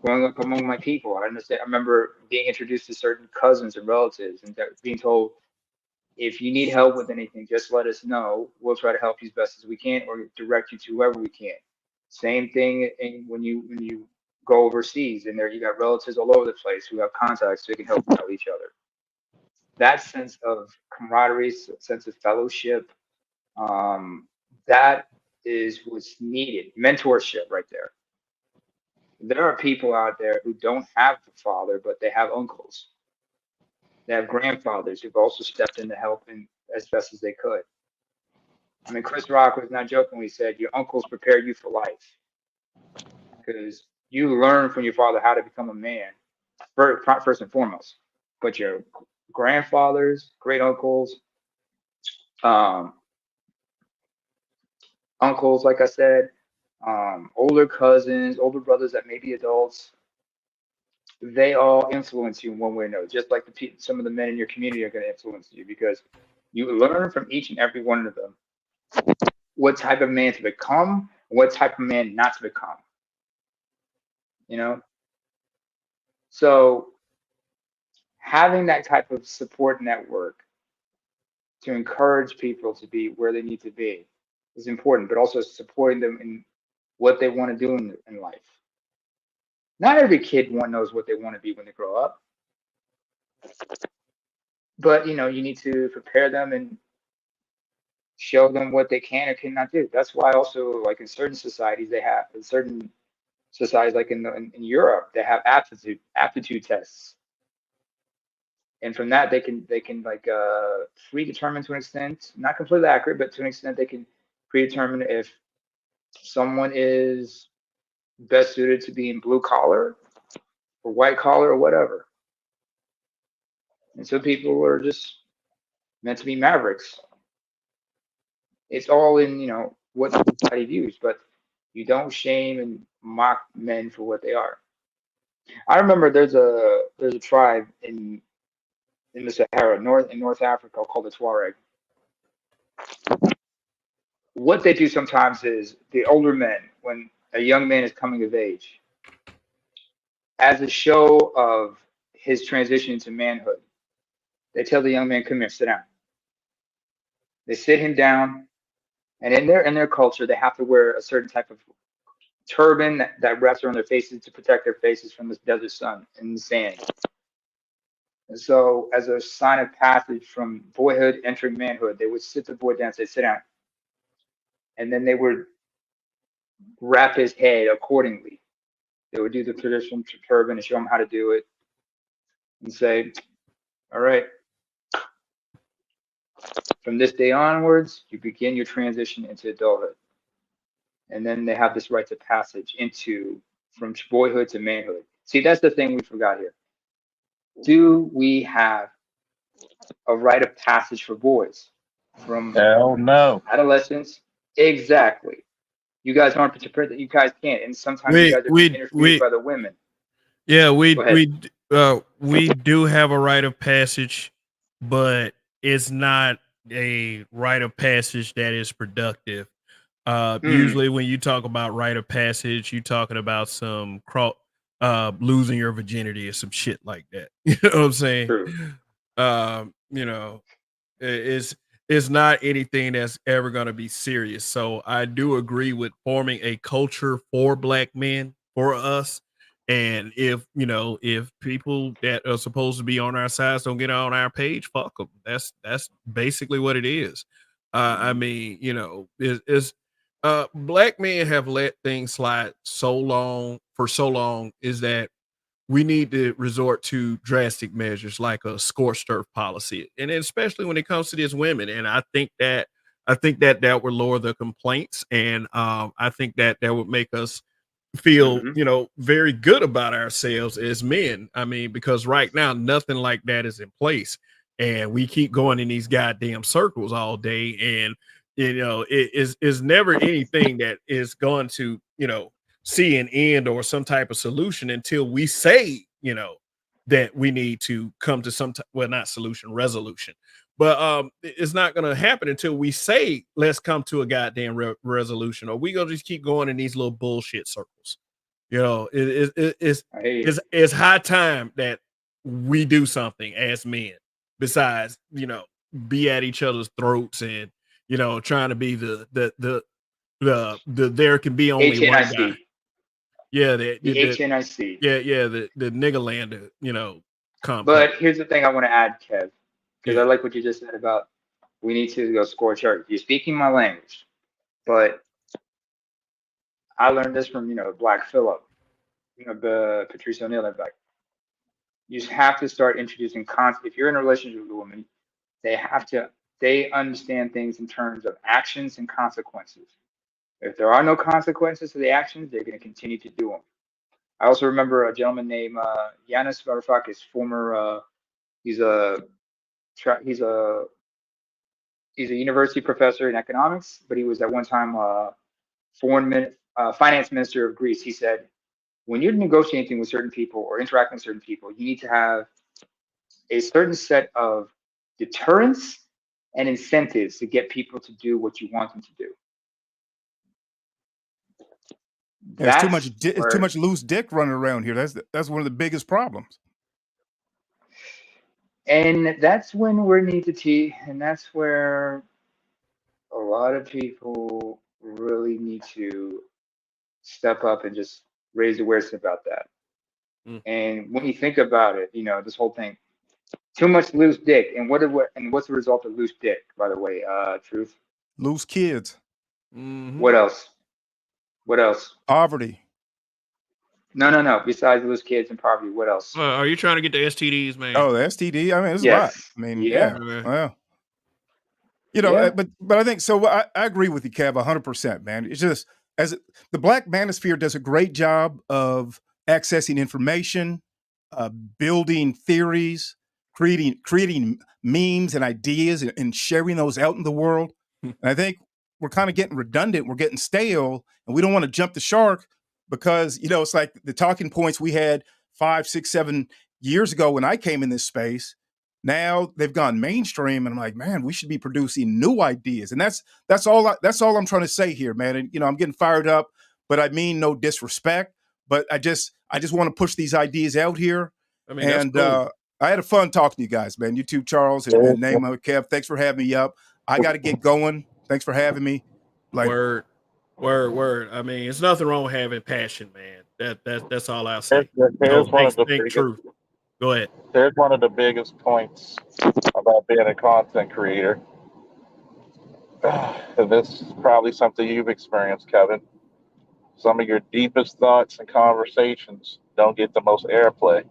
Growing up among my people, I understand. I remember being introduced to certain cousins and relatives, and being told, if you need help with anything, just let us know. We'll try to help you as best as we can, or direct you to whoever we can. Same thing when you go overseas, and there you got relatives all over the place who have contacts so they can help out each other. That sense of camaraderie, sense of fellowship, that is what's needed. Mentorship, right there. There are people out there who don't have a father, but they have uncles. They have grandfathers who've also stepped in to help in as best as they could. I mean, Chris Rock was not joking when he said, your uncles prepare you for life because you learn from your father how to become a man, first and foremost. But your grandfathers, great uncles, um, uncles, like I said, older cousins, older brothers that may be adults, they all influence you in one way or another, just like some of the men in your community are going to influence you because you learn from each and every one of them what type of man to become, what type of man not to become. You know, so having that type of support network to encourage people to be where they need to be is important, but also supporting them in what they want to do in life. Not every kid knows what they want to be when they grow up, but you know, you need to prepare them and show them what they can or cannot do. That's why also, like in certain societies, in certain societies, like in Europe, they have aptitude tests, and from that they can like predetermine to an extent, not completely accurate, but to an extent they can predetermine if someone is best suited to be in blue collar or white collar or whatever. And some people are just meant to be mavericks. It's all in, you know, what society views, but you don't shame and mock men for what they are. I remember there's a tribe in the Sahara, in North Africa called the Tuareg. What they do sometimes is the older men, when a young man is coming of age, as a show of his transition into manhood, they tell the young man, come here, sit down. They sit him down, and in their culture, they have to wear a certain type of turban that wraps around their faces to protect their faces from the desert sun and the sand. And so, as a sign of passage from boyhood entering manhood, they would sit the boy down and say, sit down. And then they would wrap his head accordingly. They would do the traditional turban and show him how to do it and say, all right, from this day onwards, you begin your transition into adulthood. And then they have this rite of passage from boyhood to manhood. See, that's the thing we forgot here. Do we have a rite of passage for boys from Hell no. adolescence? Exactly. You guys aren't participating. You guys can't, and sometimes you guys are being interfered by the women. Yeah, Go ahead. we do have a rite of passage, but it's not a rite of passage that is productive. Usually when you talk about rite of passage, you're talking about some losing your virginity or some shit like that. You know what I'm saying? True. You know, it's not anything that's ever going to be serious. So I do agree with forming a culture for black men, for us. And if people that are supposed to be on our sides don't get on our page, fuck them. That's basically what it is. I mean, it's black men have let things slide for so long, is that we need to resort to drastic measures like a scorched earth policy, and especially when it comes to these women. And I think I think that would lower the complaints, and I think that would make us feel, very good about ourselves as men. I mean, because right now nothing like that is in place, and we keep going in these goddamn circles all day, and it is never anything that is going to see an end or some type of solution until we say that we need to come to some well, not solution, resolution. But it's not going to happen until we say let's come to a goddamn resolution, or we gonna just keep going in these little bullshit circles. It's high time that we do something as men besides be at each other's throats and trying to be the there can be only one guy. Yeah, the HNIC. Yeah, the Niggerlander, complex. But here's the thing I want to add, Kev, because I like what you just said about we need to go Scorch Earth. You're speaking my language, but I learned this from Black Phillip, Patrice O'Neill, and like you have to start introducing concept. If you're in a relationship with a woman, they understand things in terms of actions and consequences. If there are no consequences to the actions, they're going to continue to do them. I also remember a gentleman named Yanis Varoufakis, former. He's a university professor in economics, but he was at one time finance minister of Greece. He said, when you're negotiating with certain people or interacting with certain people, you need to have a certain set of deterrents and incentives to get people to do what you want them to do. There's too much loose dick running around here. That's one of the biggest problems. And that's when we need to teach, and that's where a lot of people really need to step up and just raise awareness about that. And when you think about it, this whole thing, too much loose dick, and what's the result of loose dick, by the way, Truth? Loose kids. What else? Poverty. No. Besides loose kids and poverty, what else? Are you trying to get the STDs, man? Oh, the STD. I mean, it's a lot. I mean, yeah. Well, but I think so. I agree with you, Kev, 100%, man. It's just the Black Manosphere does a great job of accessing information, building theories, creating memes and ideas, and sharing those out in the world. And I think we're kind of getting redundant. We're getting stale, and we don't want to jump the shark because it's like the talking points we had 5, 6, 7 years ago when I came in this space. Now they've gone mainstream, and I'm like, man, we should be producing new ideas. And that's all I'm trying to say here, man. And I'm getting fired up, but I mean no disrespect. But I just want to push these ideas out here. I mean, and that's cool. I had a fun talking to you guys, man. You too, Charles and Naima, Kev. Thanks for having me up. I got to get going. Thanks for having me. Word. I mean, it's nothing wrong with having passion, man. That's all I'll say. Think truth. Go ahead. There's one of the biggest points about being a content creator. And this is probably something you've experienced, Kevin. Some of your deepest thoughts and conversations don't get the most airplay.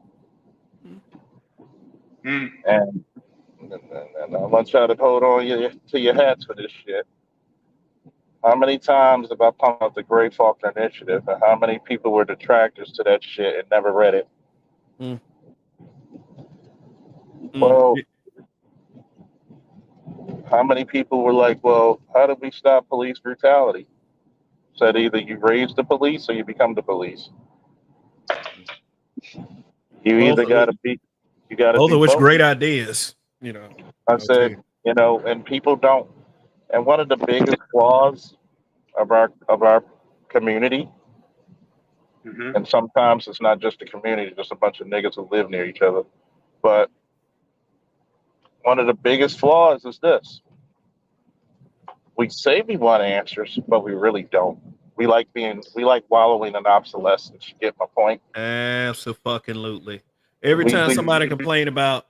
And I want y'all to hold on to your hats for this shit. How many times have I pumped out the Gray Faulkner Initiative, and how many people were detractors to that shit and never read it? Well, how many people were like, well, how do we stop police brutality? Said either you raise the police or you become the police. You gotta be both of which great ideas, I said, and people don't. And one of the biggest flaws of our community, and sometimes it's not just a community, just a bunch of niggas who live near each other, but one of the biggest flaws is this. We say we want answers, but we really don't. We like wallowing in obsolescence. You get my point? Absolutely. Every time somebody complain about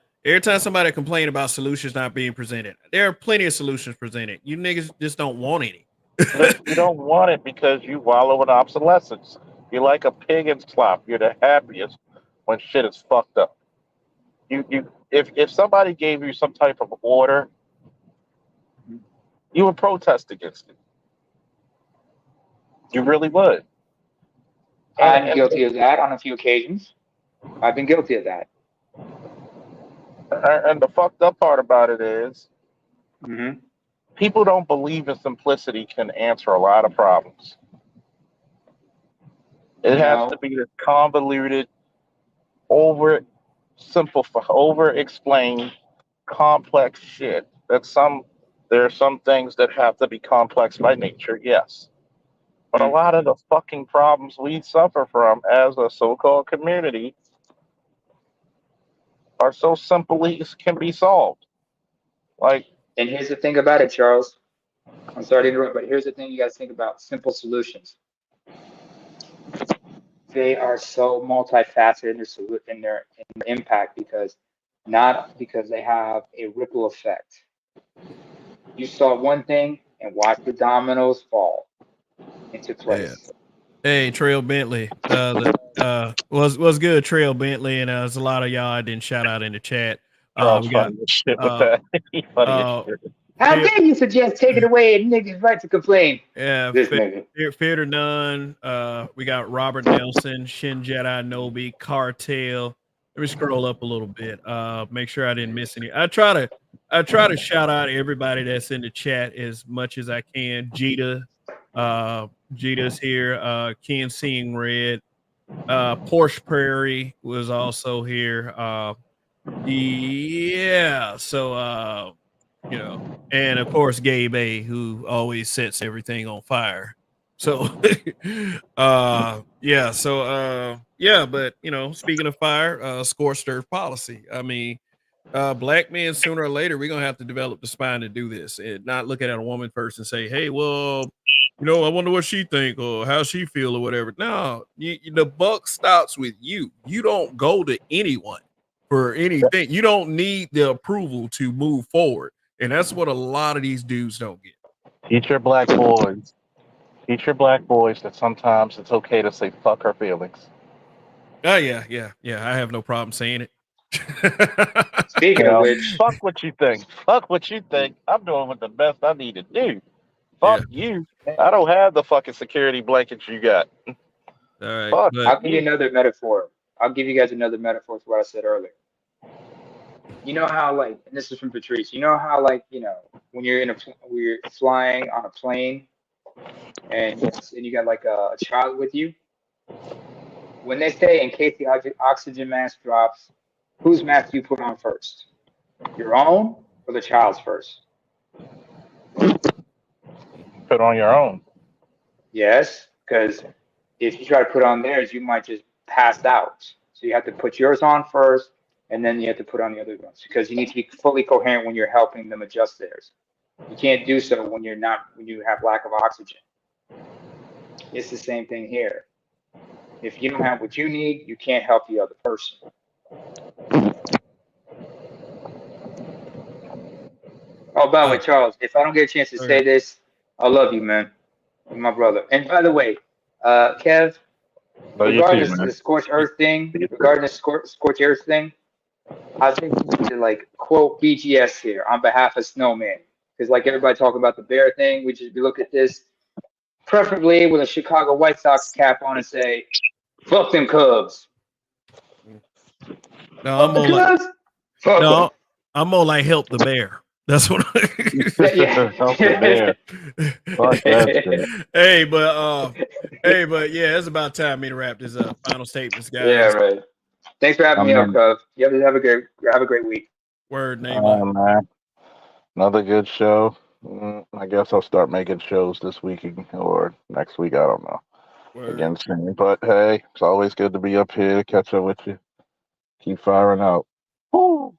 solutions not being presented, there are plenty of solutions presented. You niggas just don't want any. You don't want it because you wallow in obsolescence. You're like a pig in slop. You're the happiest when shit is fucked up. If somebody gave you some type of order You would protest against it. You really would. I'm guilty of that on a few occasions. I've been guilty of that. And the fucked up part about it is Mm-hmm. people don't believe in simplicity can answer a lot of problems. It has to No, be this convoluted, over explained, complex shit. There are some things that have to be complex by nature, yes. But a lot of the fucking problems we suffer from as a so-called community are so simply can be solved. Like, and here's the thing about it, Charles. I'm sorry to interrupt, but here's the thing you guys think about simple solutions. They are so multifaceted in their impact not because they have a ripple effect. You saw one thing and watch the dominoes fall into place. Yeah. Hey, Trail Bentley. Was good, Trail Bentley, and there's a lot of y'all I didn't shout out in the chat. Charles We got funny as shit with uh that. He funny as uh shit. How Phil, dare you suggest taking away a nigga's right to complain? yeah, This nigga. Fear to None. We got Robert Nelson, Shin Jedi Nobi, Cartel. Let me scroll up a little bit. Make sure I didn't miss any. I try to shout out everybody that's in the chat as much as I can. Jita's here. Ken Seeing Red. Porsche Prairie was also here. Yeah, so and of course Gabe A, who always sets everything on fire. So but speaking of fire, Scorched Earth policy. I mean, black men sooner or later we're gonna have to develop the spine to do this and not look at a woman first and say, hey, well, I wonder what she think or how she feel or whatever. No, the buck stops with you. You don't go to anyone for anything. You don't need the approval to move forward. And that's what a lot of these dudes don't get. Teach your black boys. Teach your black boys that sometimes it's okay to say fuck her feelings. Oh yeah. I have no problem saying it. Speaking of which, fuck what you think. Fuck what you think. I'm doing what the best I need to do. Fuck you. I don't have the fucking security blankets you got. All right. Fuck I'll give you another metaphor. I'll give you guys another metaphor for what I said earlier. You know how and this is from Patrice. You know how when you're flying on a plane and you got a child with you. When they say in case the oxygen mask drops, whose mask do you put on first? Your own or the child's first? Put on your own. Yes, because if you try to put on theirs, you might just pass out. So you have to put yours on first, and then you have to put on the other ones because you need to be fully coherent when you're helping them adjust theirs. You can't do so when you have lack of oxygen. It's the same thing here. If you don't have what you need, you can't help the other person. Oh, by the way, Charles, if I don't get a chance to say this, I love you, man. You're my brother. And by the way, Kev, regarding the Scorch Earth thing, Scorch Earth thing, I think you need to quote BGS here on behalf of Snowman. Because everybody talking about the bear thing, we just look at this, preferably with a Chicago White Sox cap on and say, fuck them Cubs. No, I'm more like help the bear. That's what Help the bear. Fuck that shit. Hey, but yeah, it's about time for me to wrap this up. Final statements, guys. Yeah, right. Thanks for having me up, Cub. You have a great week. Word name. Man. Another good show. I guess I'll start making shows this week or next week. I don't know. Word. Again soon. But hey, it's always good to be up here to catch up with you. Keep firing out. Woo!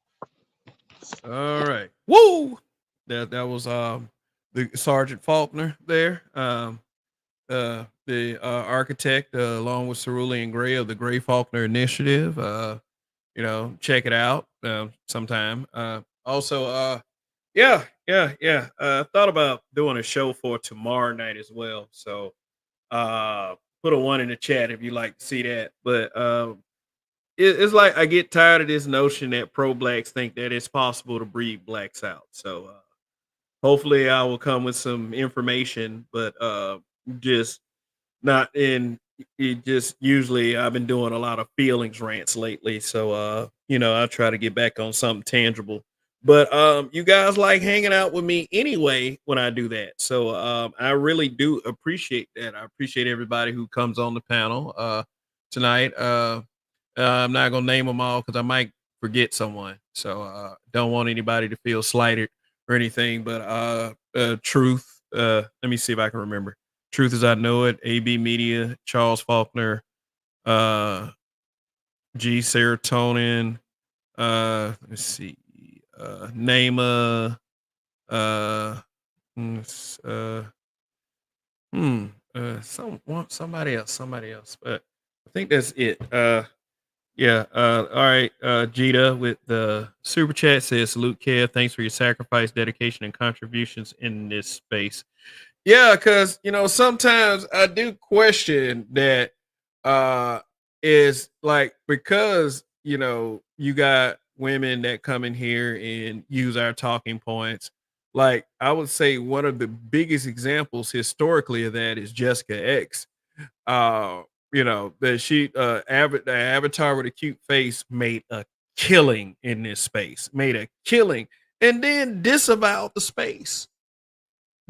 All right. Woo! That was the Sergeant Faulkner there. The architect along with Cerulean Gray of the Gray Faulkner Initiative. Check it out sometime. Also, thought about doing a show for tomorrow night as well. So put a 1 in the chat if you like to see that. But it's like I get tired of this notion that pro blacks think that it's possible to breed blacks out. So hopefully I will come with some information, but just not in it. Just usually I've been doing a lot of feelings rants lately, so I try to get back on something tangible. But you guys like hanging out with me anyway when I do that. So I really do appreciate that. I appreciate everybody who comes on the panel tonight. I'm not gonna name them all because I might forget someone. So don't want anybody to feel slighted or anything. But Truth. Let me see if I can remember. Truth as I Know It, AB Media, Charles Faulkner, uh, G Serotonin, let's see, Nama, uh, uh, somebody else, but I think that's it. Yeah, all right, Jita with the super chat says, salute Kev, thanks for your sacrifice, dedication, and contributions in this space. Yeah, because sometimes I do question that is like because you got women that come in here and use our talking points. Like I would say one of the biggest examples historically of that is Jessica X. Uh, that the avatar with a cute face made a killing in this space, made a killing, and then disavowed the space.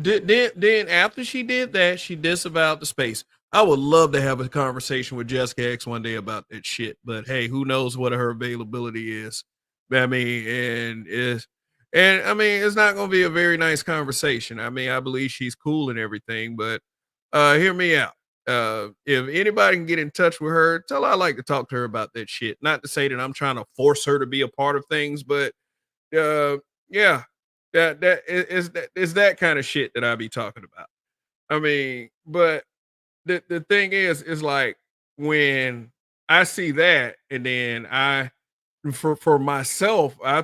Then after she did that, she disavowed the space. I would love to have a conversation with Jessica X one day about that shit. But hey, who knows what her availability is? I mean, it's not gonna be a very nice conversation. I mean, I believe she's cool and everything, but hear me out. If anybody can get in touch with her, tell her I like to talk to her about that shit. Not to say that I'm trying to force her to be a part of things, but uh, yeah, that is that kind of shit that I be talking about. I mean, but the thing is like when I see that, and then for myself, I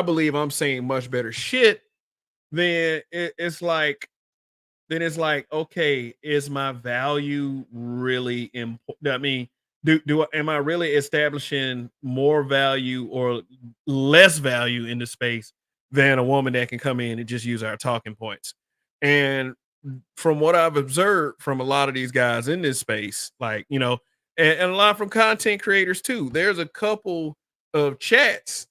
believe I'm saying much better shit. Then it's like, okay, is my value really important? I mean, am I really establishing more value or less value in the space than a woman that can come in and just use our talking points? And from what I've observed from a lot of these guys in this space, like, and a lot from content creators too, there's a couple of chats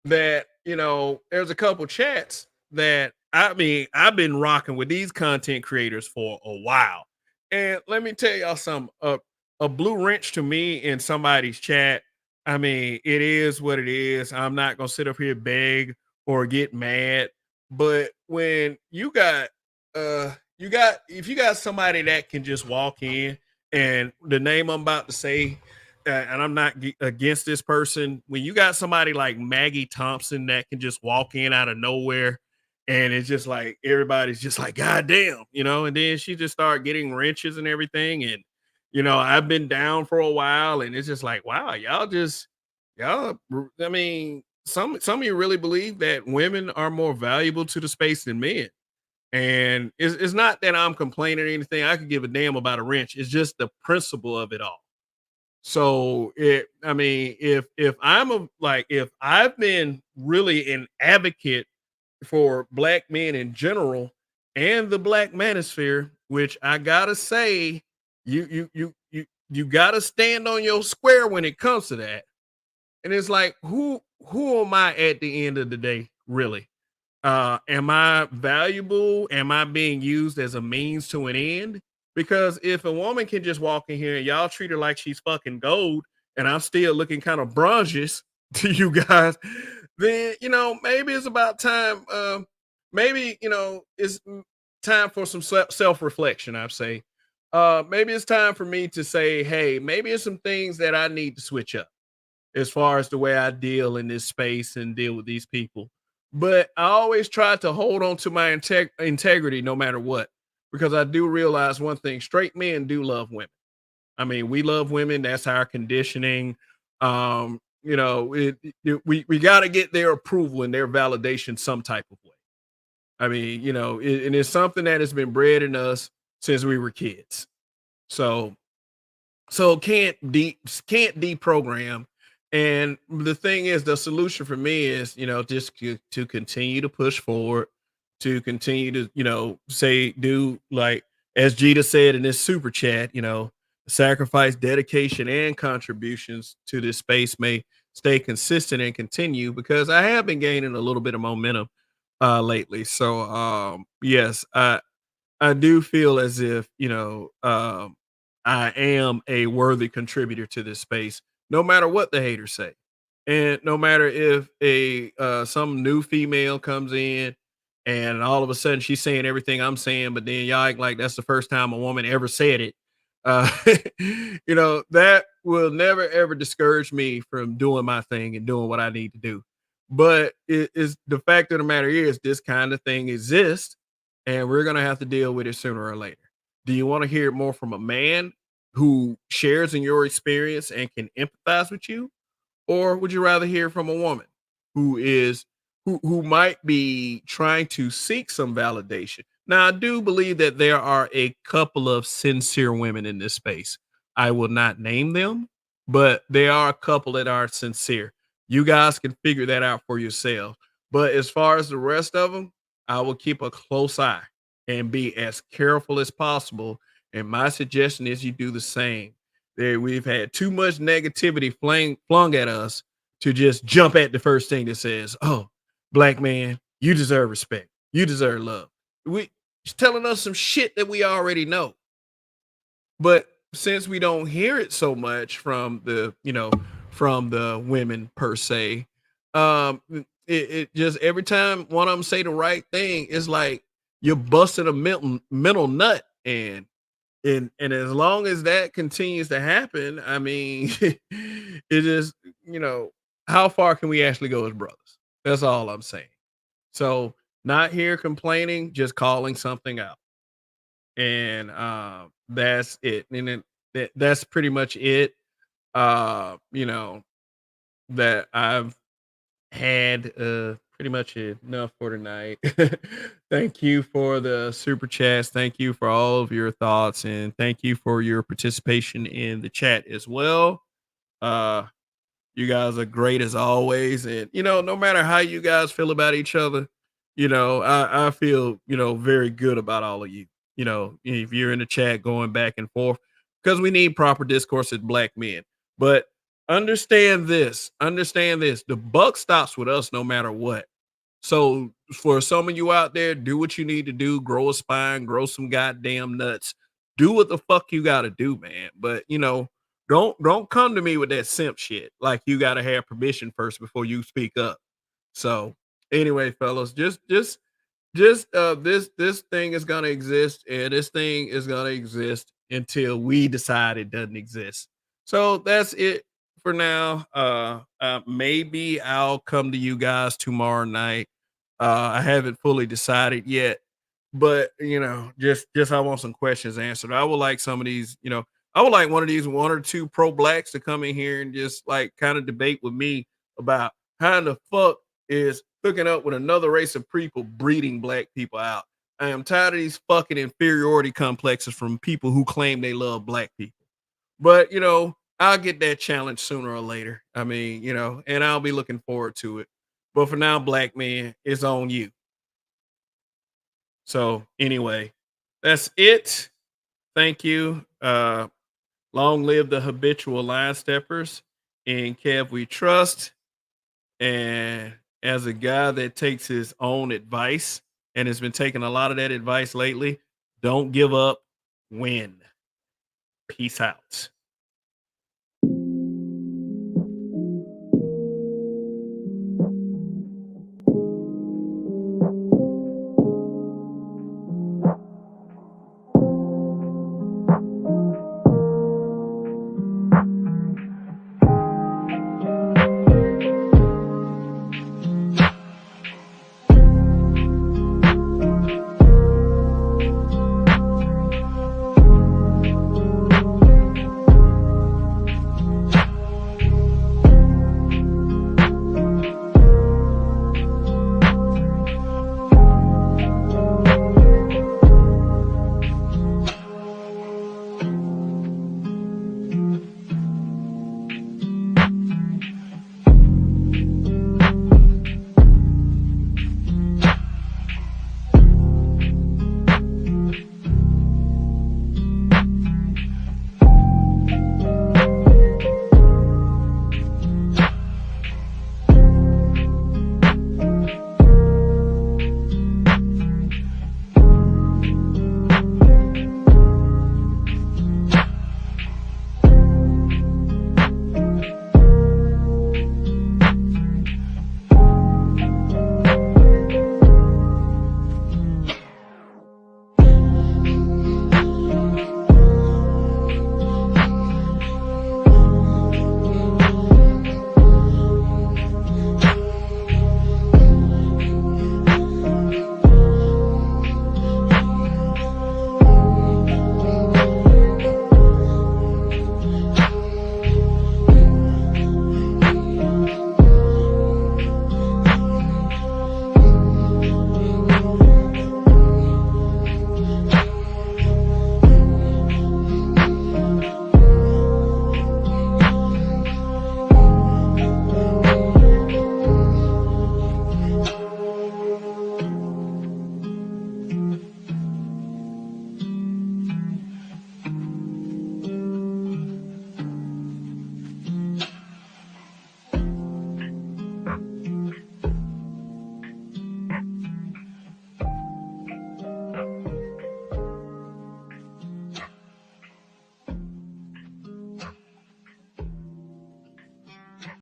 there's a couple chats that I mean, I've been rocking with these content creators for a while. And let me tell y'all something, a blue wrench to me in somebody's chat. I mean, it is what it is. I'm not gonna sit up here beg or get mad. But when if you got somebody that can just walk in and the name I'm about to say and I'm not against this person. When you got somebody like Maggie Thompson that can just walk in out of nowhere, and it's just like everybody's just like, God damn, and then she just started getting wrenches and everything. And I've been down for a while, and it's just like, wow, I mean, some of you really believe that women are more valuable to the space than men. And it's not that I'm complaining or anything. I could give a damn about a wrench. It's just the principle of it all. So I mean, if I've been really an advocate for black men in general and the black manosphere, which I gotta say, you gotta stand on your square when it comes to that. And it's like, who am I at the end of the day, really? Am I valuable? Am I being used as a means to an end? Because if a woman can just walk in here and y'all treat her like she's fucking gold, and I'm still looking kind of bronzish to you guys, then maybe it's about time. Maybe it's time for some self reflection. I say, maybe it's time for me to say, hey, maybe it's some things that I need to switch up as far as the way I deal in this space and deal with these people. But I always try to hold on to my integrity no matter what, because I do realize one thing: straight men do love women. I mean, we love women. That's our conditioning. We got to get their approval and their validation some type of way. I mean, and it's something that has been bred in us since we were kids. So can't deprogram. And the thing is, the solution for me is, just to continue to push forward, to continue to, do like as Jeter said in this super chat, sacrifice, dedication, and contributions to this space may stay consistent and continue because I have been gaining a little bit of momentum lately. So yes, I do feel as if, I am a worthy contributor to this space, no matter what the haters say. And no matter if a some new female comes in and all of a sudden she's saying everything I'm saying, but then y'all act like that's the first time a woman ever said it. Uh, that will never ever discourage me from doing my thing and doing what I need to do. But it is the fact of the matter is this kind of thing exists and we're gonna have to deal with it sooner or later. Do you want to hear more from a man who shares in your experience and can empathize with you? Or would you rather hear from a woman who is who might be trying to seek some validation? Now, I do believe that there are a couple of sincere women in this space. I will not name them, but there are a couple that are sincere. You guys can figure that out for yourself. But as far as the rest of them, I will keep a close eye and be as careful as possible. And my suggestion is you do the same. We've had too much negativity flung at us to just jump at the first thing that says, "Oh, black man, you deserve respect. You deserve love." We She's telling us some shit that we already know. But since we don't hear it so much from the women per se, it just every time one of them say the right thing, it's like you're busting a mental nut, and as long as that continues to happen, I mean, it just, how far can we actually go as brothers? That's all I'm saying. So, not here complaining, just calling something out. And that's it. And then that's pretty much it. You know, that I've had pretty much enough for tonight. Thank you for the super chats. Thank you for all of your thoughts, and thank you for your participation in the chat as well. Uh, you guys are great as always, and no matter how you guys feel about each other, I feel very good about all of you. If you're in the chat going back and forth, because we need proper discourse as black men. But understand this: the buck stops with us no matter what. So for some of you out there, do what you need to do, grow a spine, grow some goddamn nuts, do what the fuck you gotta do, man. But don't come to me with that simp shit. Like you gotta have permission first before you speak up. So anyway, fellas, just this thing is gonna exist, and this thing is gonna exist until we decide it doesn't exist. So that's it for now. Maybe I'll come to you guys tomorrow night. I haven't fully decided yet, but just I want some questions answered. I would like some of these, I would like one of these one or two pro blacks to come in here and just like kind of debate with me about how in the fuck is hooking up with another race of people breeding black people out. I am tired of these fucking inferiority complexes from people who claim they love black people. But I'll get that challenge sooner or later. I mean, and I'll be looking forward to it. But for now, black man, it's on you. So anyway, that's it. Thank you. Long live the habitual line steppers. In Kev we trust. And as a guy that takes his own advice and has been taking a lot of that advice lately, don't give up, win. Peace out.